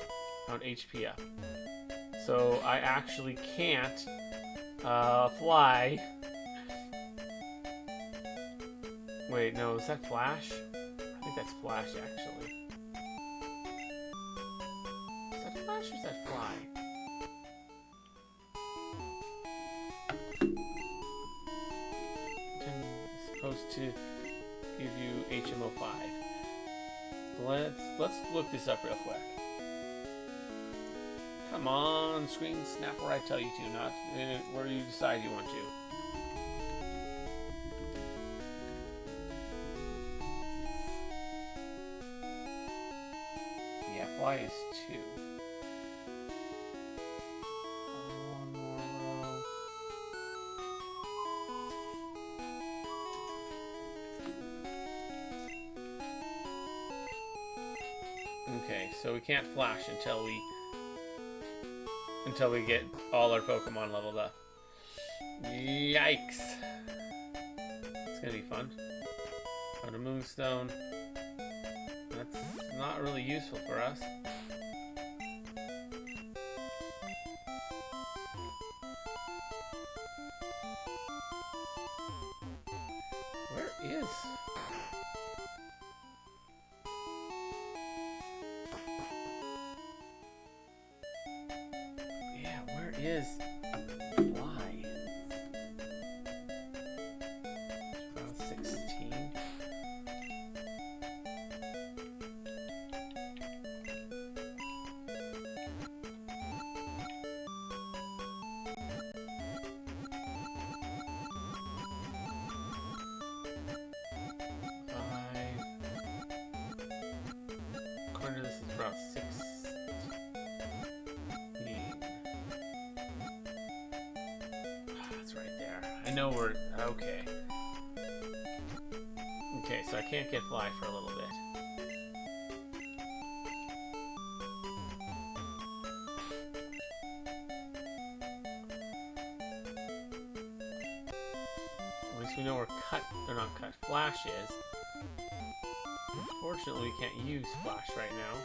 on HP up. So, I actually can't fly. Wait, no, is that Flash? I think that's Flash, actually. Is that Flash or is that Fly? Supposed to give you HM05. Let's look this up real quick. Come on, screen snap where I tell you to, not where you decide you want to. Yeah, Fly is 2. One more row. Okay, so we can't flash until we get all our Pokemon leveled up. Yikes! It's gonna be fun. Found a Moonstone. That's not really useful for us. Where is... is Fly? Around 16. According to this, it's around 6. I know we're... okay. Okay, so I can't get Fly for a little bit. At least we know where Flash is. Unfortunately, we can't use Flash right now.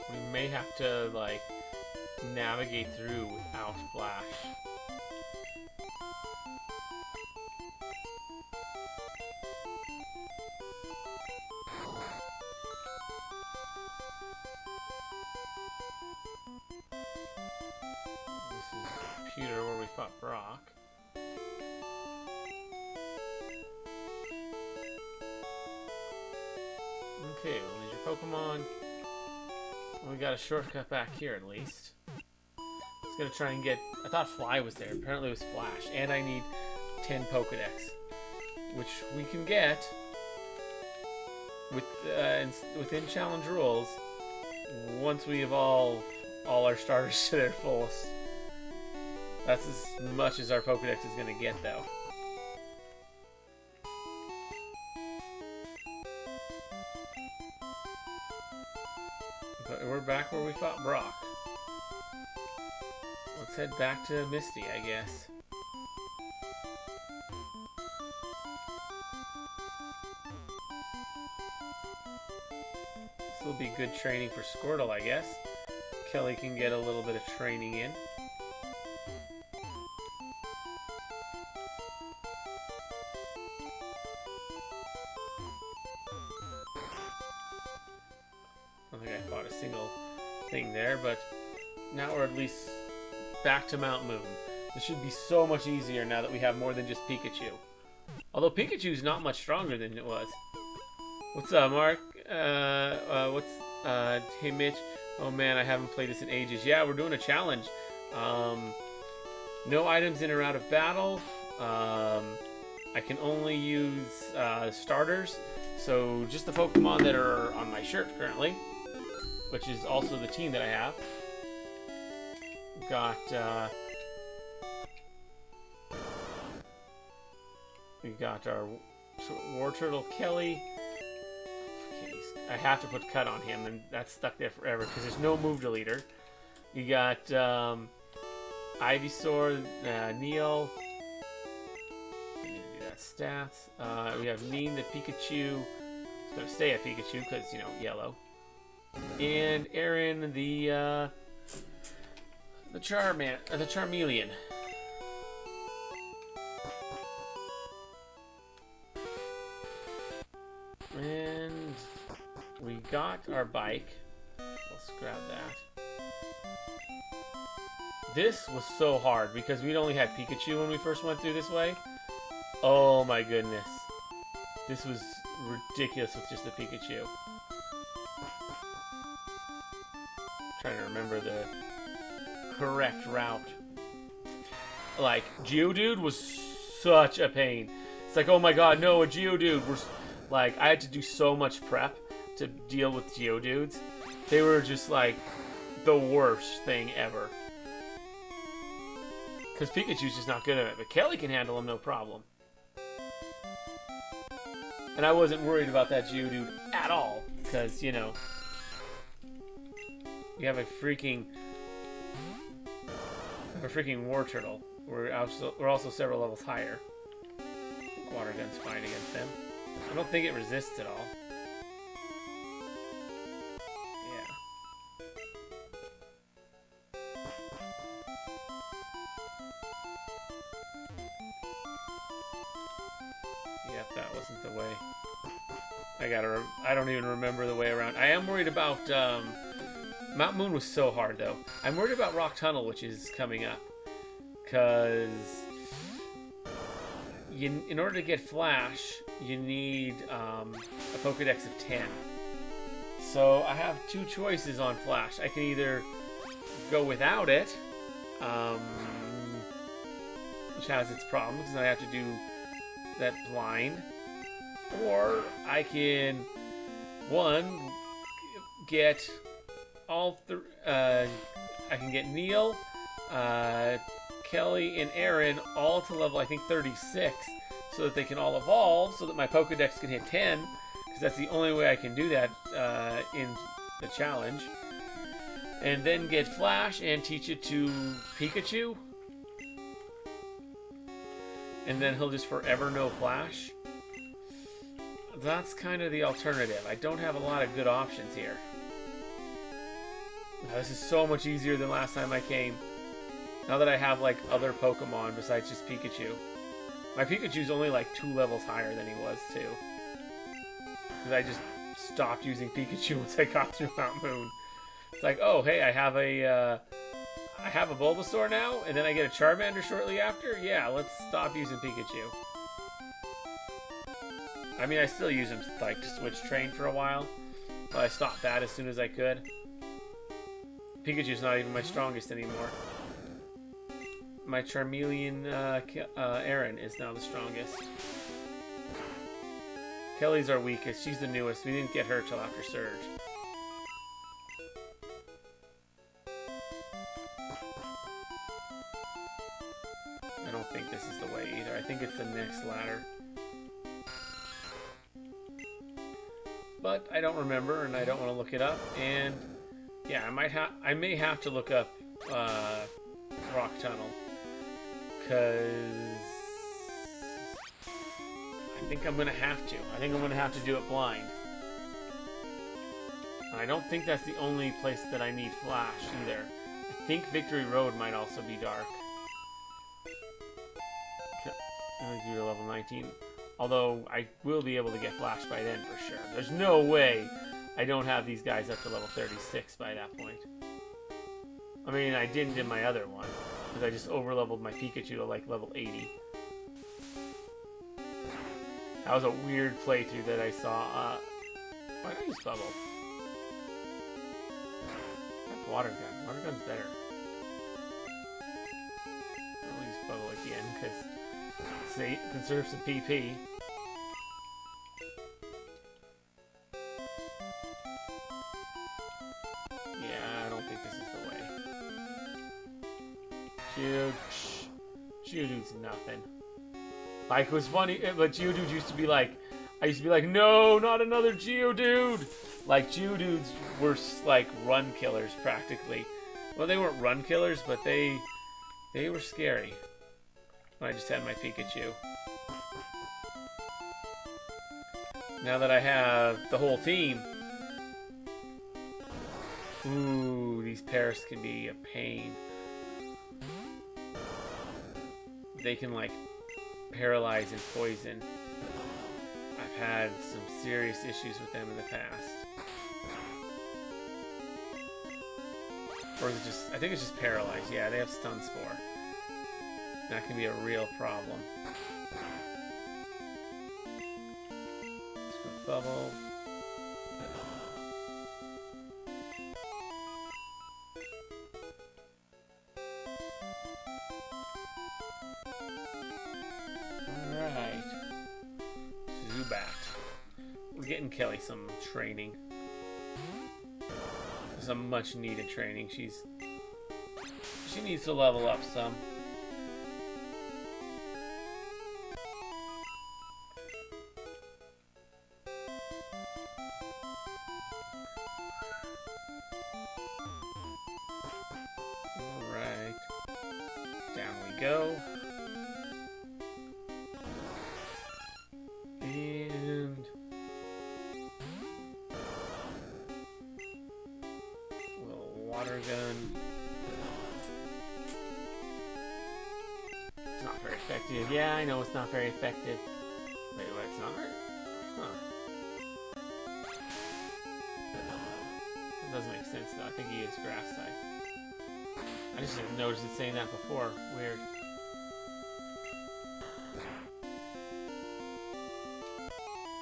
We may have to, like, navigate through without Flash. This is the computer where we fought Brock. Okay, we'll need your Pokemon. We got a shortcut back here at least. I was gonna try and get. I thought Fly was there. Apparently it was Flash, and I need 10 Pokedex, which we can get with within challenge rules once we evolve all our starters to their fullest. That's as much as our Pokedex is gonna get, though. But we're back where we fought Brock. Let's head back to Misty, I guess. This will be good training for Squirtle, I guess. Kelly can get a little bit of training in. I don't think I fought a single thing there, but now we're at least back to Mount Moon. This should be so much easier now that we have more than just Pikachu. Although Pikachu's not much stronger than it was. What's up, Mark? Hey Mitch. Oh man, I haven't played this in ages. Yeah, we're doing a challenge. No items in or out of battle. I can only use starters. So just the Pokemon that are on my shirt currently, which is also the team that I have. We got our Wartortle Kelly. I have to put Cut on him, and that's stuck there forever because there's no move deleter. You got Ivysaur, Neil. I need to do that stats. We have Neen, the Pikachu. It's gonna stay at Pikachu because yellow. And Aaron, the Charmeleon. And we got our bike. Let's grab that. This was so hard because we'd only had Pikachu when we first went through this way. Oh my goodness. This was ridiculous with just the Pikachu. Trying to remember the correct route. Like, Geodude was such a pain. It's like, oh my god, no, a Geodude. Like, I had to do so much prep to deal with Geodudes. They were just like the worst thing ever. Because Pikachu's just not good at it, but Kelly can handle him no problem. And I wasn't worried about that Geodude at all, because, you have a freaking Wartortle. We're also several levels higher. Water Gun's fine against them. I don't think it resists at all. Yeah. Yep, that wasn't the way. I don't even remember the way around. I am worried about, Mount Moon was so hard, though. I'm worried about Rock Tunnel, which is coming up. Because in order to get Flash, you need a Pokedex of 10. So I have two choices on Flash. I can either go without it, which has its problems, and I have to do that blind. Or I can, get all three. I can get Neil, Kelly, and Aaron all to level, I think, 36, so that they can all evolve, so that my Pokedex can hit 10, because that's the only way I can do that in the challenge. And then get Flash and teach it to Pikachu. And then he'll just forever know Flash. That's kind of the alternative. I don't have a lot of good options here. Now, this is so much easier than last time I came. Now that I have, like, other Pokemon besides just Pikachu. My Pikachu's only, like, 2 levels higher than he was, too. Because I just stopped using Pikachu once I got through Mount Moon. It's like, oh, hey, I have a Bulbasaur now, and then I get a Charmander shortly after? Yeah, let's stop using Pikachu. I mean, I still use him, like, to switch train for a while. But I stopped that as soon as I could. Pikachu's not even my strongest anymore. My Charmeleon Aaron is now the strongest. Kelly's our weakest. She's the newest. We didn't get her till after Surge. I don't think this is the way either. I think it's the next ladder. But I don't remember, and I don't want to look it up. And yeah, I may have to look up Rock Tunnel, because I think I'm gonna have to. I think I'm gonna have to do it blind. And I don't think that's the only place that I need Flash either. I think Victory Road might also be dark. I think you're level 19. Although I will be able to get Flash by then for sure. There's no way I don't have these guys up to level 36 by that point. I mean, I didn't in my other one, because I just overleveled my Pikachu to like level 80. That was a weird playthrough that I saw. Why don't I use Bubble? That's Water Gun. Water Gun's better. I'll use Bubble again, because it conserves some PP. Yeah, I don't think this is the way. Geodude's nothing. Like, it was funny, but Geodude used to be like, I used to be like, no, not another Geodude! Like, Geodudes were, like, run killers, practically. Well, they weren't run killers, but they were scary. When I just had my Pikachu. Now that I have the whole team, ooh, these Paras can be a pain. They can, like, paralyze and poison. I've had some serious issues with them in the past. Or is it just, I think it's just paralyzed. Yeah, they have Stun Spore. That can be a real problem. Scoop Bubble. Alright. Zubat. We're getting Kelly some training. Some much needed training. She needs to level up some. Go. And a little water gun. It's not very effective. Yeah, I know it's not very effective. Wait, what? It's not very? Huh. That doesn't make sense though. I think he is grass type. I just didn't notice it saying that before. Weird.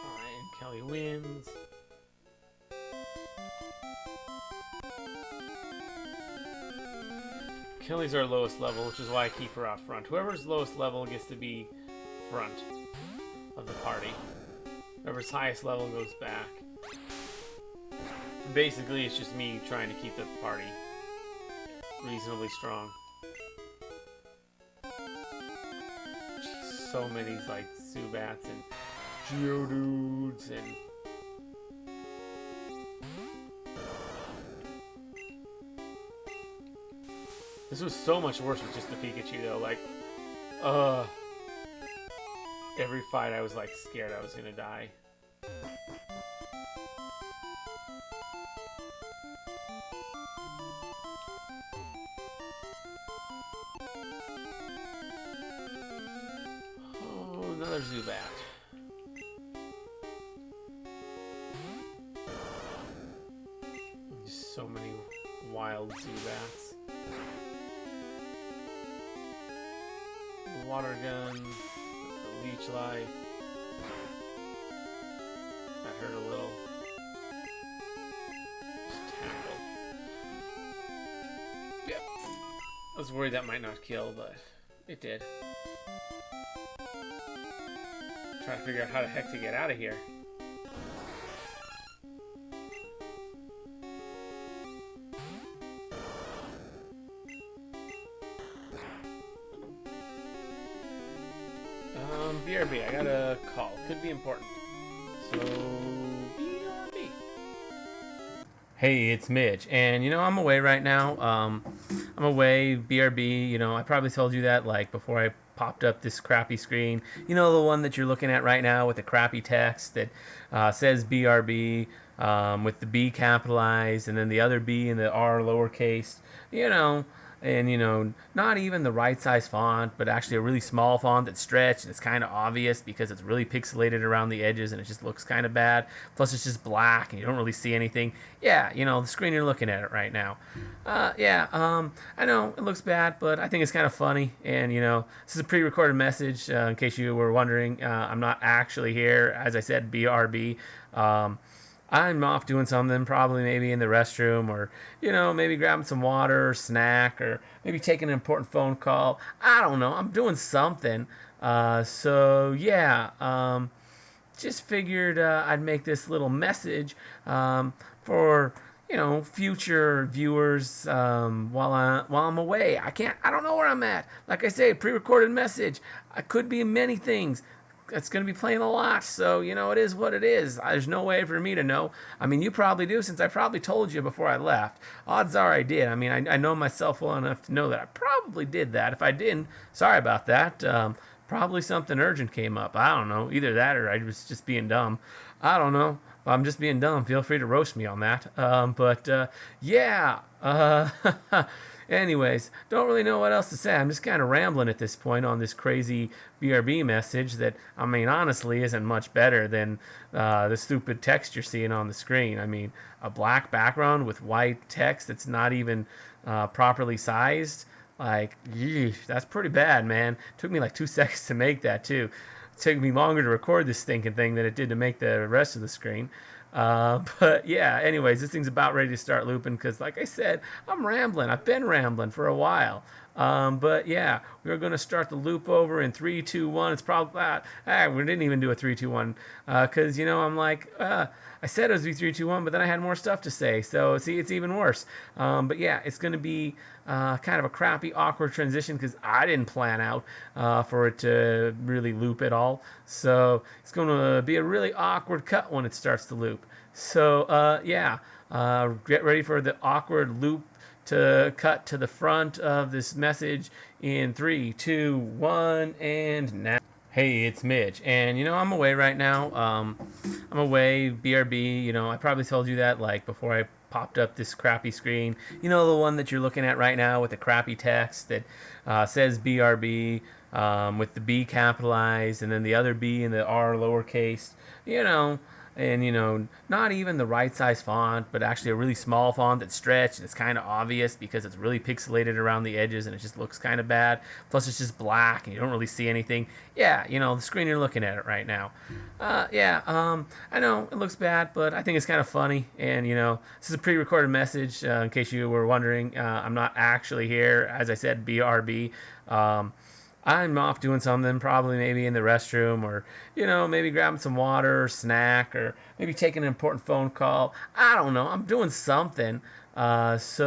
Alright, and Kelly wins. Kelly's our lowest level, which is why I keep her out front. Whoever's lowest level gets to be front of the party. Whoever's highest level goes back. Basically, it's just me trying to keep the party reasonably strong. Jeez, so many like Zubats and Geodudes and this was so much worse with just the Pikachu though. Like, every fight I was like scared I was gonna die. Oh, another Zubat. So many wild Zubats. Water gun, the leech life. That hurt a little. Just tackle. Yep. I was worried that might not kill, but it did. Trying to figure out how the heck to get out of here. BRB, I got a call. Could be important. So, BRB. Hey, it's Mitch, and I'm away right now. I'm away, BRB. I probably told you that like before I popped up this crappy screen. The one that you're looking at right now with the crappy text that says BRB with the B capitalized and then the other B and the R lowercase. And not even the right size font, but actually a really small font that's stretched, and it's kind of obvious because it's really pixelated around the edges and it just looks kind of bad. Plus it's just black and you don't really see anything. Yeah, the screen you're looking at it right now. I know it looks bad, but I think it's kind of funny. And this is a pre-recorded message in case you were wondering. I'm not actually here, as I said, BRB. I'm off doing something, probably maybe in the restroom, or maybe grabbing some water or snack, or maybe taking an important phone call. I don't know. I'm doing something. Just figured I'd make this little message for future viewers while I'm away. I don't know where I'm at. Like I say, pre-recorded message. I could be in many things. It's going to be playing a lot, so it is what it is. There's no way for me to know. I mean, you probably do, since I probably told you before I left. Odds are I did. I mean, I know myself well enough to know that I probably did that. If I didn't, sorry about that. Probably something urgent came up. I don't know. Either that or I was just being dumb. I don't know. If I'm just being dumb, feel free to roast me on that. Anyways, don't really know what else to say. I'm just kind of rambling at this point on this crazy BRB message that, I mean, honestly isn't much better than the stupid text you're seeing on the screen. I mean, a black background with white text that's not even properly sized. Like, yeesh, that's pretty bad, man. Took me like 2 seconds to make that, too. It took me longer to record this stinking thing than it did to make the rest of the screen. But yeah, anyways, this thing's about ready to start looping because, like I said, I'm rambling. I've been rambling for a while. But yeah, we're going to start the loop over in 3, 2, 1. It's probably we didn't even do a 3, 2, 1 because I'm like I said it was 3, 2, 1, but then I had more stuff to say. So see, it's even worse. But yeah, it's going to be kind of a crappy, awkward transition because I didn't plan out for it to really loop at all. So it's going to be a really awkward cut when it starts to loop. So get ready for the awkward loop to cut to the front of this message in 3, 2, 1, and now. Hey, it's Mitch, and I'm away right now. I'm away, BRB. I probably told you that like before I popped up this crappy screen. The one that you're looking at right now with the crappy text that says BRB with the B capitalized and then the other B and the R lowercase. And not even the right size font, but actually a really small font that's stretched and it's kind of obvious because it's really pixelated around the edges and it just looks kind of bad. Plus it's just black and you don't really see anything. Yeah, the screen you're looking at it right now. I know it looks bad, but I think it's kind of funny. And this is a pre-recorded message in case you were wondering. I'm not actually here, as I said, BRB. I'm off doing something, probably maybe in the restroom, or maybe grabbing some water or snack, or maybe taking an important phone call. I don't know. I'm doing something. Just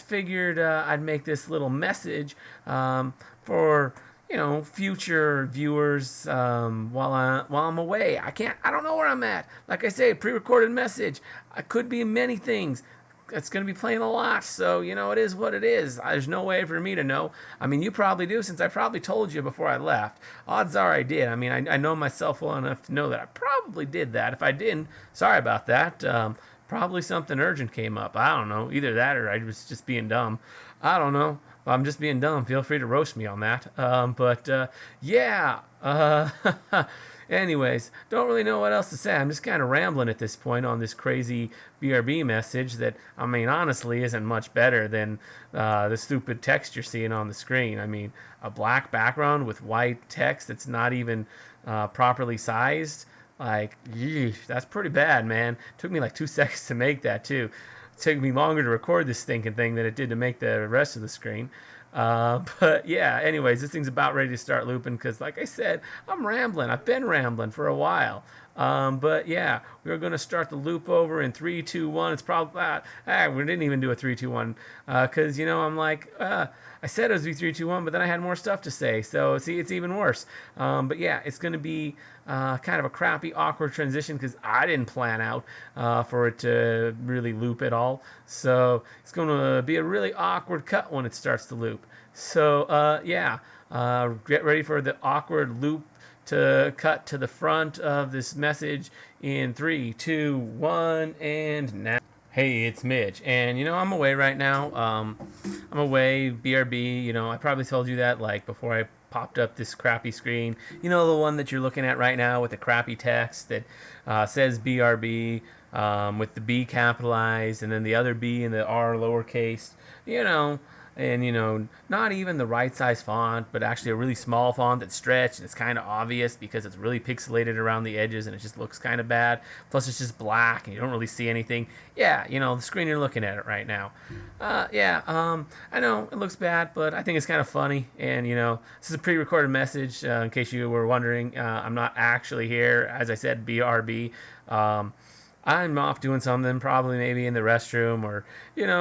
figured I'd make this little message for future viewers while I'm away. I don't know where I'm at. Like I say, pre-recorded message. I could be in many things. It's going to be playing a lot, so it is what it is. There's no way for me to know. I mean, you probably do, since I probably told you before I left. Odds are I did. I mean, I know myself well enough to know that I probably did that. If I didn't, sorry about that. Probably something urgent came up. I don't know. Either that or I was just being dumb. I don't know. If I'm just being dumb, feel free to roast me on that. Yeah. Anyways, don't really know what else to say. I'm just kind of rambling at this point on this crazy BRB message that, I mean, honestly isn't much better than the stupid text you're seeing on the screen. I mean, a black background with white text that's not even properly sized. Like, yeesh, that's pretty bad, man. Took me like 2 seconds to make that, too. It took me longer to record this stinking thing than it did to make the rest of the screen. But yeah, anyways, this thing's about ready to start looping because, like I said, I'm rambling. I've been rambling for a while. But yeah, we're going to start the loop over in 3, 2, 1. It's probably, we didn't even do a 3, 2, 1 because, I'm like, I said it was 3, 2, 1, but then I had more stuff to say. So, see, it's even worse. But yeah, it's going to be kind of a crappy, awkward transition because I didn't plan out for it to really loop at all. So, it's going to be a really awkward cut when it starts to loop. So, yeah, get ready for the awkward loop to cut to the front of this message in 3, 2, 1, and now. Hey, it's Mitch, and I'm away right now. I'm away, BRB. I probably told you that like before I popped up this crappy screen. The one that you're looking at right now with the crappy text that says BRB with the B capitalized and then the other B and the R lowercase. And not even the right size font, but actually a really small font that's stretched and it's kind of obvious because it's really pixelated around the edges and it just looks kind of bad. Plus it's just black and you don't really see anything. Yeah, the screen you're looking at it right now. I know it looks bad, but I think it's kind of funny. And this is a pre-recorded message in case you were wondering. I'm not actually here, as I said, BRB. I'm off doing something, probably maybe in the restroom or,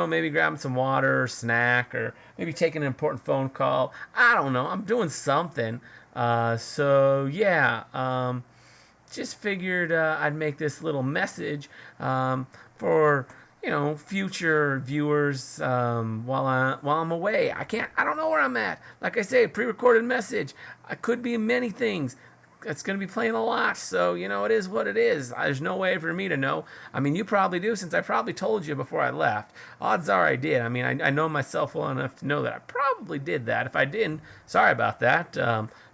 maybe grabbing some water or snack or maybe taking an important phone call. I don't know. I'm doing something. Just figured I'd make this little message for, future viewers while I'm away. I don't know where I'm at. Like I say, pre-recorded message. I could be many things. It's going to be playing a lot, so, it is what it is. There's no way for me to know. I mean, you probably do, since I probably told you before I left. Odds are I did. I mean, I know myself well enough to know that I probably did that. If I didn't, sorry about that.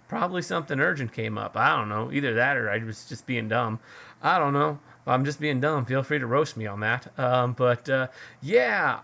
Probably something urgent came up. I don't know. Either that or I was just being dumb. I don't know. If I'm just being dumb, feel free to roast me on that. Yeah.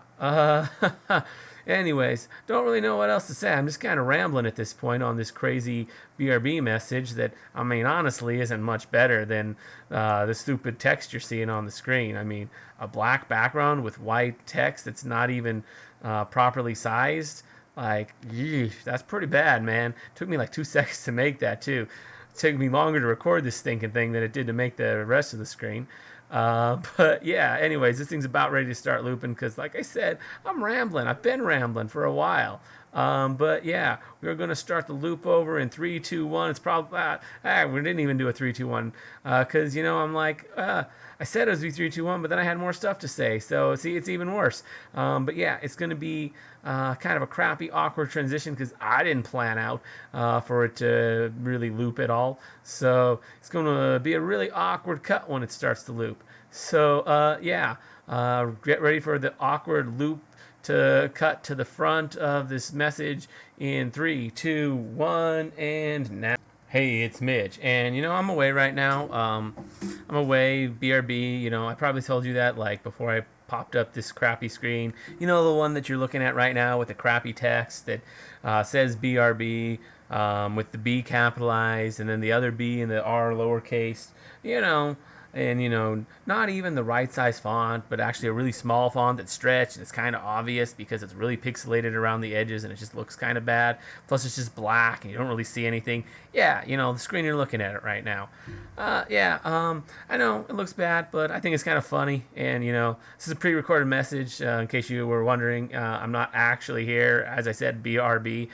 Anyways, don't really know what else to say. I'm just kind of rambling at this point on this crazy BRB message that, I mean, honestly isn't much better than the stupid text you're seeing on the screen. I mean, a black background with white text that's not even properly sized. Like, yeesh, that's pretty bad, man. Took me like 2 seconds to make that, too. It took me longer to record this stinking thing than it did to make the rest of the screen. But yeah, anyways, this thing's about ready to start looping because, like I said, I'm rambling. I've been rambling for a while. But yeah, we're going to start the loop over in 3, 2, 1. It's probably, we didn't even do a 3, 2, 1 because, I'm like, I said it was 3, 2, 1, but then I had more stuff to say. So, see, it's even worse. But yeah, it's going to be kind of a crappy, awkward transition because I didn't plan out for it to really loop at all. So, it's going to be a really awkward cut when it starts to loop. So, get ready for the awkward loop to cut to the front of this message in 3, 2, 1, and now. Hey, it's Mitch, and I'm away right now. I'm away, BRB. I probably told you that like before I popped up this crappy screen. The one that you're looking at right now with the crappy text that says BRB with the B capitalized and then the other B and the R lowercase. And not even the right size font, but actually a really small font that's stretched and it's kind of obvious because it's really pixelated around the edges and it just looks kind of bad. Plus it's just black and you don't really see anything. Yeah, the screen you're looking at it right now. I know it looks bad, but I think it's kind of funny. And this is a pre-recorded message in case you were wondering. I'm not actually here, as I said, BRB.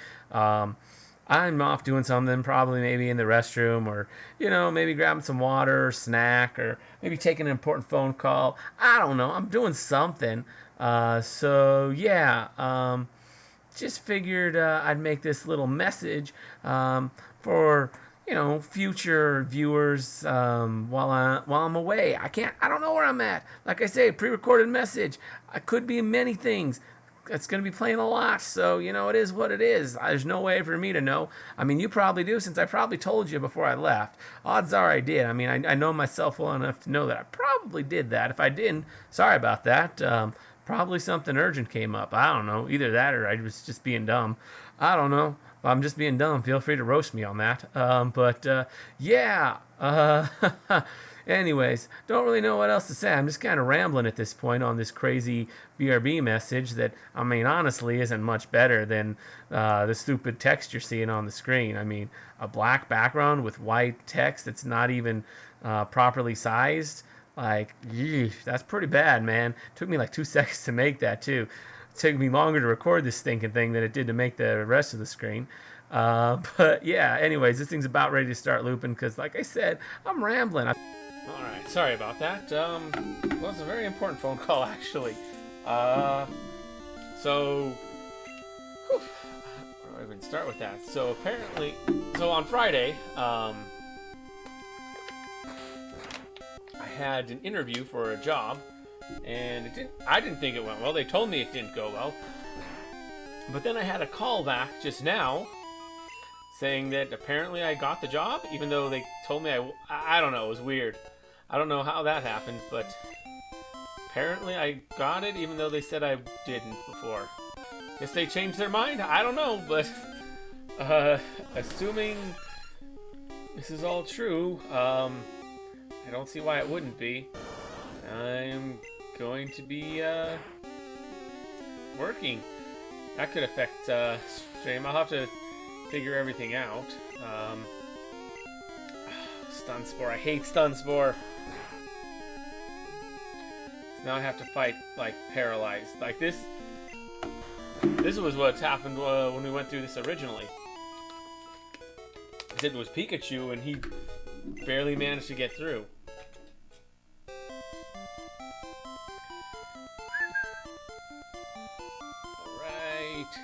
I'm off doing something, probably maybe in the restroom or, maybe grabbing some water or snack or maybe taking an important phone call. I don't know. I'm doing something. Just figured I'd make this little message for, future viewers while I'm away. I don't know where I'm at. Like I say, pre-recorded message. I could be many things. It's going to be playing a lot, so it is what it is. There's no way for me to know. I mean, you probably do, since I probably told you before I left. Odds are I did. I mean, I know myself well enough to know that I probably did that. If I didn't, sorry about that. Probably something urgent came up. I don't know. Either that or I was just being dumb. I don't know. If I'm just being dumb, feel free to roast me on that. Yeah. Anyways, don't really know what else to say. I'm just kind of rambling at this point on this crazy BRB message that, I mean, honestly isn't much better than the stupid text you're seeing on the screen. I mean, a black background with white text that's not even properly sized. Like, yeesh, that's pretty bad, man. Took me like 2 seconds to make that, too. It took me longer to record this stinking thing than it did to make the rest of the screen. But yeah, anyways, this thing's about ready to start looping because, like I said, I'm rambling. Alright, sorry about that. Well, it's a very important phone call, actually. So, whew, where do I even start with that? So apparently, on Friday, I had an interview for a job, and I didn't think it went well. They told me it didn't go well. But then I had a call back just now saying that apparently I got the job, even though they told me I don't know, it was weird. I don't know how that happened, but apparently I got it even though they said I didn't before. Guess they changed their mind? I don't know, but assuming this is all true, I don't see why it wouldn't be. I'm going to be working. That could affect stream. I'll have to figure everything out. Stun Spore. I hate Stun Spore. Now I have to fight, like, paralyzed. Like, this was what's happened when we went through this originally. It was Pikachu, and he barely managed to get through. Alright.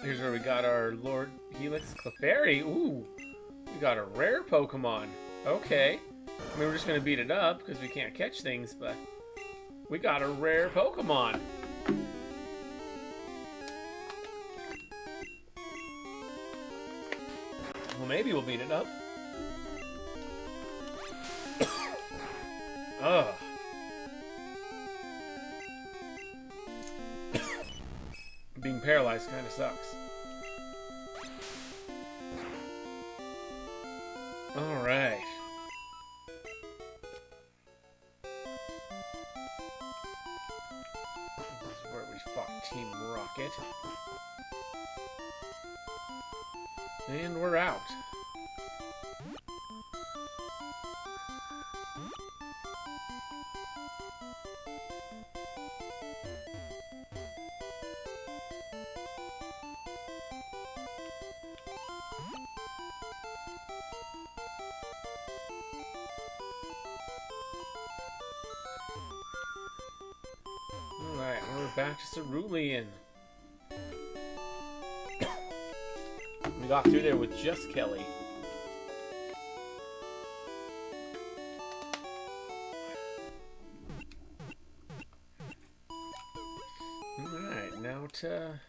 Here's where we got our Lord Helix Clefairy. Ooh, we got a rare Pokemon. Okay. I mean, we're just going to beat it up because we can't catch things, but we got a rare Pokemon. Well, maybe we'll beat it up. Ugh. Being paralyzed kind of sucks. Alright. This is where we fought Team Rocket. And we're out. Alright, we're back to Cerulean. We got through there with just Kelly. Alright, now to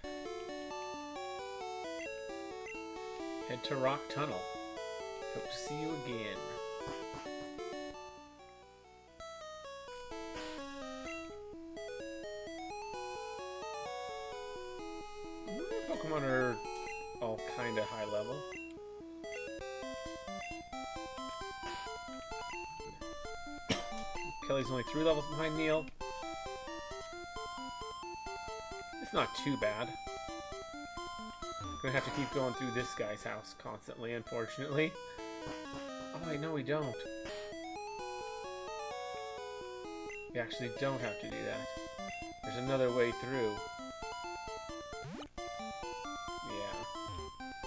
head to Rock Tunnel. Hope to see you again. Pokemon are all kind of high level. Kelly's only 3 levels behind Neil. It's not too bad. Gonna have to keep going through this guy's house constantly, unfortunately. Oh wait, no we don't. We actually don't have to do that. There's another way through. Yeah.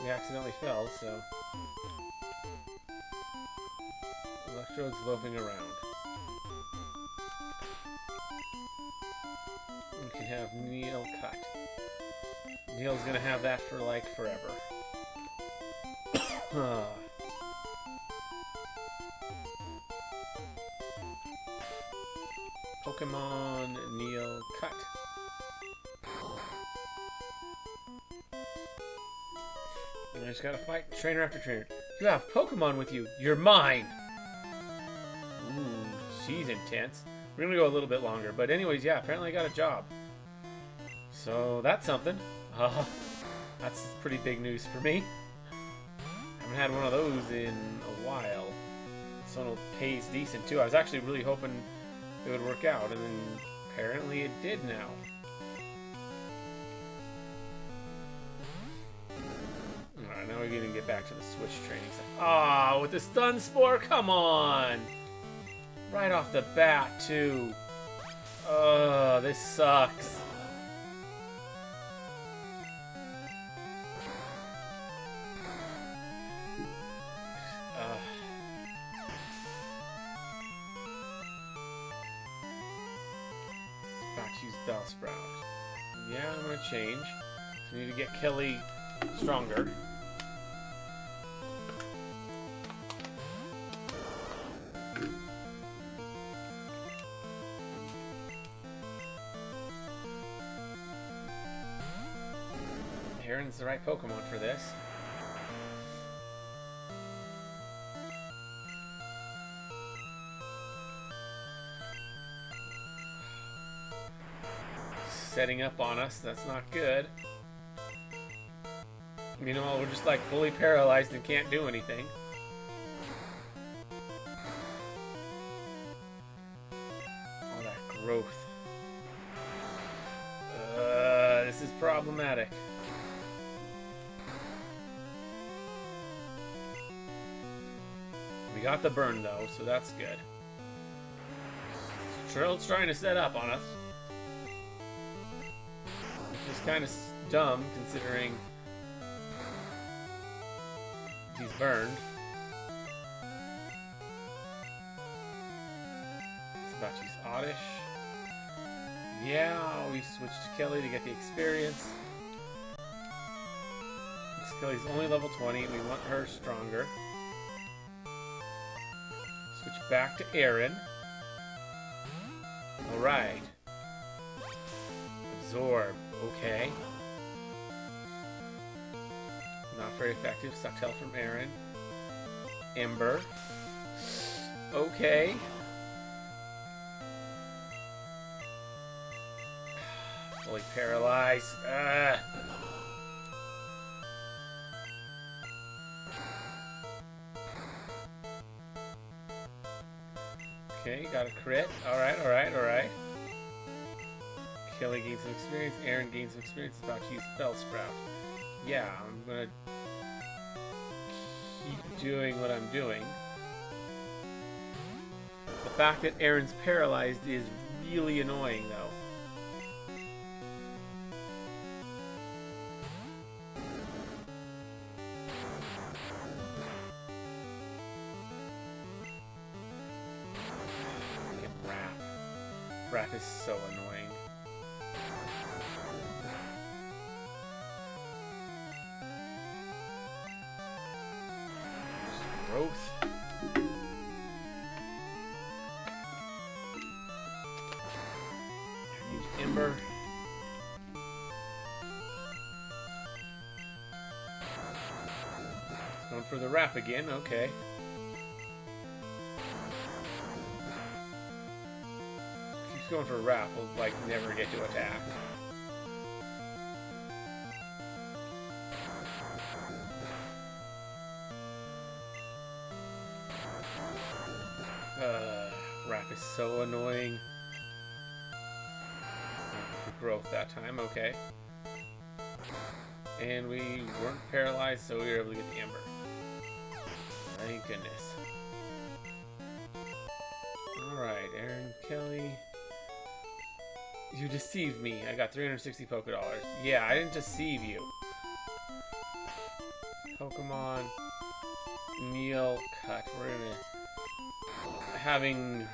We accidentally fell, so... Electrode's loafing around. We can have Neil cut. Neil's gonna have that for like forever. Pokemon Neil cut. And I just gotta fight trainer after trainer. You have Pokemon with you. You're mine. Ooh, she's intense. We're gonna go a little bit longer, but anyways, yeah. Apparently, I got a job. So that's something. That's pretty big news for me. Haven't had one of those in a while. This one pays decent too. I was actually really hoping it would work out, and then apparently it did now. Alright, now we're gonna get back to the switch training stuff. Ah, with the stun spore, come on! Right off the bat, too. This sucks. About to use Bellsprout. Yeah, I'm gonna change. So I need to get Kelly stronger. Aaron's the right Pokemon for this. Setting up on us, that's not good. Meanwhile, we're just like fully paralyzed and can't do anything. All that growth. This is problematic. We got the burn though, so that's good. Trill's trying to set up on us. Which is kind of dumb considering he's burned. It's about to use Oddish. Yeah, we switched to Kelly to get the experience. Kelly's only level 20. We want her stronger. Switch back to Aaron. Alright. Absorb. Okay. Not very effective. Sucktell from Aaron. Ember. Okay. Fully paralyzed. Okay, got a crit. Alright, alright, alright. Kelly gains some experience. Aaron gains some experience. About to use Bellsprout. Yeah, I'm gonna keep doing what I'm doing. The fact that Aaron's paralyzed is really annoying, though. Wrap is so annoying. Growth. Use Ember. Going for the wrap again, okay. Going for a wrap will like never get to attack. Wrap is so annoying. Growth that time, okay. And we weren't paralyzed, so we were able to get the Ember. Thank goodness. Alright, Aaron, Kelly. You deceived me. I got 360 Poké Dollars. Yeah, I didn't deceive you. Pokemon Neil cut. We're gonna... Having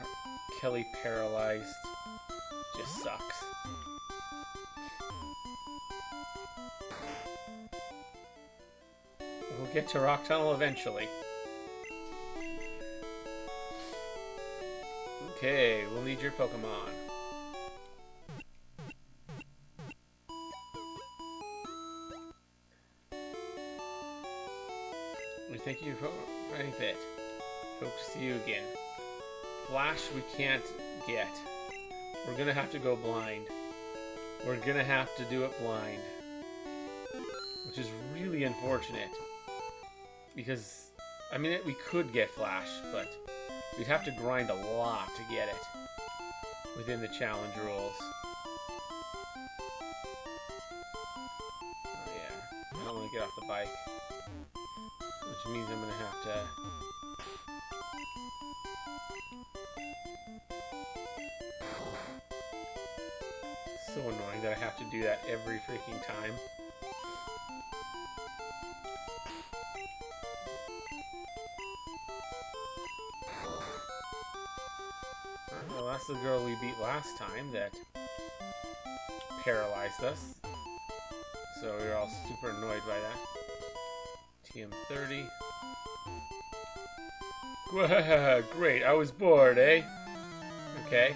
Kelly paralyzed just sucks. We'll get to Rock Tunnel eventually. Okay, we'll need your Pokemon. We thank you for running fit. Hope to see you again. Flash we can't get. We're gonna have to go blind. We're gonna have to do it blind. Which is really unfortunate. Because, I mean, we could get Flash, but we'd have to grind a lot to get it. Within the challenge rules. Oh yeah, I don't want to get off the bike. Which means I'm gonna have to... So annoying that I have to do that every freaking time. Well, that's the girl we beat last time that paralyzed us. So we were all super annoyed by that. TM30. Great, I was bored, eh? Okay.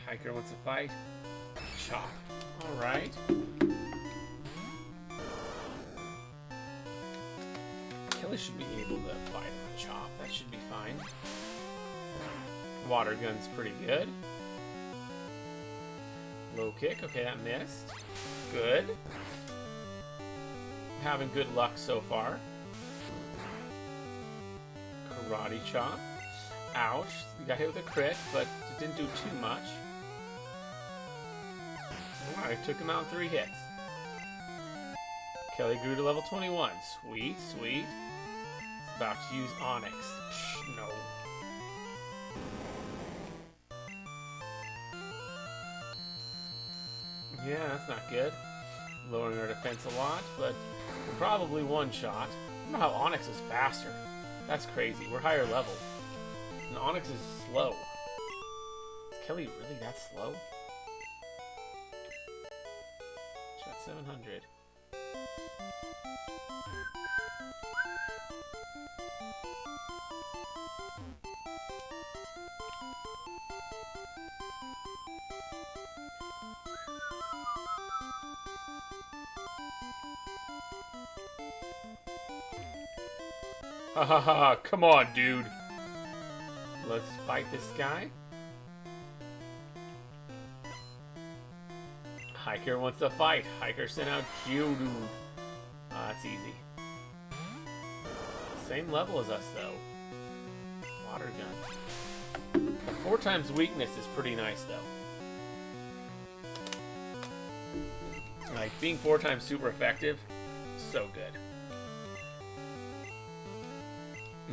Hiker wants to fight. Chop. Alright. Kelly should be able to fight on Chop. That should be fine. Water gun's pretty good. Low kick. Okay, that missed. Good. Having good luck so far. Karate chop. Ouch. You got hit with a crit, but it didn't do too much. Alright, took him out in 3 hits. Kelly grew to level 21. Sweet, sweet. About to use Onyx. Psh, no. Yeah, that's not good. Lowering our defense a lot, but we're probably one-shot. I don't know how Onyx is faster. That's crazy. We're higher level. And Onyx is slow. Is Kelly really that slow? Shot 700. Ha ha ha, come on, dude. Let's fight this guy. Hiker wants to fight. Hiker sent out Geodude. That's easy. Same level as us, though. Water gun. 4 times weakness is pretty nice, though. Like, being 4 times super effective, so good.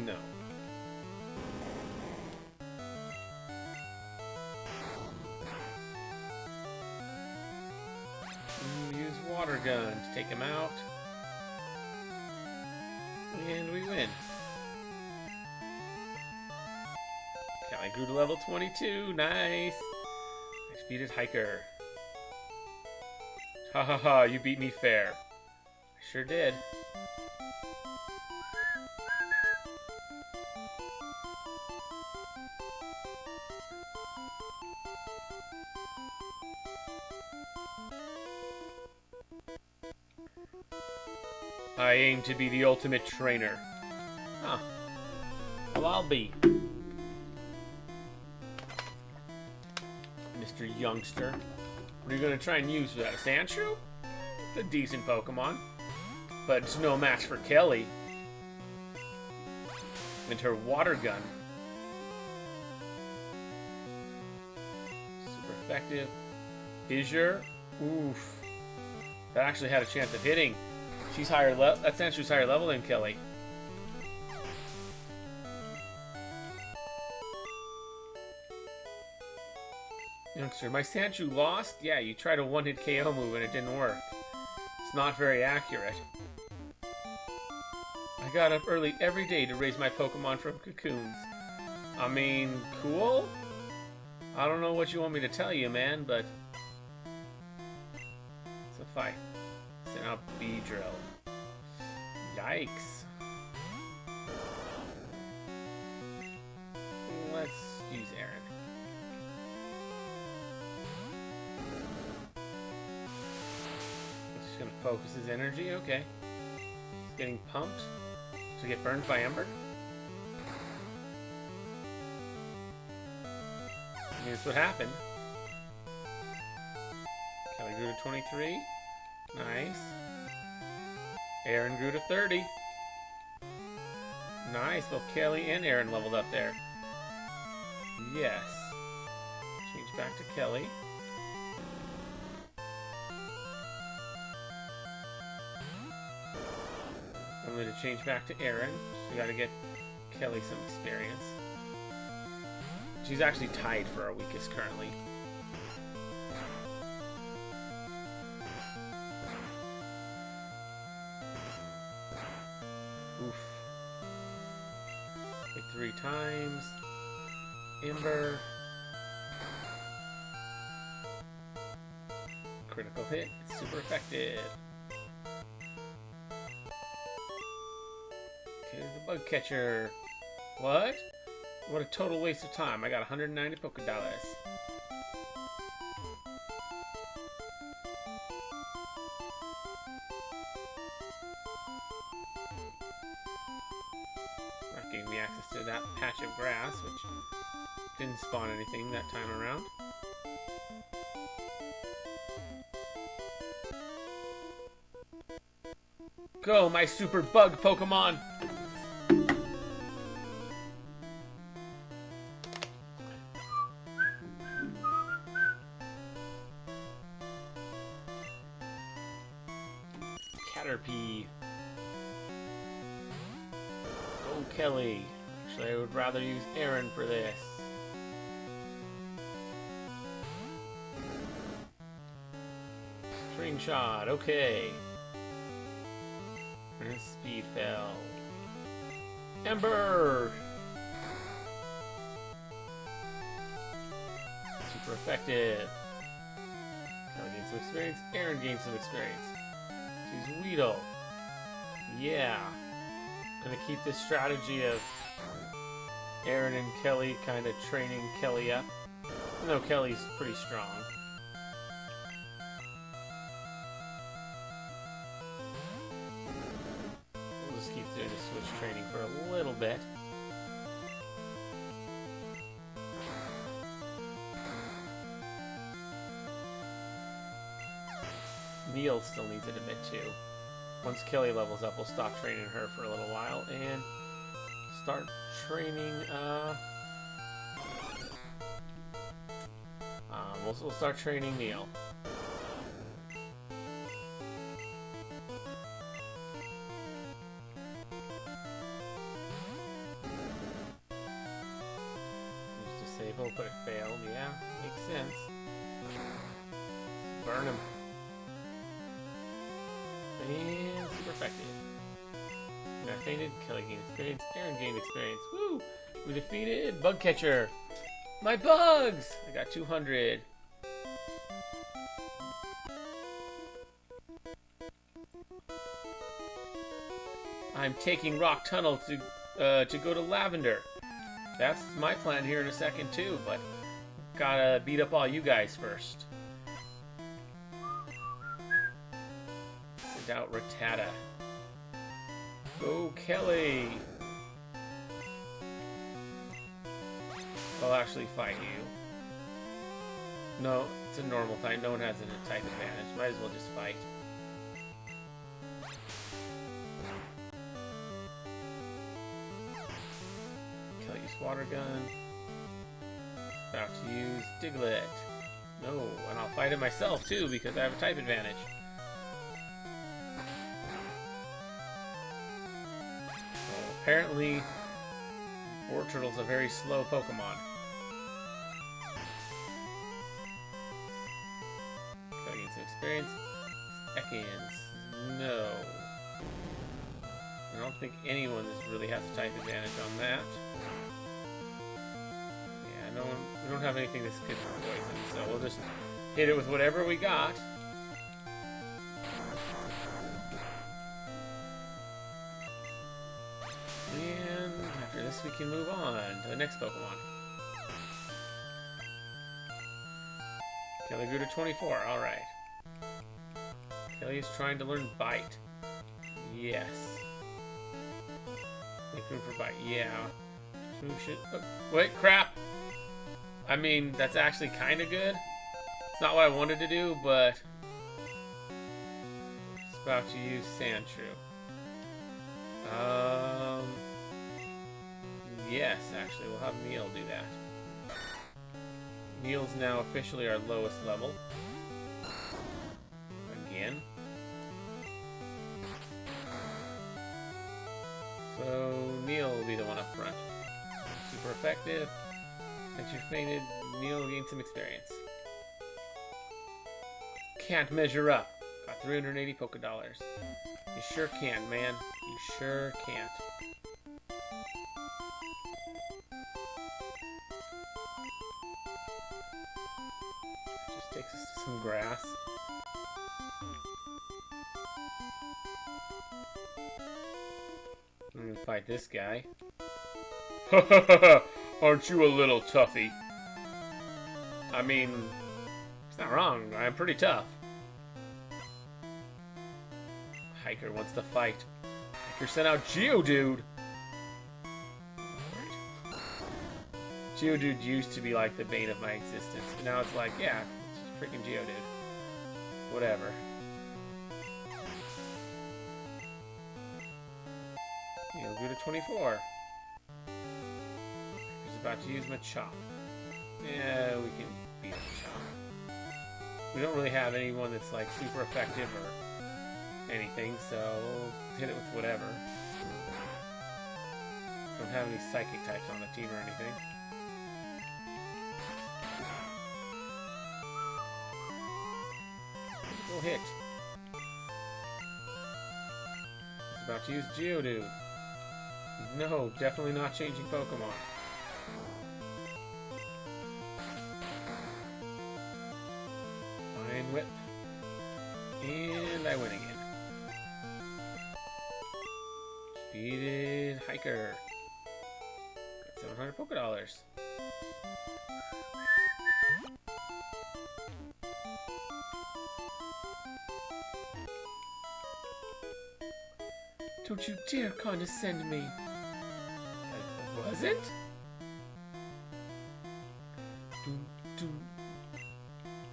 No. Use water gun to take him out. And we win. Kelly grew to level 22. Nice. I defeated Hiker. Ha ha ha, you beat me fair. I sure did. I aim to be the ultimate trainer. Huh. Well, I'll be. Mr. Youngster. What are you going to try and use for that? A Sandshrew? It's a decent Pokemon. But it's no match for Kelly. And her water gun. Super effective. Fissure. Oof. That actually had a chance of hitting. She's higher level. That Sandshrews higher level than Kelly. Youngster, my Sandshrew lost? Yeah, you tried a one-hit KO move and it didn't work. It's not very accurate. I got up early every day to raise my Pokemon from cocoons. I mean, cool? I don't know what you want me to tell you, man, but... if I send out Beedrill? Yikes. Let's use Aaron. Just gonna focus his energy, okay. He's getting pumped to get burned by Ember. Here's what happened. Kelly grew to 23. Nice. Aaron grew to 30. Nice. Both Kelly and Aaron leveled up there. Yes. Change back to Kelly. I'm going to change back to Aaron. We got to get Kelly some experience. She's actually tied for our weakest currently. Oof. Hit 3 times. Ember. Critical hit. It's super effective. Okay, the bug catcher. What? What a total waste of time. I got 190 Poké Dollars. That gave me access to that patch of grass, which didn't spawn anything that time around. Go, my super bug Pokemon! Caterpie. Go, Kelly. Actually, I would rather use Aaron for this. String shot, okay. And speed fell. Ember! Super effective. Kelly gains some experience. Aaron gains some experience. Use Weedle. Yeah. Gonna keep this strategy of Aaron and Kelly kind of training Kelly up. Even though Kelly's pretty strong. We'll just keep doing the switch training for a little bit. Neil still needs it a bit too. Once Kelly levels up, we'll stop training her for a little while and start training. We'll start training Neil. Use disable, but it failed. Yeah, makes sense. Burn him. And super effective. I fainted, Kelly gained experience, Aaron gained experience. Woo! We defeated Bug Catcher. My bugs! I got 200. I'm taking Rock Tunnel to go to Lavender. That's my plan here in a second too, but gotta beat up all you guys first. Out Rattata. Go, Kelly! I'll actually fight you. No, it's a normal type. No one has a type advantage. Might as well just fight. Kelly use Water Gun. About to use Diglett. No, and I'll fight it myself too because I have a type advantage. Apparently, Wartortle's a very slow Pokemon. Gotta get some experience. Ekans. No. I don't think anyone really has a type advantage on that. Yeah, no one. We don't have anything that's good for poison, so we'll just hit it with whatever we got. we can move on to the next Pokemon. Kelly grew to 24, alright. Kelly is trying to learn Bite. Yes. Make room for Bite, yeah. Oh, wait, crap! I mean, that's actually kind of good. It's not what I wanted to do, but... It's about to use Sandshrew. Yes, actually, we'll have Neil do that. Neil's now officially our lowest level. Again. So, Neil will be the one up front. Super effective. Since you fainted, Neil will gain some experience. Can't measure up. Got 380 Poké Dollars. You sure can, man. You sure can't. Just takes us to some grass. I'm gonna fight this guy. Aren't you a little toughy? I mean, it's not wrong. I'm pretty tough. Hiker wants to fight. Hiker sent out Geodude. Geodude used to be like the bane of my existence, but now it's like, yeah, it's just freaking Geodude. Whatever. He'll go to 24. He's about to use Machop. Yeah, we can beat Machop. We don't really have anyone that's like super effective or anything, so we'll hit it with whatever. Don't have any psychic types on the team or anything. Go hit. He's about to use Geodude. No, definitely not changing Pokemon. Fine Whip. And I win again. Defeated Hiker. Got 700 Poké Dollars. Don't you dare condescend me. I wasn't?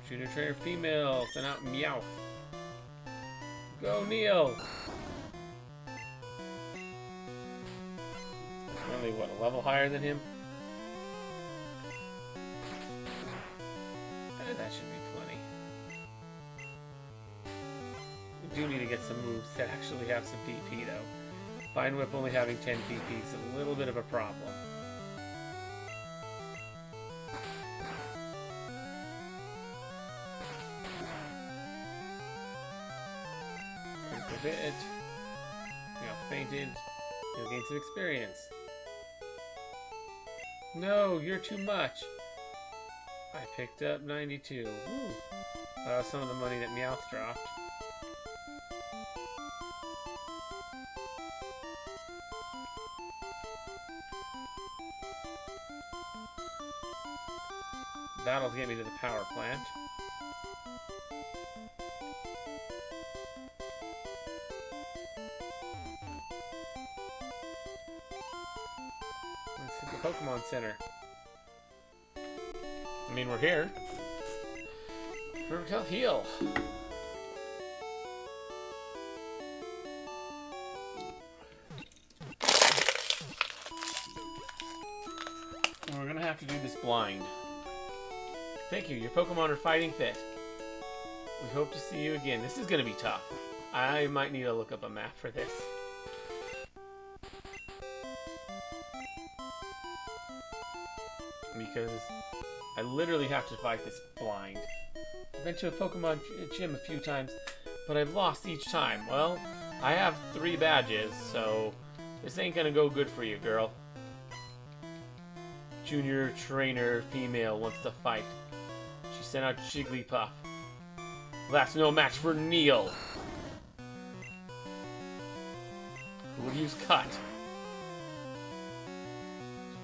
Junior trainer female. Send out Meowth. Go, Neil. Only, what, a level higher than him? That should be plenty. We do need to get some moves that actually have some PP, though. Fine Whip only having 10 PP is a little bit of a problem. Critical hit. Meowth fainted. You'll gain some experience. No, you're too much. I picked up 92. Woo. That was some of the money that Meowth dropped. That'll get me to the power plant. Let's hit the Pokemon Center. I mean, we're here. Perfect Health Heal. We're gonna have to do this blind. Thank you. Your Pokemon are fighting fit. We hope to see you again. This is gonna be tough. I might need to look up a map for this. Because I literally have to fight this blind. I've been to a Pokemon gym a few times, but I've lost each time. Well, I have 3 badges, so this ain't gonna go good for you, girl. Junior trainer female wants to fight. She sent out Jigglypuff. That's no match for Neil. Who would use Cut?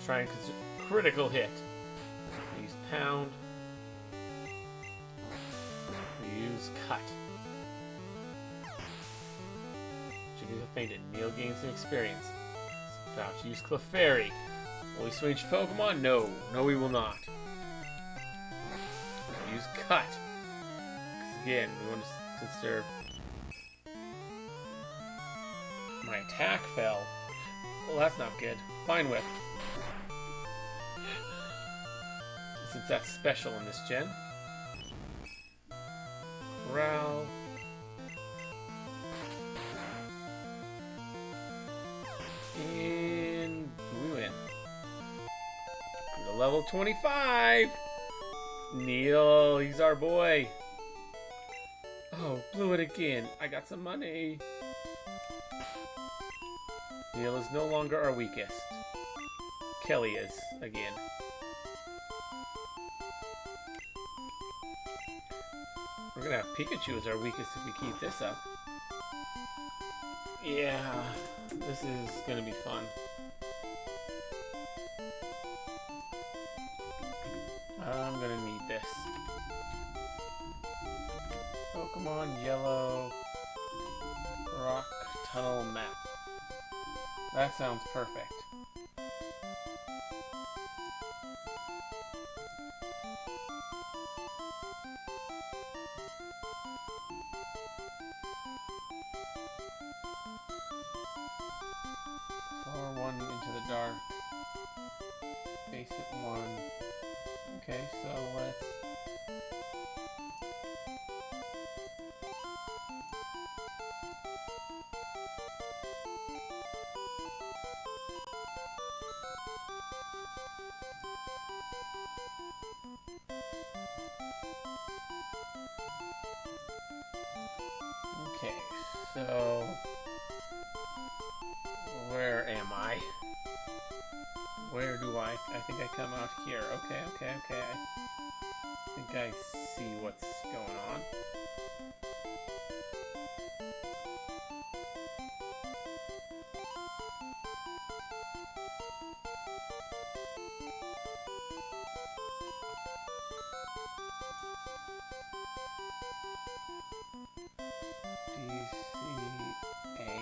try and critical hit. Use pound. Use cut. Should be the thing to Neil gain some experience. About to use Clefairy. Will he switch Pokemon? No. No, we will not. Use cut. Because again, we want to conserve. My attack fell. Well, that's not good. Fine Whip. Since that's special in this gen. Growl. And we win. Go to level 25. Neil, he's our boy. Oh, blew it again. I got some money. Neil is no longer our weakest. Kelly is, again. We're gonna have Pikachu as our weakest if we keep this up. Yeah, this is gonna be fun. I'm gonna need this. Pokemon Yellow Rock Tunnel Map. That sounds perfect. Floor 1 into the dark. Basic 1. Okay, so let's... Okay, so... Where am I? Where do I think I come out here. Okay. I think I see what's going on. DCA.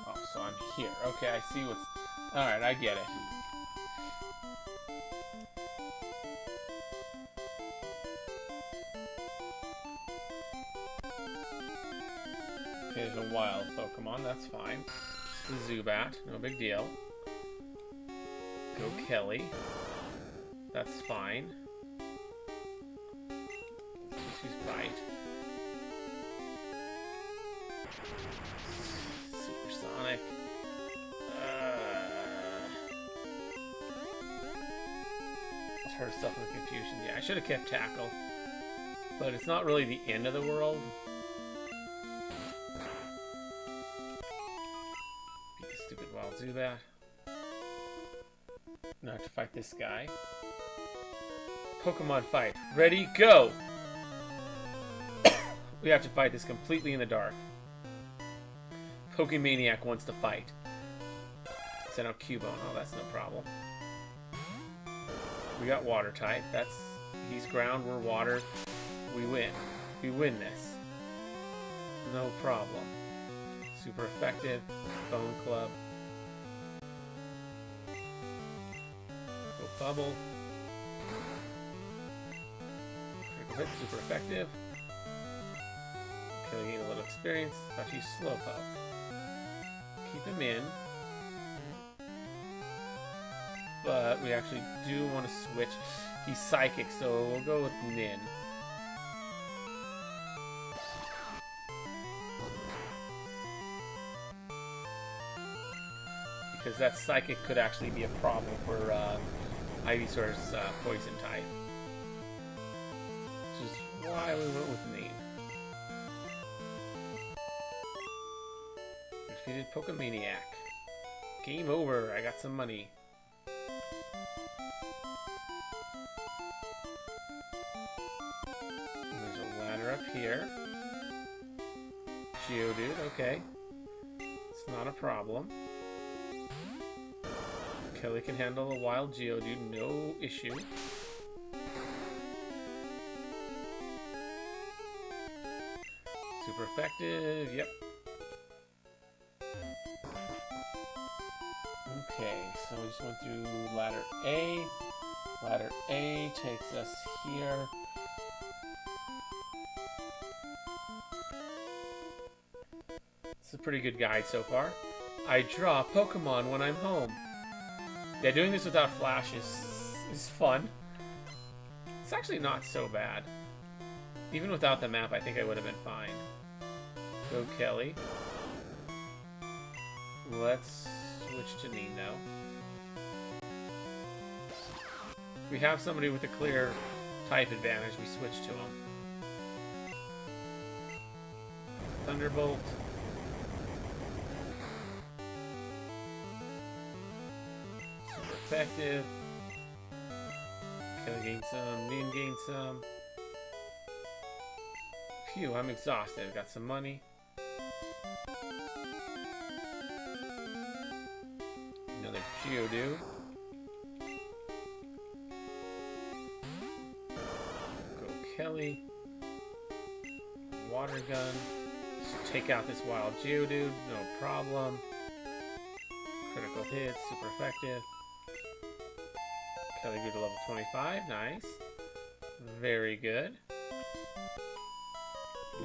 Oh, so I'm here. Okay, I see what's... Alright, I get it. Okay, there's a wild Pokemon, that's fine. It's the Zubat, no big deal. Go Kelly. That's fine. She's Bite. Supersonic. Her stuff in confusion. Yeah, I should have kept Tackle. But it's not really the end of the world. Beat the stupid wild Zubat. Now I have to fight this guy. Pokemon fight. Ready, go! We have to fight this completely in the dark. Pokemaniac wants to fight. Send out Cubone. Oh, that's no problem. We got water type. He's ground, we're water. We win. We win this. No problem. Super effective. Bone Club. Go Bubble. Critical hit, super effective. Okay, we gain a little experience. About to use Slowpoke. Keep him in. But we actually do want to switch. He's Psychic, so we'll go with Nin. Because that Psychic could actually be a problem for Ivysaur's Poison type. Which is why we went with Nin. Defeated Pokemaniac. Game over. I got some money. There's a ladder up here. Geodude, okay. It's not a problem. Kelly can handle a wild Geodude, no issue. Super effective, yep. Okay, so we just went through ladder A. Ladder A takes us here. It's a pretty good guide so far. I draw Pokemon when I'm home. Yeah, doing this without Flash is fun. It's actually not so bad. Even without the map, I think I would have been fine. Go Kelly. Let's switch to Nino. If we have somebody with a clear type advantage, we switch to him. Thunderbolt. Super effective. Kelly gained some, Nin gained some. Phew, I'm exhausted. Got some money. Another Geodude. Go Kelly. Water gun. Just take out this wild Geodude, no problem. Critical hit, super effective. Kelly grew to level 25, nice. Very good.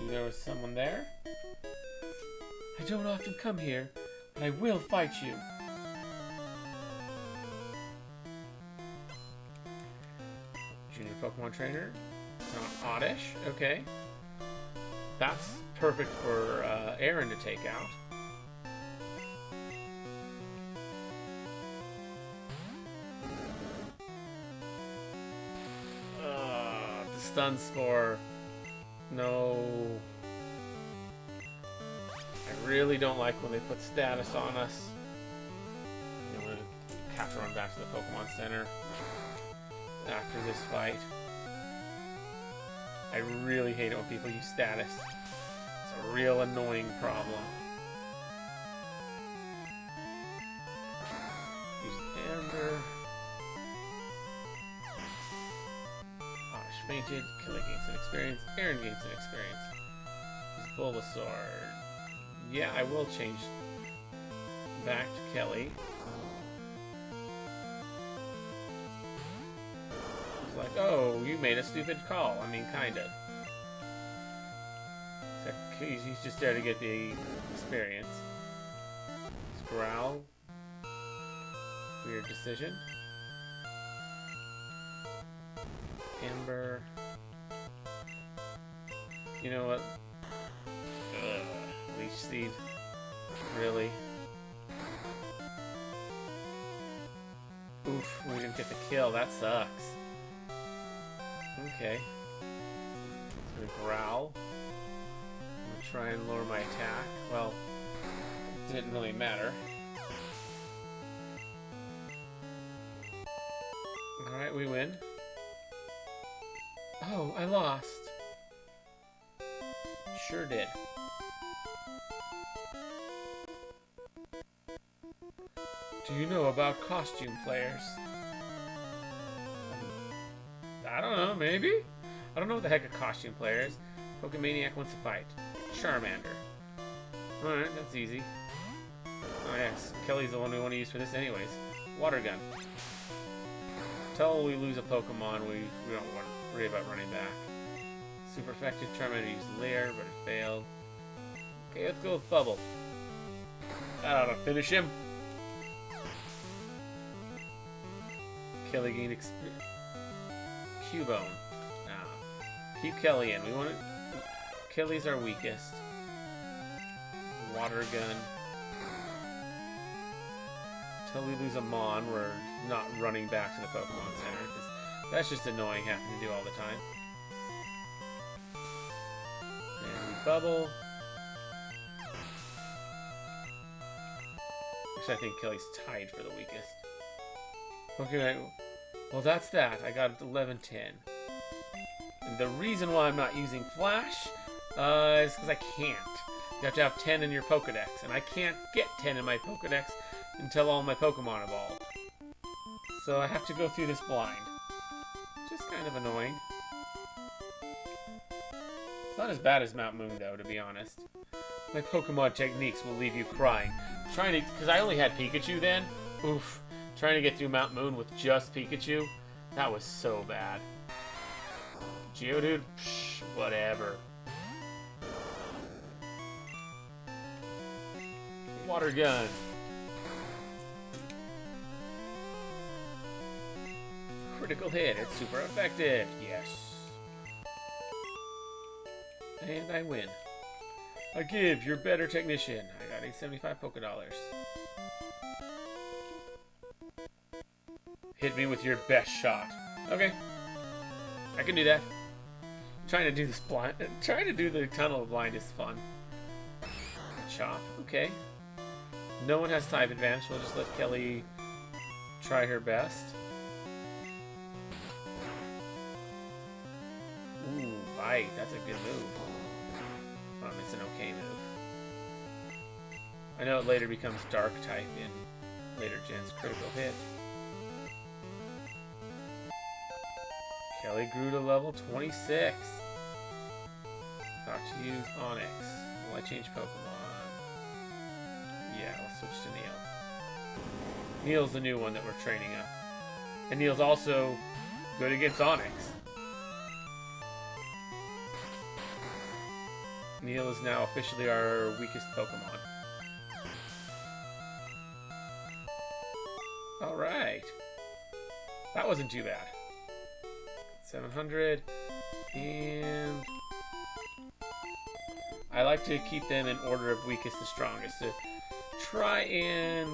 There was someone there. I don't often come here, but I will fight you. Junior Pokemon Trainer. Oddish, okay. That's perfect for Aaron to take out. The stun score. No. I really don't like when they put status on us. I'm going to have to run back to the Pokemon Center after this fight. I really hate it when people use status. It's a real annoying problem. Use Amber. Oddish fainted. Kelly gains some experience. Aaron gains some experience. Use Bulbasaur. Yeah, I will change back to Kelly. It's like, oh, you made a stupid call. I mean, kind of. Except he's just there to get the experience. Growl. Weird decision. Amber. You know what? Ugh. Leech Seed. Really? Oof, we didn't get the kill. That sucks. Okay. I'm gonna growl. I'm gonna try and lower my attack. Well, it didn't really matter. Alright, we win. Oh, I lost. Sure did. Do you know about costume players? I don't know, maybe? I don't know what the heck a costume player is. Pokemaniac wants to fight. Charmander. Alright, that's easy. Oh yes, Kelly's the one we want to use for this anyways. Water gun. Until we lose a Pokemon, we don't want to worry about running back. Super effective. Charmander used Lair, but it failed. Okay, let's go with Bubble. That ought to finish him. Kelly gained experience. Cubone. Keep Kelly in. We want it. Kelly's our weakest. Water gun. Until we lose a Mon, we're not running back to the Pokemon Center, because that's just annoying having to do all the time. And we bubble. Actually, I think Kelly's tied for the weakest. Okay, well that's that. I got 11-10. And the reason why I'm not using Flash is because I can't. You have to have 10 in your Pokedex, and I can't get 10 in my Pokedex until all my Pokemon evolve. So I have to go through this blind. Which is kind of annoying. It's not as bad as Mount Moon, though, to be honest. My Pokemon techniques will leave you crying. Trying to... Because I only had Pikachu then. Oof. Trying to get through Mount Moon with just Pikachu. That was so bad. Geodude? Psh, whatever. Water gun. Critical hit. It's super effective. Yes. And I win. I give. You're better technician. I got 875 Pokedollars. Hit me with your best shot. Okay. I can do that. Trying to do this blind. Trying to do the tunnel of blind is fun. Chop. Okay. No one has type advantage. We'll just let Kelly try her best. Ooh, bite. That's a good move. It's an okay move. I know it later becomes dark type in later gens. Critical hit. Kelly grew to level 26. Thought to use Onix. Will I change Pokemon? Yeah, I'll switch to Neil. Neil's the new one that we're training up. And Neil's also good against Onix. Neil is now officially our weakest Pokemon. Alright. That wasn't too bad. 700. And... I like to keep them in order of weakest to strongest. To try and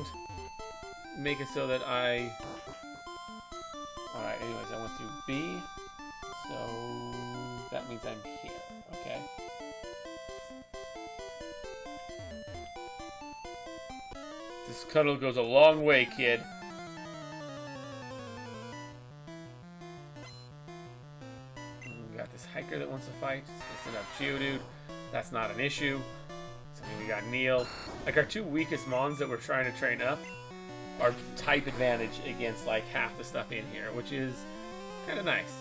make it so that I... Alright, anyways, I went through B. So... that means I'm here. Okay. This cuddle goes a long way, kid. We got this hiker that wants to fight. Let's send up Geodude. That's not an issue. So we got Neil. Like our two weakest mons that we're trying to train up are type advantage against like half the stuff in here, which is kind of nice.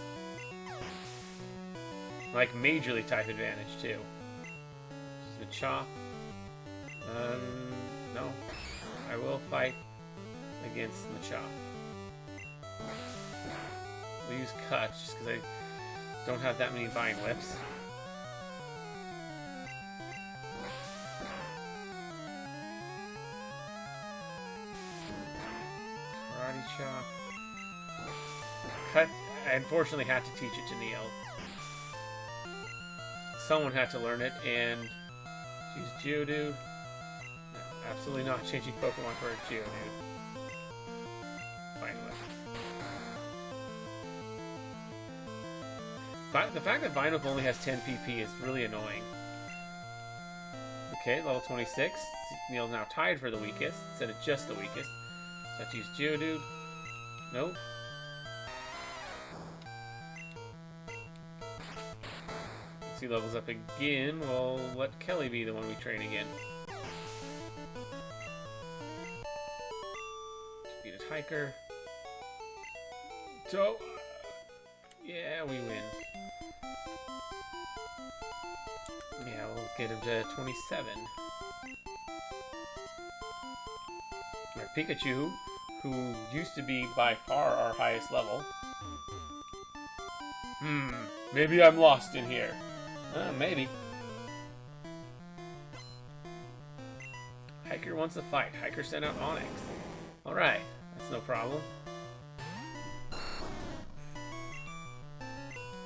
Like majorly type advantage too. So Chop. No. I will fight against Machop. We'll use Cut just because I don't have that many Vine Whips. Karate Chop. Cut. I unfortunately had to teach it to Neil. Someone had to learn it, and use Geodude. Absolutely not changing Pokemon for a Geodude. Fine with. The fact that Vinewhip only has 10 PP is really annoying. Okay, level 26. Neil's now tied for the weakest instead of just the weakest. So I have to use Geodude. Nope. Once he levels up again, we'll let Kelly be the one we train again. Hiker. So, yeah, we win. Yeah, we'll get him to 27. Our Pikachu, who used to be by far our highest level. Maybe I'm lost in here. Maybe. Hiker wants to fight. Hiker sent out Onix. Alright. That's no problem.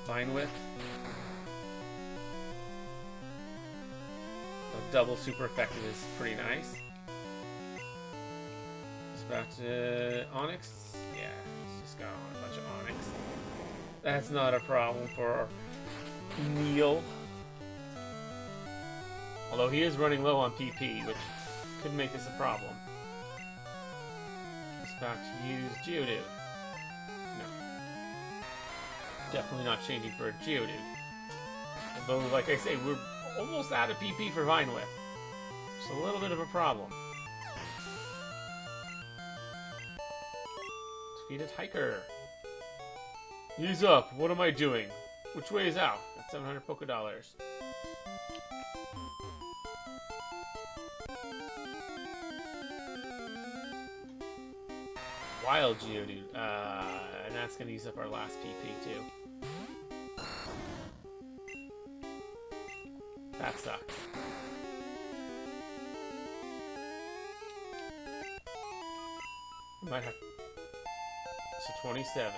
Vine Whip. A double super effective is pretty nice. Just back to Onix. Yeah, he's just got on a bunch of Onix. That's not a problem for Neil. Although he is running low on PP, which could make this a problem. Back to use Geodude. No. Definitely not changing for a Geodude. Although, like I say, we're almost out of PP for Vine Whip. It's a little bit of a problem. Defeated Hiker. Ease up. What am I doing? Which way is out? That's 700 Poké Dollars. Wild Geodude. And that's going to use up our last PP too. That sucks. We might have... So 27.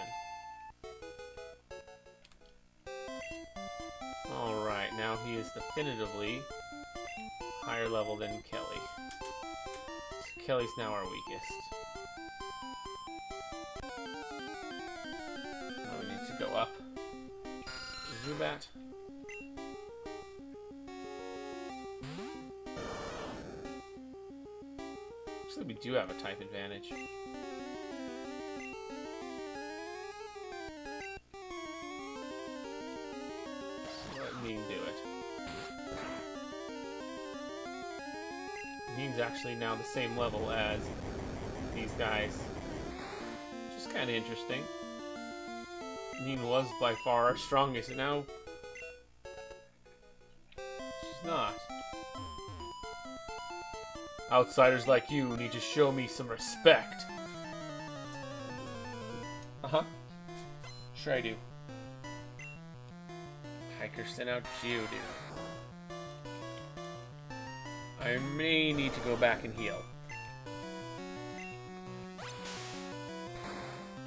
Alright, now he is definitively higher level than Kelly. So Kelly's now our weakest. Now we need to go up. Zubat. Actually, we do have a type advantage. Mean do it. Mean's actually now the same level as these guys, which is kind of interesting. Mean was by far our strongest, and now she's not. Outsiders like you need to show me some respect. Uh-huh. Sure I do. Hiker sent out Geodude. I may need to go back and heal.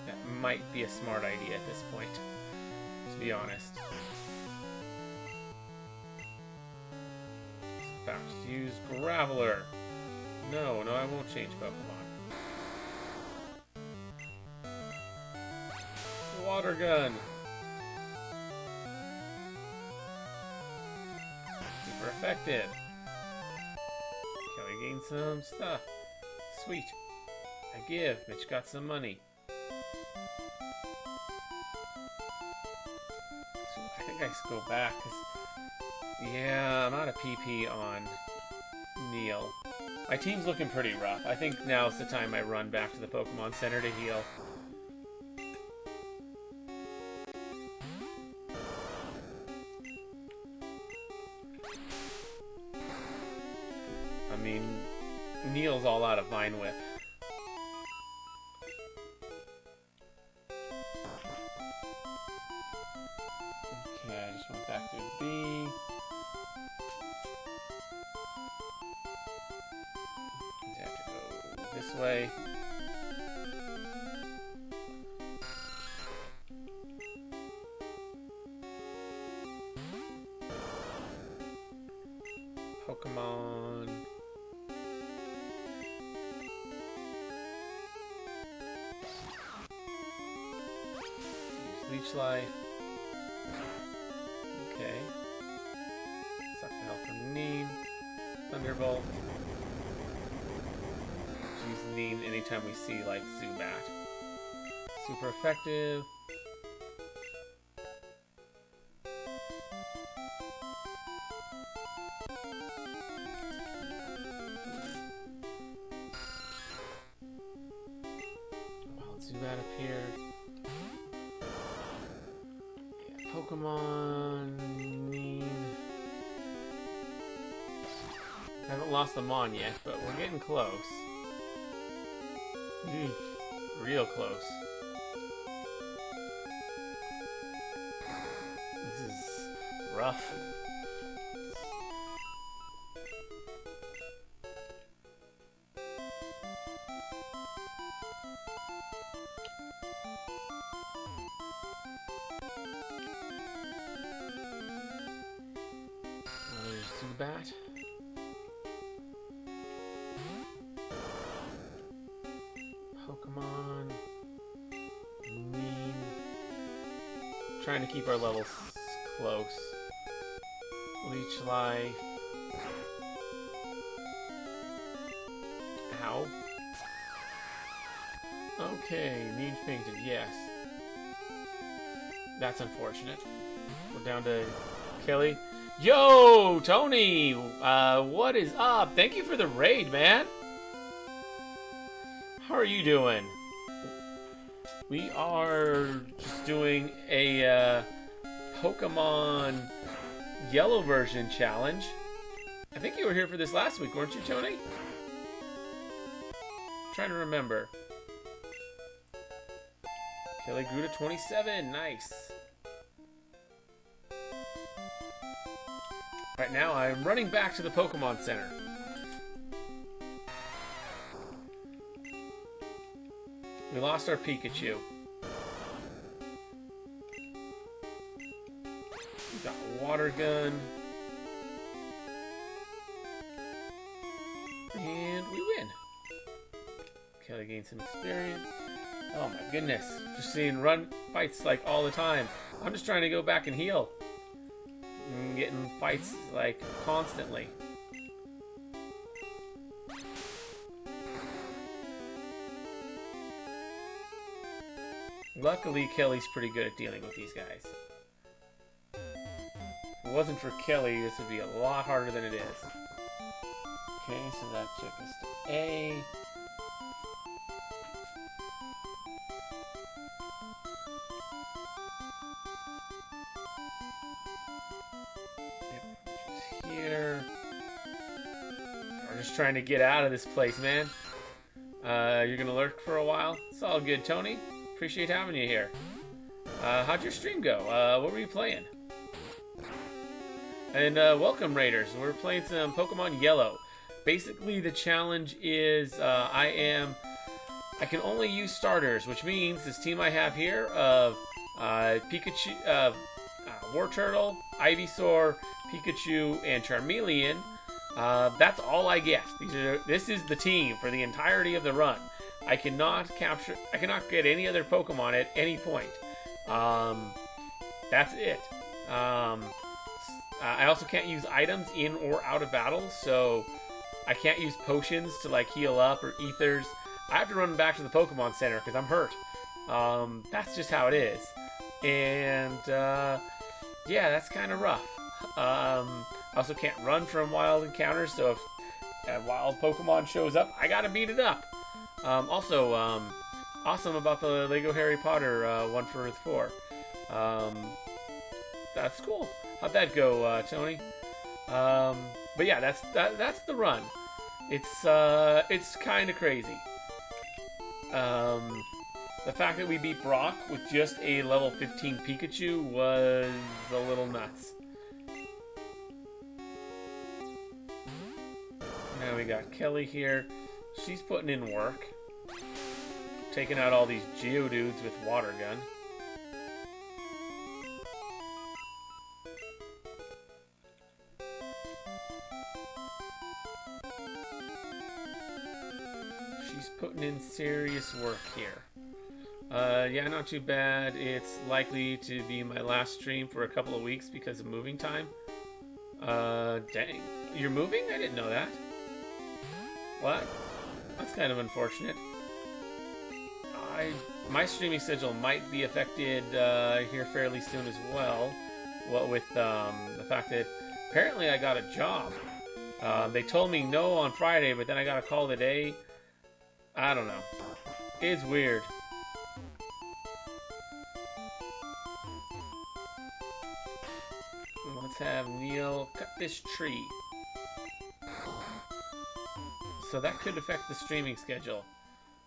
That might be a smart idea at this point, to be honest. About to use Graveler. No, I won't change Pokemon. Water Gun. Super effective. Kelly gained some stuff. Sweet. I give. Mitch got some money. So I think I should go back, because... Yeah, I'm out of PP on Neil. My team's looking pretty rough. I think now's the time I run back to the Pokemon Center to heal. I mean, Neil's all out of Vine Whip. Okay, I just went back to B. I have to go this way. Pokemon. Use Leech Life. Okay. Suck the health from Neem. Thunderbolt. Use Neem anytime we see, like, Zubat. Super effective. Wild Zubat appeared. Yeah, Pokemon. Neem. Haven't lost them on yet, but we're getting close. Real close. This is rough. There's Zubat. Pokemon. Neem. Trying to keep our levels close. Leech Life. Ow. Okay, Neem fainted, yes. That's unfortunate. We're down to Kelly. Yo, Tony! What is up? Thank you for the raid, man. How are you doing? We are just doing a Pokemon Yellow version challenge. I think you were here for this last week, weren't you, Tony? Trying to remember. Kelly grew to 27. Nice. Right now, I'm running back to the Pokemon Center. We lost our Pikachu. We got a water gun. And we win. Kelly gained some experience. Oh my goodness. Just seeing run fights like all the time. I'm just trying to go back and heal. I'm getting fights like constantly. Luckily, Kelly's pretty good at dealing with these guys. If it wasn't for Kelly, this would be a lot harder than it is. Okay, so that took us to A. Here. We're just trying to get out of this place, man. You're gonna lurk for a while? It's all good, Tony. Appreciate having you here. How'd your stream go? What were you playing? And welcome, Raiders. We're playing some Pokemon Yellow. Basically, the challenge is I can only use starters, which means this team I have here of Pikachu, Wartortle, Ivysaur, Pikachu, and Charmeleon. That's all I get. This is the team for the entirety of the run. I cannot get any other Pokemon at any point. That's it. I also can't use items in or out of battle, so I can't use potions to like heal up or ethers. I have to run back to the Pokemon Center because I'm hurt. That's just how it is. And yeah, that's kind of rough. I also can't run from wild encounters, so if a wild Pokemon shows up, I gotta beat it up. Also, awesome about the Lego Harry Potter 1 for Earth 4. That's cool. How'd that go, Tony? But yeah, that's the run. It's kind of crazy. The fact that we beat Brock with just a level 15 Pikachu was a little nuts. Now we got Kelly here. She's putting in work. Taking out all these Geodudes with Water Gun. She's putting in serious work here. Yeah, not too bad. It's likely to be my last stream for a couple of weeks because of moving time. Dang. You're moving? I didn't know that. What? That's kind of unfortunate. My streaming schedule might be affected here fairly soon as well. What with the fact that apparently I got a job. They told me no on Friday, but then I got a call today. I don't know. It's weird. Let's have Neil cut this tree. So that could affect the streaming schedule.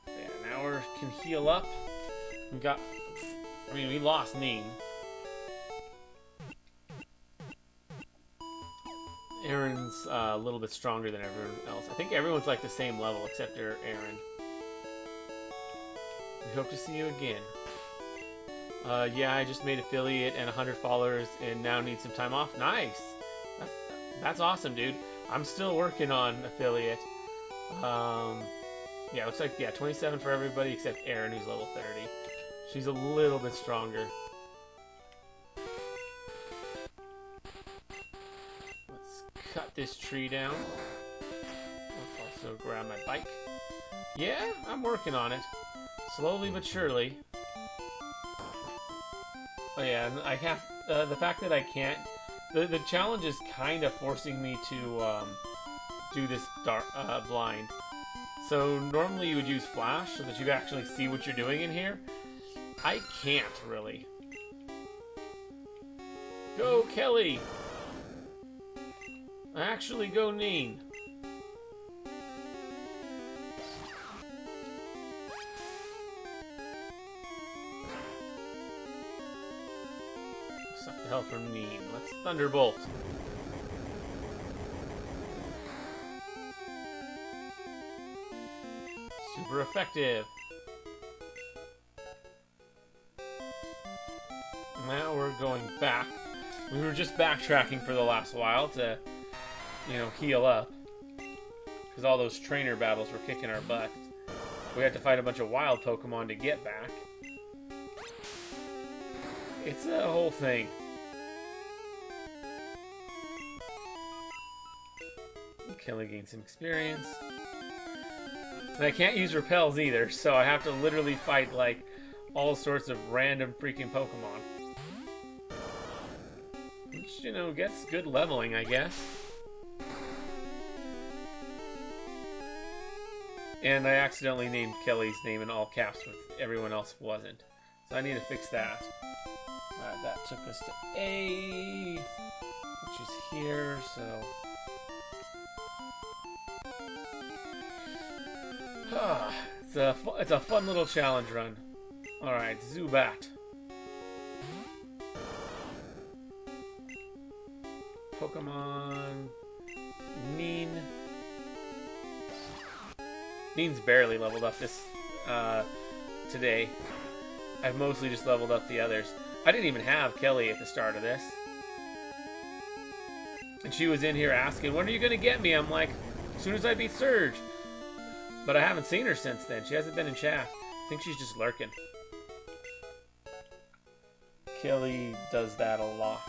Yeah, now we can heal up. We lost Neen. Aaron's a little bit stronger than everyone else. I think everyone's like the same level except Aaron. We hope to see you again. Yeah, I just made affiliate and 100 followers and now need some time off. Nice. That's awesome, dude. I'm still working on affiliate. Yeah, looks like 27 for everybody except Erin, who's level 30. She's a little bit stronger. Let's cut this tree down. Let's also grab my bike. Yeah, I'm working on it. Slowly but surely. Oh yeah, and I have the fact that I can't. The challenge is kind of forcing me to do this blind. So normally you would use flash so that you actually see what you're doing in here. I can't really. Go Kelly! Actually go Neen. Suck the help from Neen. Let's Thunderbolt. Super effective. Now we're going back. We were just backtracking for the last while to, you know, heal up. Because all those trainer battles were kicking our butt. We had to fight a bunch of wild Pokemon to get back. It's a whole thing. Kelly gained some experience. And I can't use repels either, so I have to literally fight like all sorts of random freaking Pokemon. Which, you know, gets good leveling, I guess. And I accidentally named Kelly's name in all caps, but everyone else wasn't. So I need to fix that. Alright, that took us to A, which is here, so... it's a fun little challenge run. Alright, Zubat. Pokemon... Neen. Neen's barely leveled up this today. I've mostly just leveled up the others. I didn't even have Kelly at the start of this. And she was in here asking, when are you going to get me? I'm like, as soon as I beat Surge. But I haven't seen her since then. She hasn't been in chat. I think she's just lurking. Kelly does that a lot.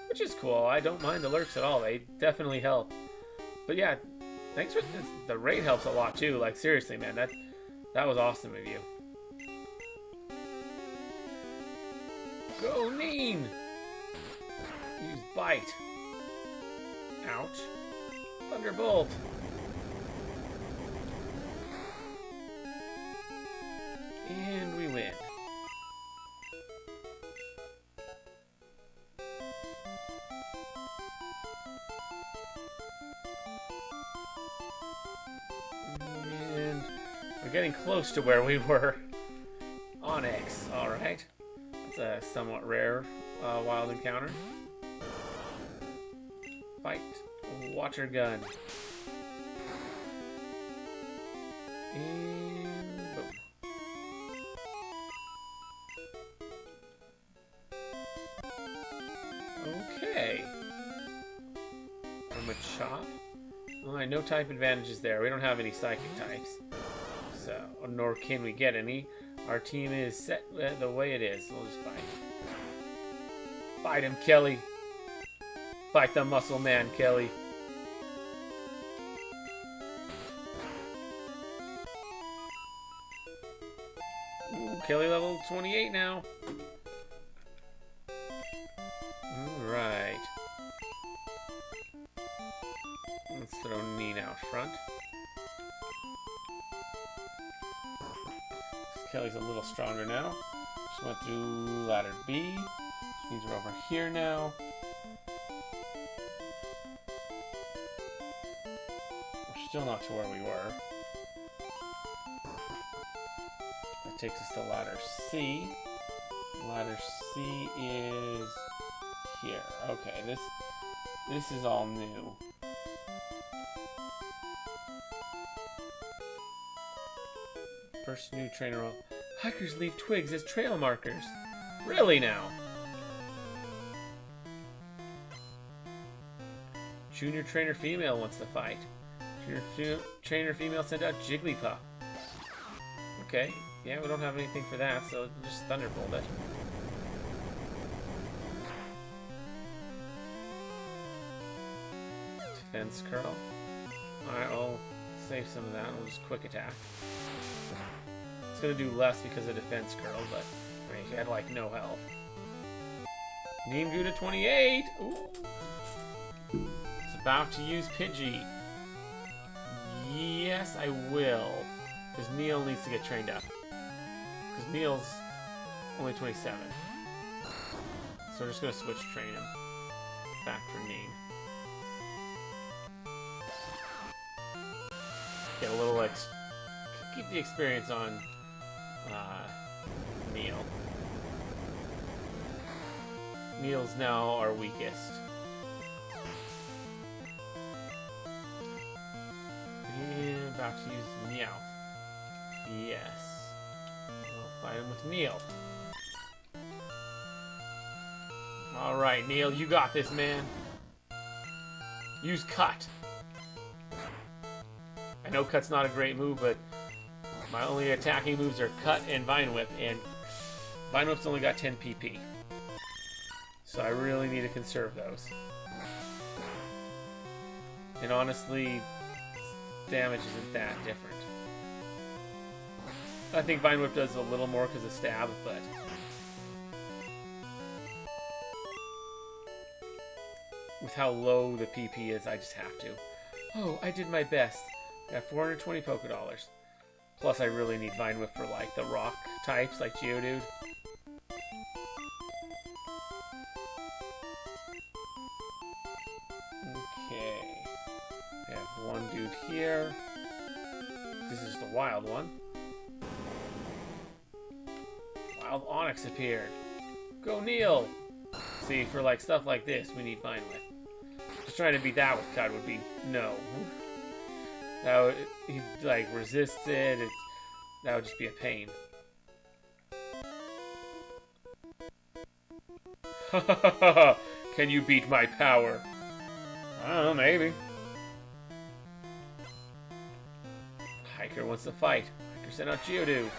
Which is cool. I don't mind the lurks at all. They definitely help. But yeah, thanks for this. The raid helps a lot too. Like seriously, man, that was awesome of you. Go Neen! Use Bite. Ouch. Thunderbolt. And we win. And we're getting close to where we were. Onyx, alright. That's a somewhat rare wild encounter. Fight. Water gun. And boom. Okay. From a chop. Alright, no type advantages there. We don't have any psychic types. So, nor can we get any. Our team is set the way it is. We'll just fight. Fight him, Kelly. Fight the muscle man, Kelly. Ooh, Kelly level 28 now. Alright. Let's throw Neen out front. Kelly's a little stronger now. Just went through ladder B. Which means we're over here now. We're still not to where we were. That takes us to ladder C. Ladder C is here. Okay, this is all new. First new trainer role. Hikers leave twigs as trail markers. Really now? Junior trainer female wants to fight. Junior trainer female sent out Jigglypuff. Okay, yeah, we don't have anything for that, so just Thunderbolt it. Defense curl. Alright, I'll save some of that. We'll just quick attack. It's gonna do less because of defense curl, but I mean, he had like no health. Neem grew to 28. Ooh. It's about to use Pidgey. Yes, I will. Because Neil needs to get trained up. Because Neil's only 27. So we're just going to switch train him. Back for Neem. Get a little keep the experience on Neil. Neil's now our weakest. And about to use Meow. Yes. We'll fight him with Neil. Alright, Neil, you got this, man. Use Cut. I know Cut's not a great move, but my only attacking moves are Cut and Vine Whip, and Vine Whip's only got 10 PP. So I really need to conserve those. And honestly, damage isn't that different. I think Vine Whip does a little more because of Stab, but... with how low the PP is, I just have to. Oh, I did my best. I got 420 Poké Dollars. Plus, I really need Vine Whip for, like, the rock types, like Geodude. Okay. We have one dude here. This is the wild one. Wild Onyx appeared. Go, Neil! See, for, like, stuff like this, we need Vine Whip. Just trying to beat that with Cut would be no. That would, he like resists it. That would just be a pain. Can you beat my power? I don't know, maybe. Hiker wants to fight. Hiker sent out Geodude.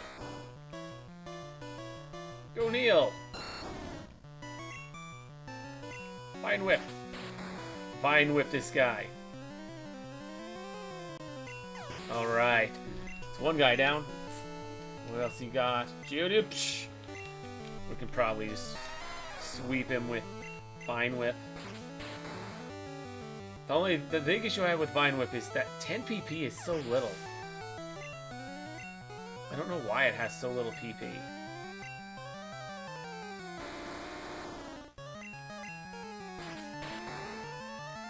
Go, Neil! Vine Whip. Vine Whip this guy. Alright. It's one guy down. What else you got? Geodude. Psh. We can probably just sweep him with Vine Whip. The big issue I have with Vine Whip is that 10 PP is so little. I don't know why it has so little PP.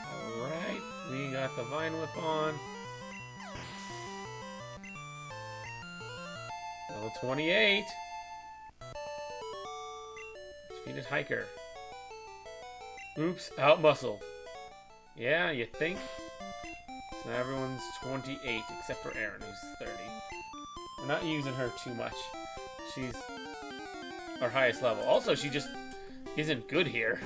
Alright, we got the Vine Whip on. Level 28. Defeated Hiker. Oops, out-muscled. Yeah, you think? So now everyone's 28, except for Erin, who's 30. We're not using her too much. She's our highest level. Also, she just isn't good here.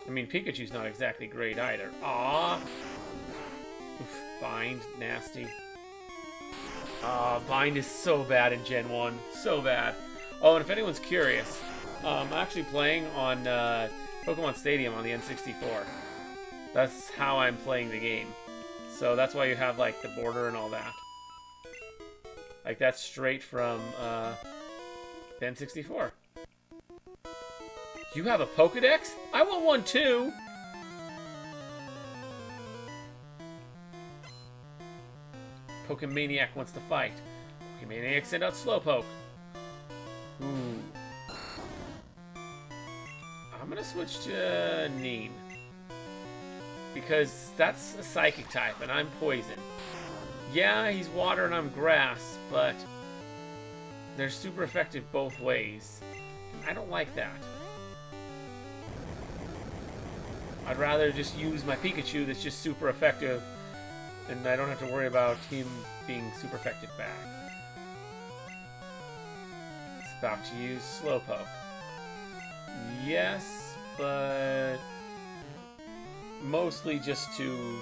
I mean, Pikachu's not exactly great either. Aww! Oof, Bind, nasty. Bind is so bad in Gen 1. So bad. Oh, and if anyone's curious, I'm actually playing on Pokemon Stadium on the N64. That's how I'm playing the game. So that's why you have, like, the border and all that. Like, that's straight from the N64. You have a Pokedex? I want one too! Pokemaniac wants to fight. Pokemaniac sent out Slowpoke. Ooh. I'm gonna switch to Neen. Because that's a Psychic type, and I'm Poison. Yeah, he's Water and I'm Grass, but they're super effective both ways. I don't like that. I'd rather just use my Pikachu that's just super effective, and I don't have to worry about him being super effective back. It's about to use Slowpoke. Yes, but mostly just to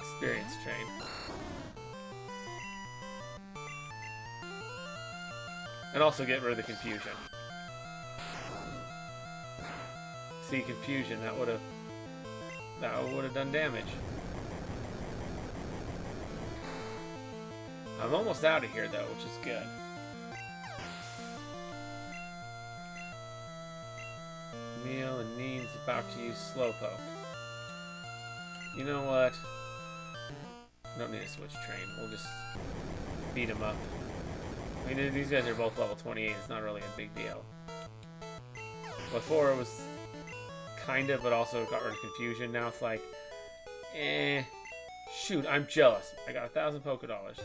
experience train. And also get rid of the confusion. See, confusion, that would have done damage. I'm almost out of here, though, which is good. Neil and Neen's about to use Slowpoke. You know what? Don't need to switch train. We'll just beat him up. I mean, these guys are both level 28. It's not really a big deal. Before it was kind of, but also got rid of confusion. Now it's like, eh. Shoot, I'm jealous. I got 1,000 Poké Dollars.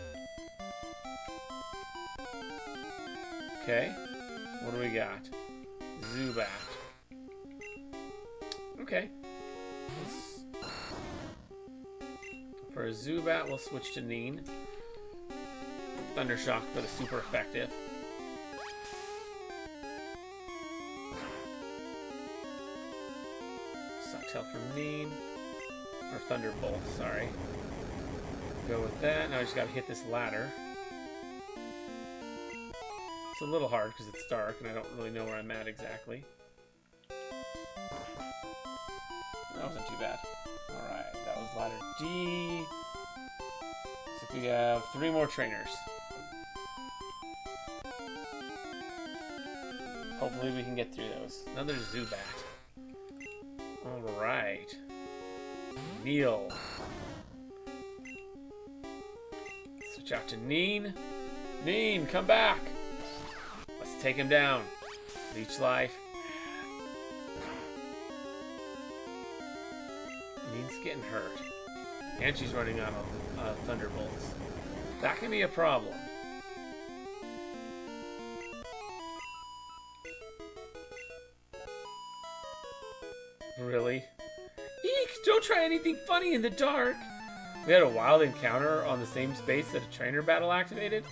Okay. What do we got? Zubat. Okay. For a Zubat, we'll switch to Neen. Thundershock for the super effective. Sucktail for Neen. Or Thunderbolt, sorry. Go with that. Now I just gotta hit this ladder. It's a little hard because it's dark and I don't really know where I'm at exactly. That wasn't too bad. Alright, that was ladder D. So we have 3 more trainers. Hopefully we can get through those. Another Zubat. Alright. Neil. Switch out to Neen. Neen, come back! Let's take him down. Leech Life. Neen's getting hurt. And she's running out of Thunderbolts. That can be a problem. Really? Eek! Don't try anything funny in the dark! We had a wild encounter on the same space that a trainer battle activated?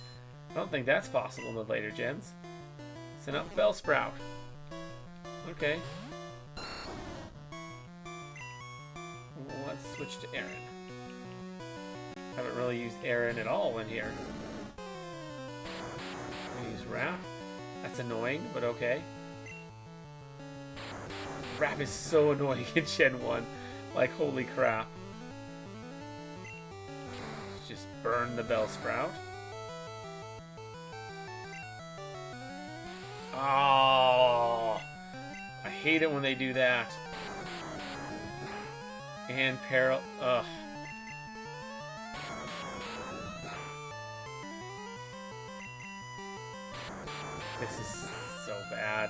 I don't think that's possible in the later gens. Send out Bellsprout. Okay. Well, let's switch to Aaron. Haven't really used Aaron at all in here. Use Wrap. That's annoying, but okay. Wrap is so annoying in Gen 1. Like, holy crap. Just burn the Bellsprout. Oh, I hate it when they do that. And ugh. This is so bad.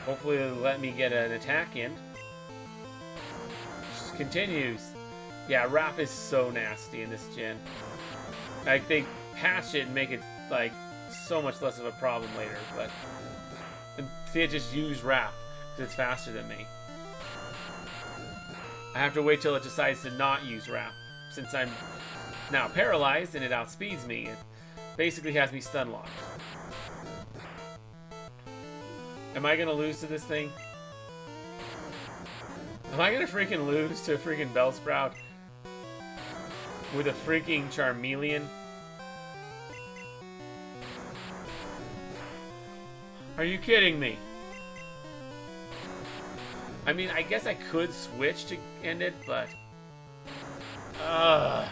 Hopefully they'll let me get an attack in. Just continues. Yeah, Wrap is so nasty in this gen. Like, they patch it and make it, like, so much less of a problem later, but... see, I just use Wrap, because it's faster than me. I have to wait till it decides to not use Wrap. Since I'm now paralyzed and it outspeeds me, it basically has me stun locked. Am I gonna lose to this thing? Am I gonna freaking lose to a freaking Bellsprout with a freaking Charmeleon? Are you kidding me? I mean, I guess I could switch to end it, but... I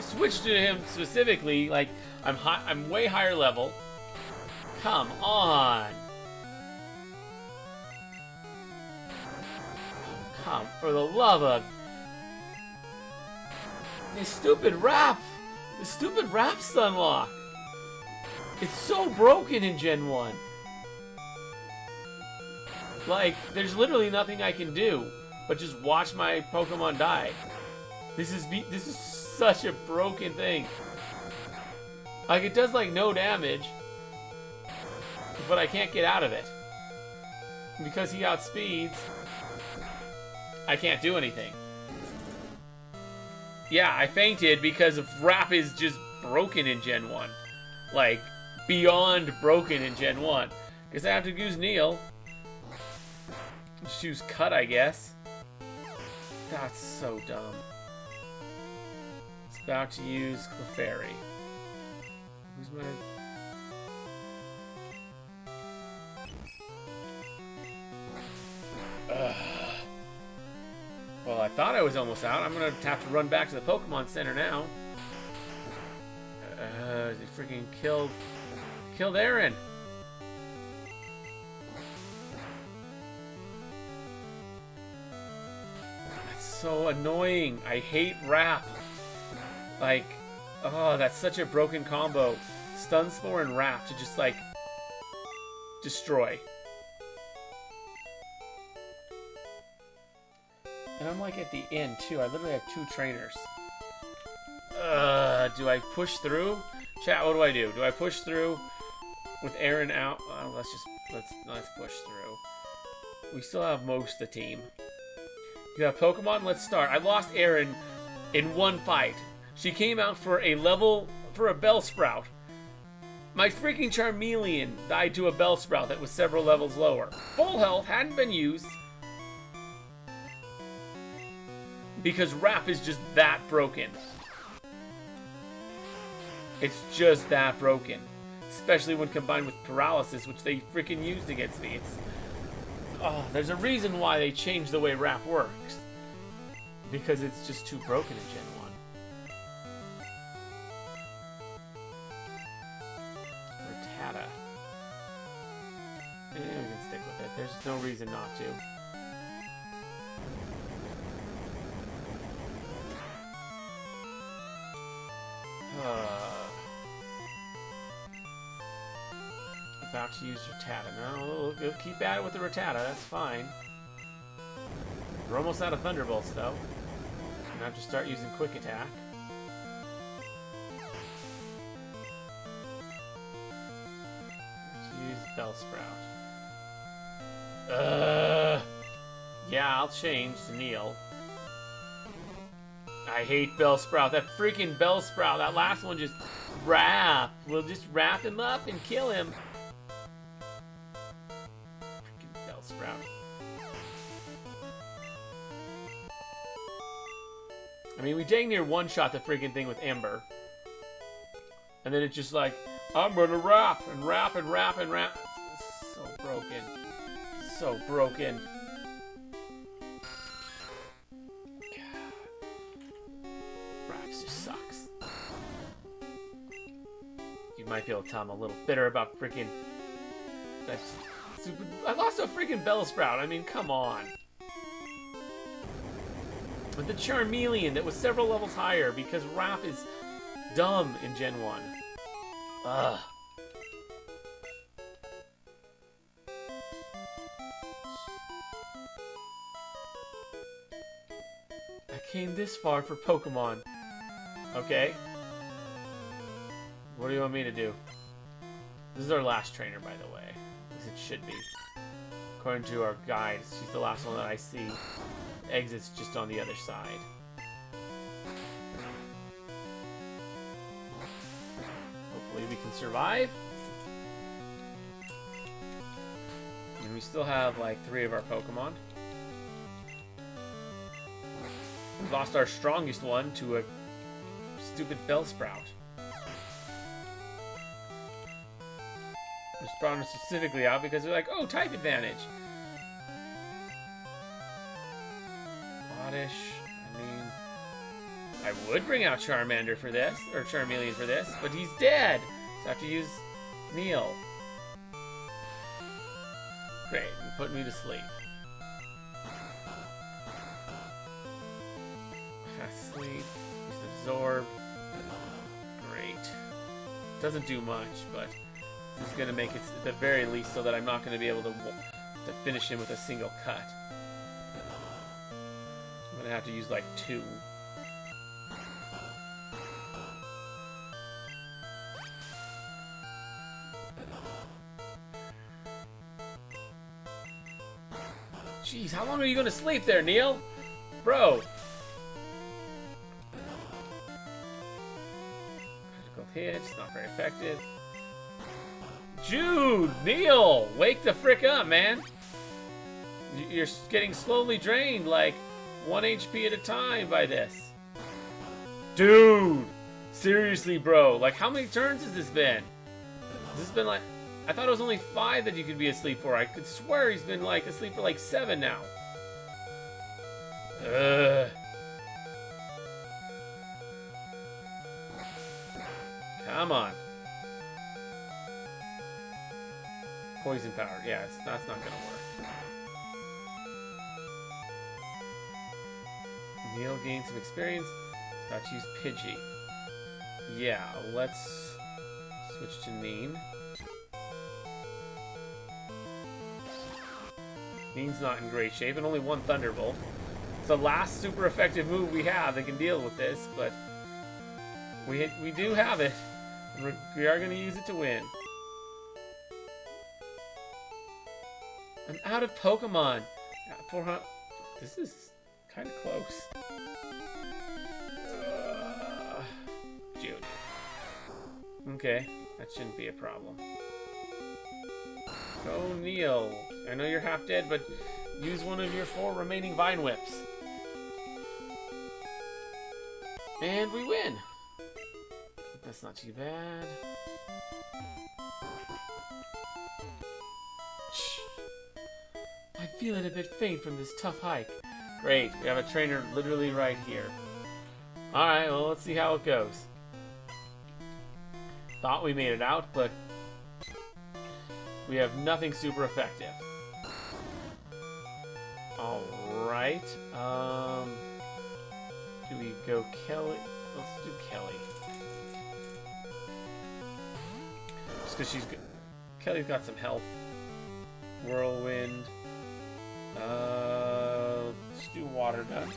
switched to him specifically, like, I'm way higher level. Come on. Come, for the love of... This stupid Wrap! This stupid Wrap Stunlock! It's so broken in Gen 1. Like, there's literally nothing I can do but just watch my Pokemon die. This is such a broken thing. Like, it does, like, no damage, but I can't get out of it. Because he outspeeds, I can't do anything. Yeah, I fainted because Wrap is just broken in Gen 1. Like, beyond broken in Gen 1. Because I have to use Neil. Just use Cut, I guess. That's so dumb. It's about to use Clefairy. Who's my... thought I was almost out. I'm gonna have to run back to the Pokemon Center now. He freaking killed Aaron. That's so annoying. I hate Wrap. Like, oh, that's such a broken combo. Stun Spore and Wrap to just like destroy. And I'm like at the end too. I literally have 2 trainers. Do I push through? Chat, what do I do? Do I push through with Aaron out? Let's push through. We still have most of the team. You have Pokemon? Let's start. I lost Aaron in one fight. She came out for a Bellsprout. My freaking Charmeleon died to a Bellsprout that was several levels lower. Full health, hadn't been used. Because Wrap is just that broken. It's just that broken. Especially when combined with Paralysis, which they freaking used against me. There's a reason why they changed the way Wrap works. Because it's just too broken in Gen 1. Rattata. Yeah, we can stick with it. There's no reason not to. About to use Rattata. No, we'll keep at it with the Rattata. That's fine. We're almost out of Thunderbolts, though. I'm gonna have to start using Quick Attack. Let's use Bellsprout. Yeah, I'll change to Neil. I hate Bellsprout. That freaking Bellsprout. That last one just Wrap. We'll just wrap him up and kill him. Freaking Bellsprout. I mean, we dang near one-shot the freaking thing with Ember. And then it's just like, I'm gonna wrap and wrap and wrap and wrap. It's so broken. So broken. Might be able to tell I'm a little bitter about freaking that stupid. I lost a freaking Bellsprout. I mean, come on. With the Charmeleon that was several levels higher because Wrap is dumb in Gen 1. Ugh. I came this far for Pokemon. Okay. What do you want me to do? This is our last trainer, by the way. At least it should be. According to our guides, she's the last one that I see. Exit's just on the other side. Hopefully we can survive. And we still have like 3 of our Pokemon. We lost our strongest one to a stupid Bellsprout. Just brought him specifically out because they're like, oh, type advantage. Oddish. I mean, I would bring out Charmander for this, or Charmeleon for this, but he's dead. So I have to use Neil. Great, you put me to sleep. Sleep. Use Absorb. Great. Doesn't do much, but this is going to make it, at the very least, so that I'm not going to be able to finish him with a single cut. I'm going to have to use, like, 2. Jeez, how long are you going to sleep there, Neil? Bro! Critical hit, it's not very effective. Jude! Neil! Wake the frick up, man! You're getting slowly drained, like 1 HP at a time by this. Dude! Seriously, bro. Like, how many turns has this been? Has this been like... I thought it was only 5 that you could be asleep for. I could swear he's been, like, asleep for, like, 7 now. Ugh. Come on. Poison power. Yeah, that's not gonna work. Neil gained some experience. It's about to use Pidgey. Yeah, let's switch to Neen. Neen's not in great shape, and only one Thunderbolt. It's the last super effective move we have that can deal with this, but we do have it. We are going to use it to win. I'm out of Pokemon. 400. This is kind of close. Jude. Okay, that shouldn't be a problem. Go, Neil. I know you're half dead, but use one of your 4 remaining Vine Whips. And we win. That's not too bad. I'm feeling a bit faint from this tough hike. Great, we have a trainer literally right here. Alright, well, let's see how it goes. Thought we made it out, but we have nothing super effective. Alright, do we go Kelly? Let's do Kelly. Just because she's good. Kelly's got some health. Whirlwind. Let's do Water Gun.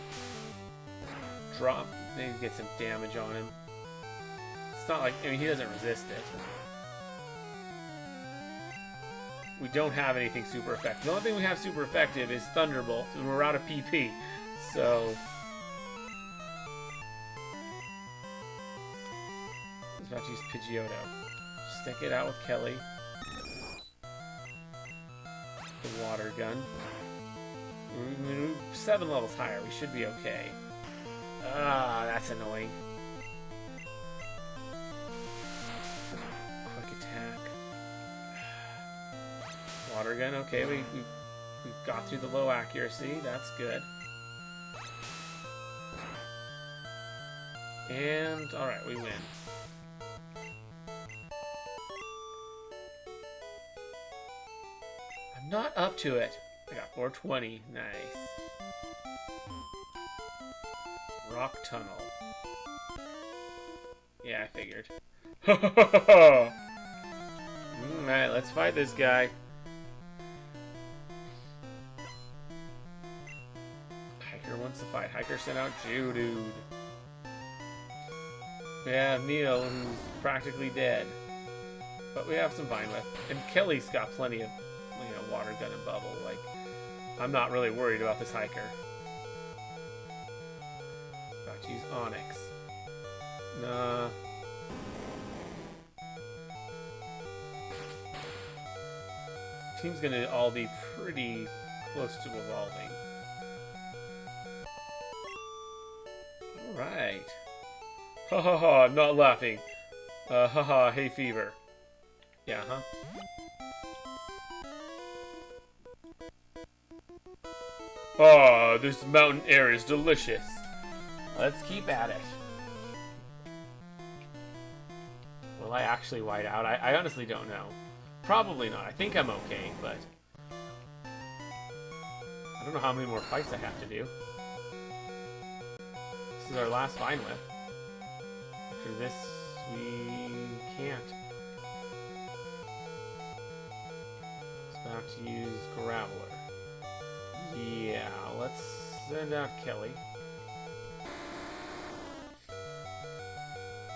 Drop. Maybe get some damage on him. It's not like, I mean, he doesn't resist it. We don't have anything super effective. The only thing we have super effective is Thunderbolt, and we're out of PP. So I was about to use Pidgeotto. Stick it out with Kelly. The Water Gun. We move 7 levels higher. We should be okay. Ah, that's annoying. Quick attack. Water Gun. Okay, we got through the low accuracy. That's good. And alright, we win. I'm not up to it. I got 420. Nice. Rock Tunnel. Yeah, I figured. Alright, let's fight this guy. Hiker wants to fight. Hiker sent out Geodude. We have Neil, who's practically dead. But we have some Vine Whip. And Kelly's got plenty of, you know, Water Gun and Bubble. Like, I'm not really worried about this hiker. About to use Onyx. Nah. Team's gonna all be pretty close to evolving. Alright. Ha ha ha, I'm not laughing. Ha ha, hay fever. Yeah, huh? Ah, this mountain air is delicious. Let's keep at it. Will I actually white out? I honestly don't know. Probably not. I think I'm okay, but I don't know how many more fights I have to do. This is our last Vine Whip. After this, we can't. It's about to use Graveler. Yeah, let's send out Kelly.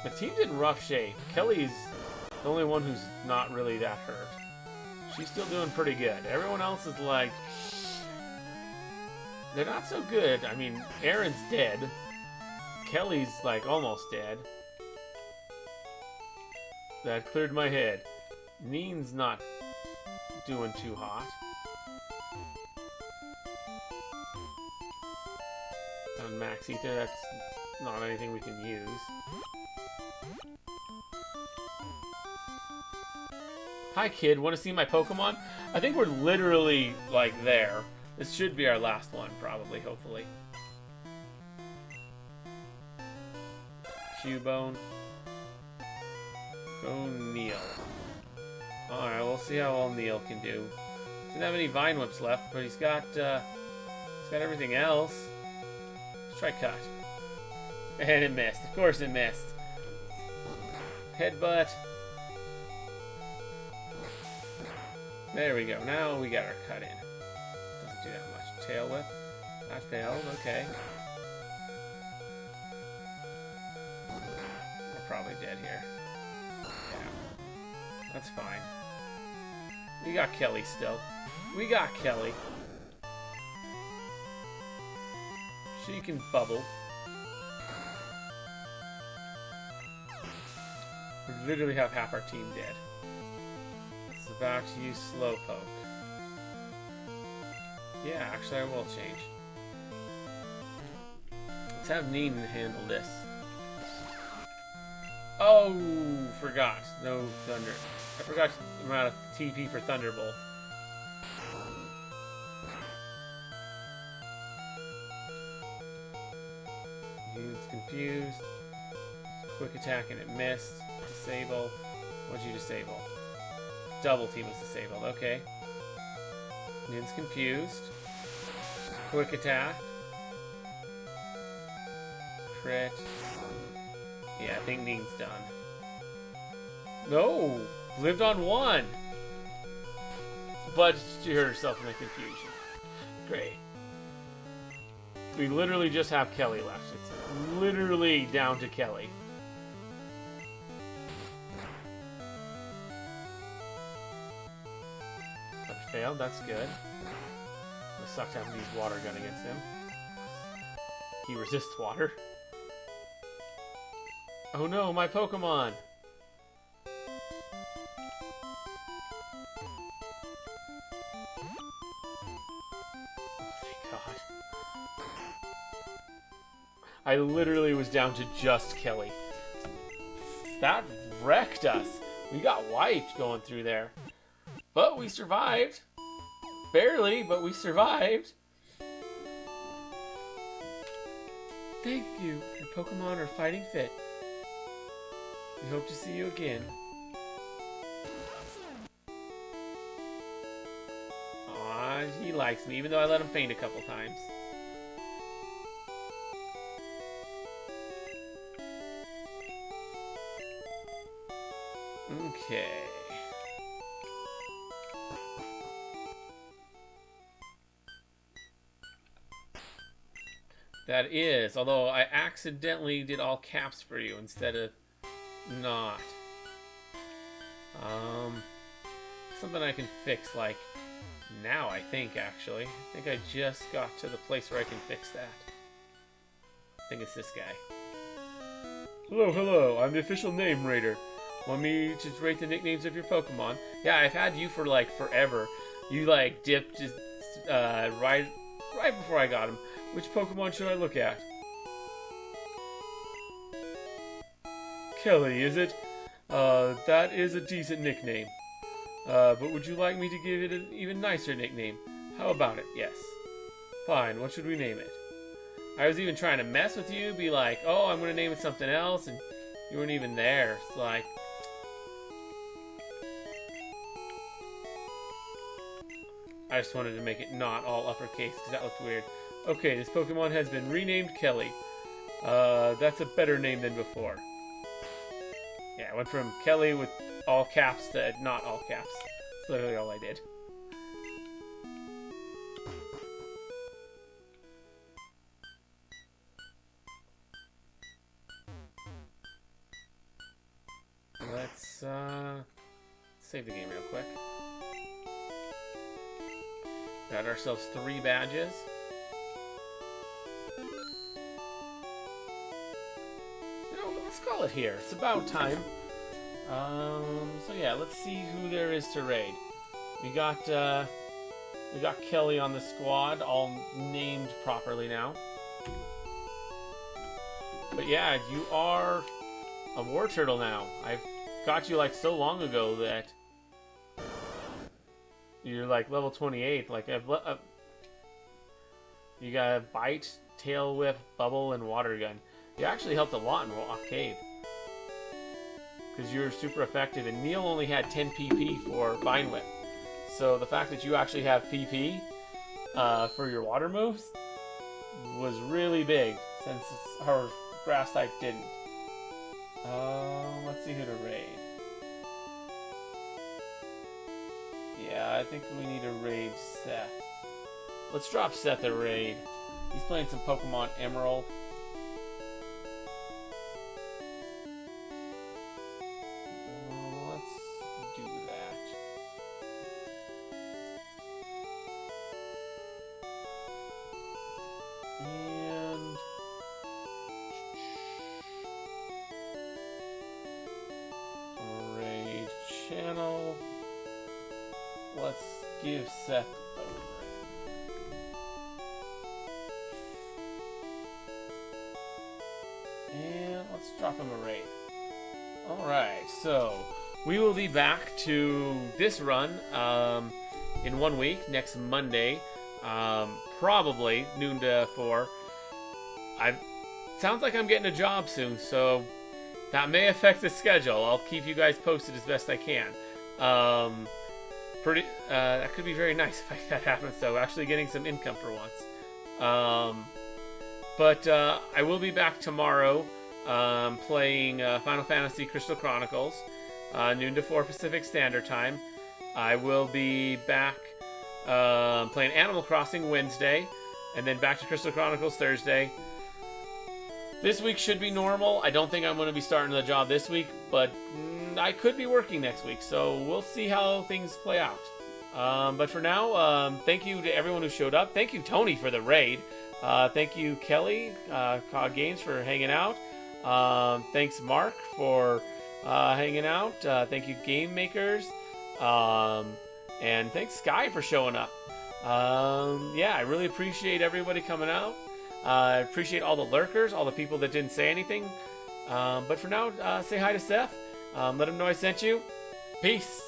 The team's in rough shape. Kelly's the only one who's not really that hurt. She's still doing pretty good. Everyone else is like, they're not so good. I mean, Aaron's dead. Kelly's like almost dead. That cleared my head. Neen's not doing too hot. On Max Ether, that's not anything we can use. Hi kid, want to see my Pokemon? I think we're literally like there. This should be our last one, probably, hopefully. Cubone. Go Neil. Alright, we'll see how well Neil can do. Doesn't have any Vine Whips left, but he's got everything else. Let's try Cut. And it missed. Of course it missed. Headbutt. There we go. Now we got our Cut in. Doesn't do that much. Tail Whip. That failed. Okay. We're probably dead here. Yeah. That's fine. We got Kelly still. We got Kelly. She can bubble. We literally have half our team dead. It's about to use Slowpoke. Yeah, actually I will change. Let's have Neen handle this. Oh, forgot. No Thunder. I forgot the amount of TP for Thunderbolt. He's confused. Quick attack and it missed. Disable. What'd you disable? Double team was disabled. Okay. Nin's confused. Quick attack. Crit. Yeah, I think Neen's done. No! Lived on one! But she hurt herself in the confusion. Great. We literally just have Kelly left. It's literally down to Kelly. That failed, that's good. It sucks having to use Water Gun against him. He resists water. Oh no, my Pokemon! I literally was down to just Kelly. That wrecked us. We got wiped going through there. But we survived. Barely, but we survived. Thank you. Your Pokemon are fighting fit. We hope to see you again. Aw, he likes me, even though I let him faint a couple times. Okay. That is, although I accidentally did all caps for you instead of not. Something I can fix, like, now, I think, actually. I think I just got to the place where I can fix that. I think it's this guy. Hello, hello, I'm the official name raider. Want me to rate the nicknames of your Pokemon? Yeah, I've had you for, like, forever. You, like, dipped just, right before I got him. Which Pokemon should I look at? Kelly, is it? That is a decent nickname. But would you like me to give it an even nicer nickname? How about it? Yes. Fine, what should we name it? I was even trying to mess with you, be like, oh, I'm gonna name it something else, and you weren't even there. It's like... I just wanted to make it not all uppercase, because that looked weird. Okay, this Pokemon has been renamed Kelly. That's a better name than before. Yeah, I went from Kelly with all caps to not all caps. That's literally all I did. Let's save the game real quick. Got ourselves 3 badges. Let's call it here. It's about time. So yeah, let's see who there is to raid. We got Kelly on the squad, all named properly now. But yeah, you are a War Turtle now. I've got you like so long ago that you're like level 28. Like you got Bite, Tail Whip, Bubble, and Water Gun. You actually helped a lot in Rock Cave. Because you're super effective, and Neil only had 10 PP for Vine Whip. So the fact that you actually have PP for your water moves was really big, since our grass type didn't. Let's see who to raid. Yeah, I think we need to raid Seth. Let's drop Seth a raid. He's playing some Pokemon Emerald. Let's do that. And raid channel. Let's give Seth a raid. And let's drop him a raid. Alright, so we will be back to this run in 1 week, next Monday. Probably noon to 4. Sounds like I'm getting a job soon, so that may affect the schedule. I'll keep you guys posted as best I can. That could be very nice if that happens, so actually getting some income for once. But I will be back tomorrow playing Final Fantasy Crystal Chronicles, noon to 4 Pacific Standard Time. I will be back playing Animal Crossing Wednesday, and then back to Crystal Chronicles Thursday. This week should be normal. I don't think I'm going to be starting the job this week, but I could be working next week, so we'll see how things play out. But for now, thank you to everyone who showed up. Thank you, Tony, for the raid. Thank you, Kelly, COG Games, for hanging out. Thanks, Mark, for hanging out. Thank you, Game Makers. And thanks, Sky, for showing up. Yeah, I really appreciate everybody coming out. I appreciate all the lurkers, all the people that didn't say anything. But for now, say hi to Seth. Let him know I sent you. Peace.